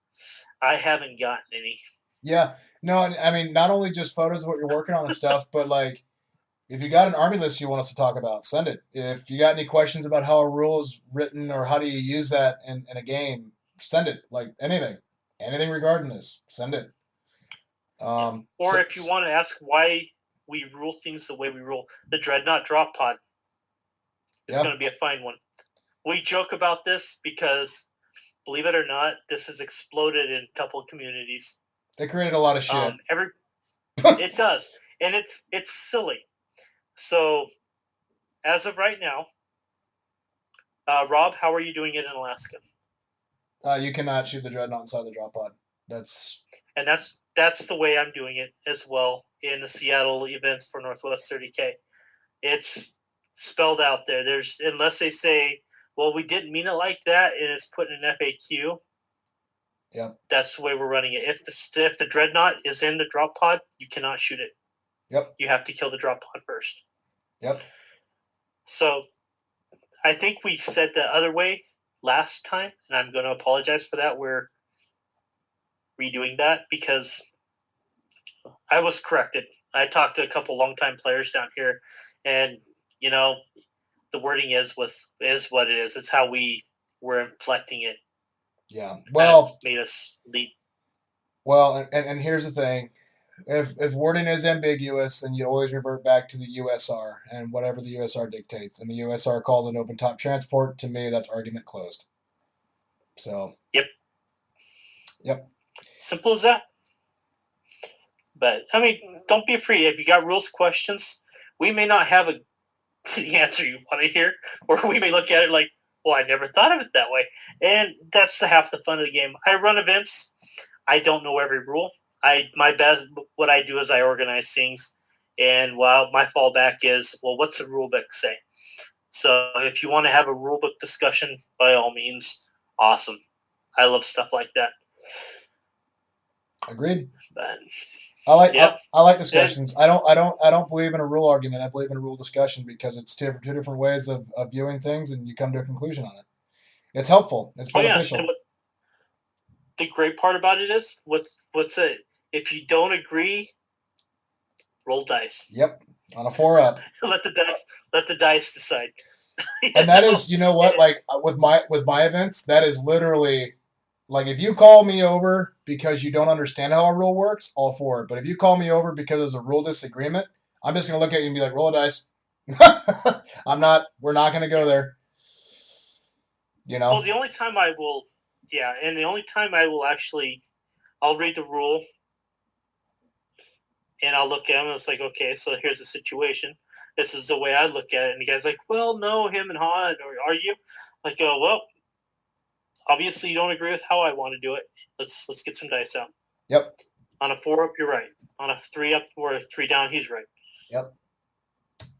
Speaker 3: I haven't gotten any.
Speaker 2: Yeah. No, I mean, not only just photos of what you're working on and stuff, but like, if you got an army list you want us to talk about, send it. If you got any questions about how a rule is written or how do you use that in a game, send it. Like anything regarding this, send it.
Speaker 3: Or if you want to ask why we rule things the way we rule, the Dreadnought drop pod is going to be a fine one. We joke about this because, believe it or not, this has exploded in a couple of communities.
Speaker 2: It created a lot of shit.
Speaker 3: It does, and it's silly. So, as of right now, Rob, how are you doing it in Alaska?
Speaker 2: You cannot shoot the Dreadnought inside the drop pod. That's
Speaker 3: the way I'm doing it as well in the Seattle events for Northwest 30K. It's spelled out there. There's, unless they say, well, we didn't mean it like that, and it's put in an FAQ.
Speaker 2: Yep.
Speaker 3: That's the way we're running it. If the Dreadnought is in the drop pod, you cannot shoot it.
Speaker 2: Yep.
Speaker 3: You have to kill the drop pod first.
Speaker 2: Yep.
Speaker 3: So I think we said the other way last time, and I'm going to apologize for that. We're redoing that because I was corrected. I talked to a couple longtime players down here, and the wording is what it is. It's how we were inflecting it.
Speaker 2: Yeah. Well,
Speaker 3: made us leap.
Speaker 2: Well, and here's the thing. If wording is ambiguous, then you always revert back to the USR and whatever the USR dictates. And the USR calls an open top transport. To me, that's argument closed. So. Yep.
Speaker 3: Simple as that. But, I mean, don't be afraid. If you got rules questions, we may not have the answer you want to hear, or we may look at it like, well, I never thought of it that way. And that's half the fun of the game. I run events. I don't know every rule. What I do is I organize things, and my fallback is, well, what's the rule book say? So if you want to have a rule book discussion, by all means, awesome. I love stuff like that.
Speaker 2: Agreed.
Speaker 3: But,
Speaker 2: I like discussions. I don't believe in a rule argument. I believe in a rule discussion because it's two different ways of viewing things, and you come to a conclusion on it. It's helpful. It's beneficial.
Speaker 3: And the great part about it is what's it? If you don't agree, roll dice.
Speaker 2: Yep, on a 4-up.
Speaker 3: let the dice decide.
Speaker 2: And that is, you know what? Like with my events, that is literally. Like, if you call me over because you don't understand how a rule works, all for it. But if you call me over because there's a rule disagreement, I'm just going to look at you and be like, roll a dice. We're not going to go there.
Speaker 3: Well, the only time I will, and the only time I will actually, I'll read the rule and I'll look at him and it's like, okay, so here's the situation. This is the way I look at it. And the guy's like, well, no, him and Ha, or are you? Like, well, obviously, you don't agree with how I want to do it. Let's get some dice out.
Speaker 2: Yep.
Speaker 3: On a 4-up, you're right. On a 3-up or a 3-down, he's right.
Speaker 2: Yep.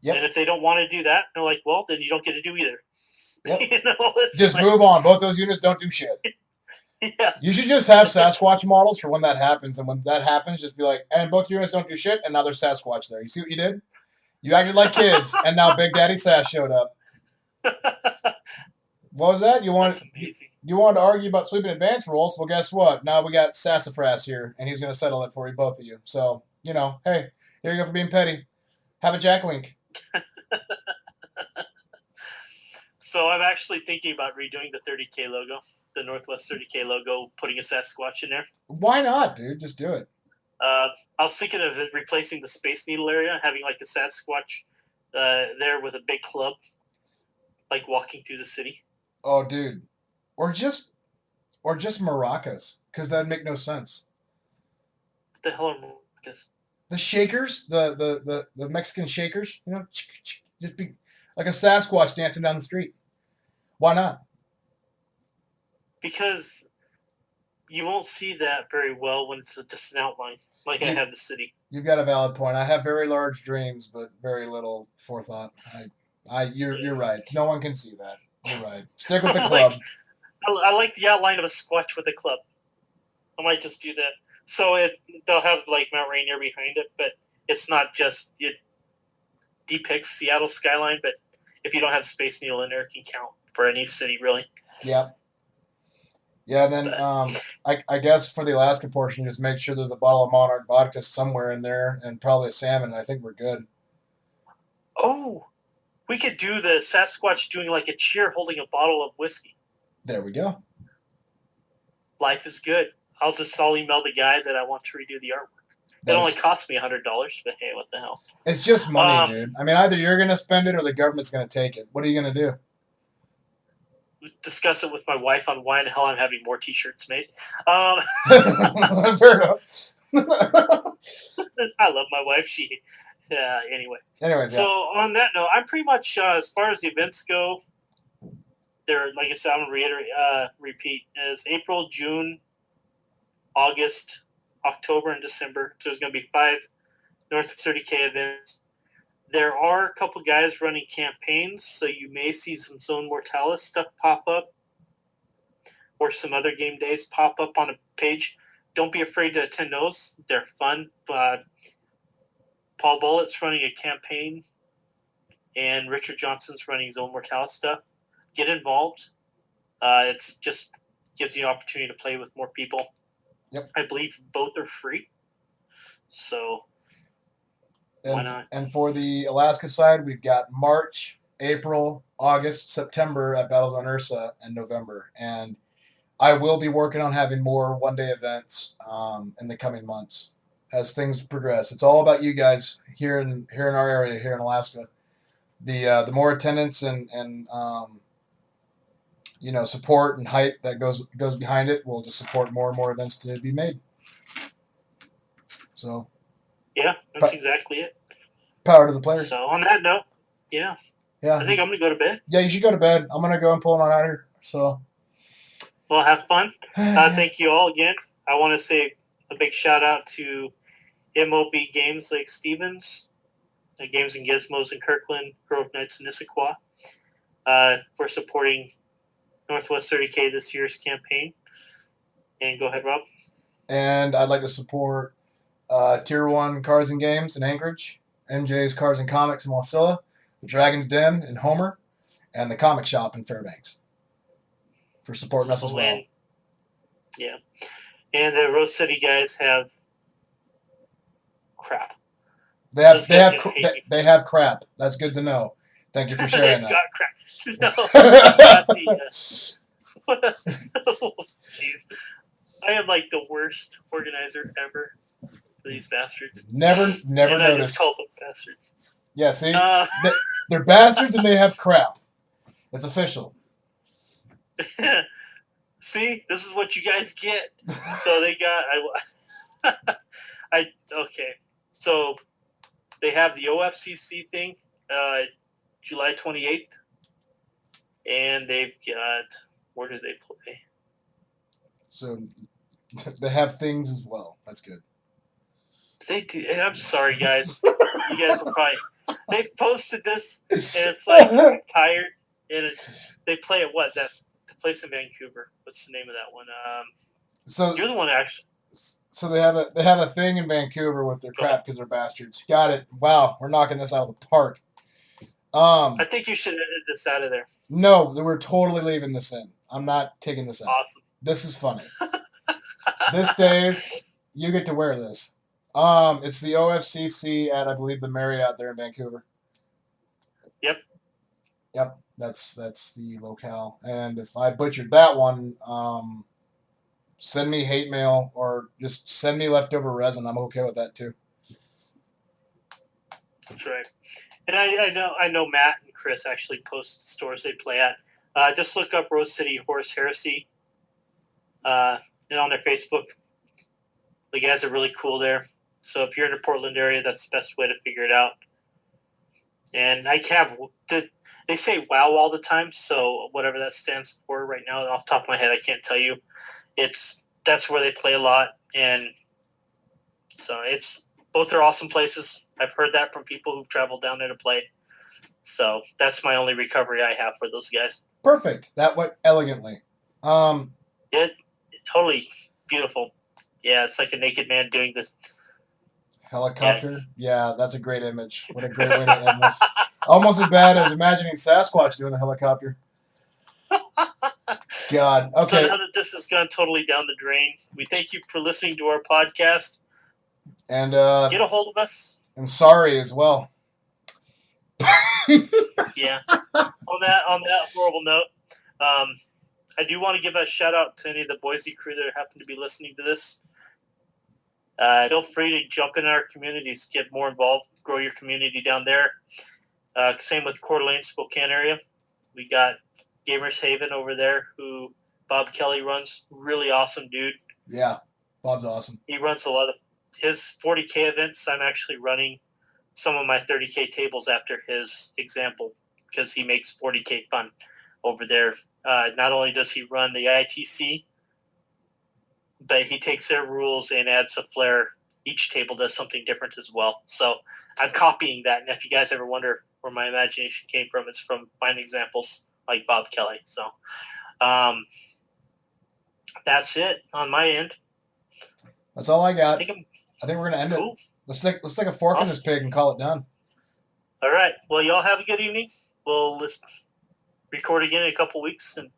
Speaker 3: And if they don't want to do that, they're like, well, then you don't get to do either.
Speaker 2: Yep. Just move on. Both those units don't do shit.
Speaker 3: Yeah.
Speaker 2: You should just have Sasquatch models for when that happens. And when that happens, just be like, and both units don't do shit, and now there's Sasquatch there. You see what you did? You acted like kids, and now Big Daddy Sass showed up. What was that? You wanted to argue about sweeping advance rules? Well, guess what? Now we got Sassafras here, and he's going to settle it for you, both of you. So, hey, here you go for being petty. Have a Jack Link.
Speaker 3: So I'm actually thinking about redoing the 30K logo, the Northwest 30K logo, putting a Sasquatch in there.
Speaker 2: Why not, dude? Just do it.
Speaker 3: I was thinking of replacing the Space Needle area, having like a Sasquatch there with a big club, like walking through the city.
Speaker 2: Oh, dude. Or just maracas, because that'd make no sense.
Speaker 3: What the hell are maracas?
Speaker 2: The shakers, the Mexican shakers, just be like a Sasquatch dancing down the street. Why not?
Speaker 3: Because you won't see that very well when it's just an outline, like I have the city.
Speaker 2: You've got a valid point. I have very large dreams, but very little forethought. You're right. No one can see that. You're right. Stick with the club.
Speaker 3: I like the outline of a squatch with a club. I might just do that. So they'll have like Mount Rainier behind it, but it's not just it depicts Seattle skyline. But if you don't have Space Needle in there, it can count for any city really.
Speaker 2: Yeah. Yeah, and then I guess for the Alaska portion, just make sure there's a bottle of Monarch vodka somewhere in there, and probably a salmon. I think we're good.
Speaker 3: Oh, we could do the Sasquatch doing like a cheer, holding a bottle of whiskey.
Speaker 2: There we go.
Speaker 3: Life is good. I'll email the guy that I want to redo the artwork. It only cost me $100, but hey, what the hell?
Speaker 2: It's just money, dude. I mean, either you're gonna spend it or the government's gonna take it. What are you gonna do?
Speaker 3: Discuss it with my wife on why in the hell I'm having more T-shirts made.
Speaker 2: Fair enough.
Speaker 3: I love my wife. Anyway.
Speaker 2: Anyways,
Speaker 3: so on that note, I'm pretty much as far as the events go. There, like I said, I'm gonna repeat is April, June, August, October, and December. So there's gonna be 5 North 30K events. There are a couple guys running campaigns, so you may see some Zone Mortalis stuff pop up, or some other game days pop up on a page. Don't be afraid to attend those; they're fun. Paul Bullett's running a campaign, and Richard Johnson's running Zone Mortalis stuff. Get involved. It's just gives you an opportunity to play with more people.
Speaker 2: Yep.
Speaker 3: I believe both are free, so why not?
Speaker 2: And for the Alaska side, we've got March, April, August, September at Battles on Ursa, and November. And I will be working on having more one-day events in the coming months as things progress. It's all about you guys here in our area, here in Alaska. The more attendance and support and hype that goes behind it will just support more and more events to be made. So.
Speaker 3: Yeah, that's exactly it.
Speaker 2: Power to the players.
Speaker 3: So on that note, yeah. I think I'm gonna go to bed.
Speaker 2: Yeah, you should go to bed. I'm gonna go and pull on out here. So.
Speaker 3: Well, have fun. Thank you all again. I want to say a big shout out to MOB Games Lake Stevens, Games and Gizmos in Kirkland, Grove Knights in Issaquah, for supporting Northwest 30K this year's campaign. And go ahead, Rob.
Speaker 2: And I'd like to support Tier 1 Cards and Games in Anchorage, MJ's Cards and Comics in Wasilla, the Dragon's Den in Homer, and the Comic Shop in Fairbanks for supporting us as well.
Speaker 3: Yeah. And the Rose City guys have crap.
Speaker 2: They have crap. That's good to know. Thank you for sharing that.
Speaker 3: Got crap. No, jeez. I am like the worst organizer ever for these bastards.
Speaker 2: Never
Speaker 3: and
Speaker 2: noticed.
Speaker 3: I just called them bastards.
Speaker 2: Yeah, see? They're bastards and they have crap. It's official.
Speaker 3: See? This is what you guys get. So they got... Okay. So they have the OFCC thing, July 28th. And they've got... Where do they play?
Speaker 2: So they have things as well. That's good.
Speaker 3: They do. I'm sorry, guys. You guys will probably... They've posted this, and it's like, I'm tired. And they play at what? The place in Vancouver. What's the name of that one?
Speaker 2: So
Speaker 3: you're the one actually.
Speaker 2: So they have a thing in Vancouver with their crap because they're bastards. Got it. Wow, we're knocking this out of the park.
Speaker 3: I think you should edit this out of there.
Speaker 2: No, we're totally leaving this in. I'm not taking this out.
Speaker 3: Awesome.
Speaker 2: This is funny. This days, you get to wear this. It's the OFCC at, I believe, the Marriott there in Vancouver. Yep, that's the locale. And if I butchered that one, send me hate mail or just send me leftover resin. I'm okay with that too.
Speaker 3: That's right. And I know Matt and Chris actually post the stores they play at. Just look up Rose City Horse Heresy and on their Facebook. The guys are really cool there. So if you're in the Portland area, that's the best way to figure it out. And I have they say WOW all the time, so whatever that stands for right now, off the top of my head, I can't tell you. That's where they play a lot, and so both are awesome places. I've heard that from people who've traveled down there to play. So that's my only recovery I have for those guys.
Speaker 2: Perfect. That went elegantly.
Speaker 3: It totally beautiful. Yeah, it's like a naked man doing this.
Speaker 2: Helicopter. Yeah, that's a great image. What a great way to end this. Almost as bad as imagining Sasquatch doing a helicopter. God.
Speaker 3: So
Speaker 2: Okay.
Speaker 3: now that this has gone totally down the drain, we thank you for listening to our podcast.
Speaker 2: And
Speaker 3: get a hold of us.
Speaker 2: And sorry as well.
Speaker 3: Yeah. On that horrible note, I do want to give a shout out to any of the Boise crew that happen to be listening to this. Feel free to jump in our communities, get more involved, grow your community down there. Same with Coeur d'Alene, Spokane area. We got Gamers Haven over there, who Bob Kelly runs. Really awesome dude.
Speaker 2: Yeah, Bob's awesome.
Speaker 3: He runs a lot of his 40K events. I'm actually running some of my 30K tables after his example because he makes 40K fun over there. Not only does he run the ITC, but he takes their rules and adds a flair. Each table does something different as well. So I'm copying that. And if you guys ever wonder where my imagination came from, it's from finding examples like Bob Kelly. So that's it on my end.
Speaker 2: That's all I got.
Speaker 3: I think
Speaker 2: we're going to end
Speaker 3: cool.
Speaker 2: it. Let's take a fork in this pig and call it done.
Speaker 3: All right. Well, y'all have a good evening. We'll record again in a couple weeks, and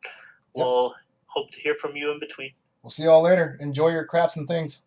Speaker 3: we'll hope to hear from you in between.
Speaker 2: We'll see y'all later. Enjoy your craps and things.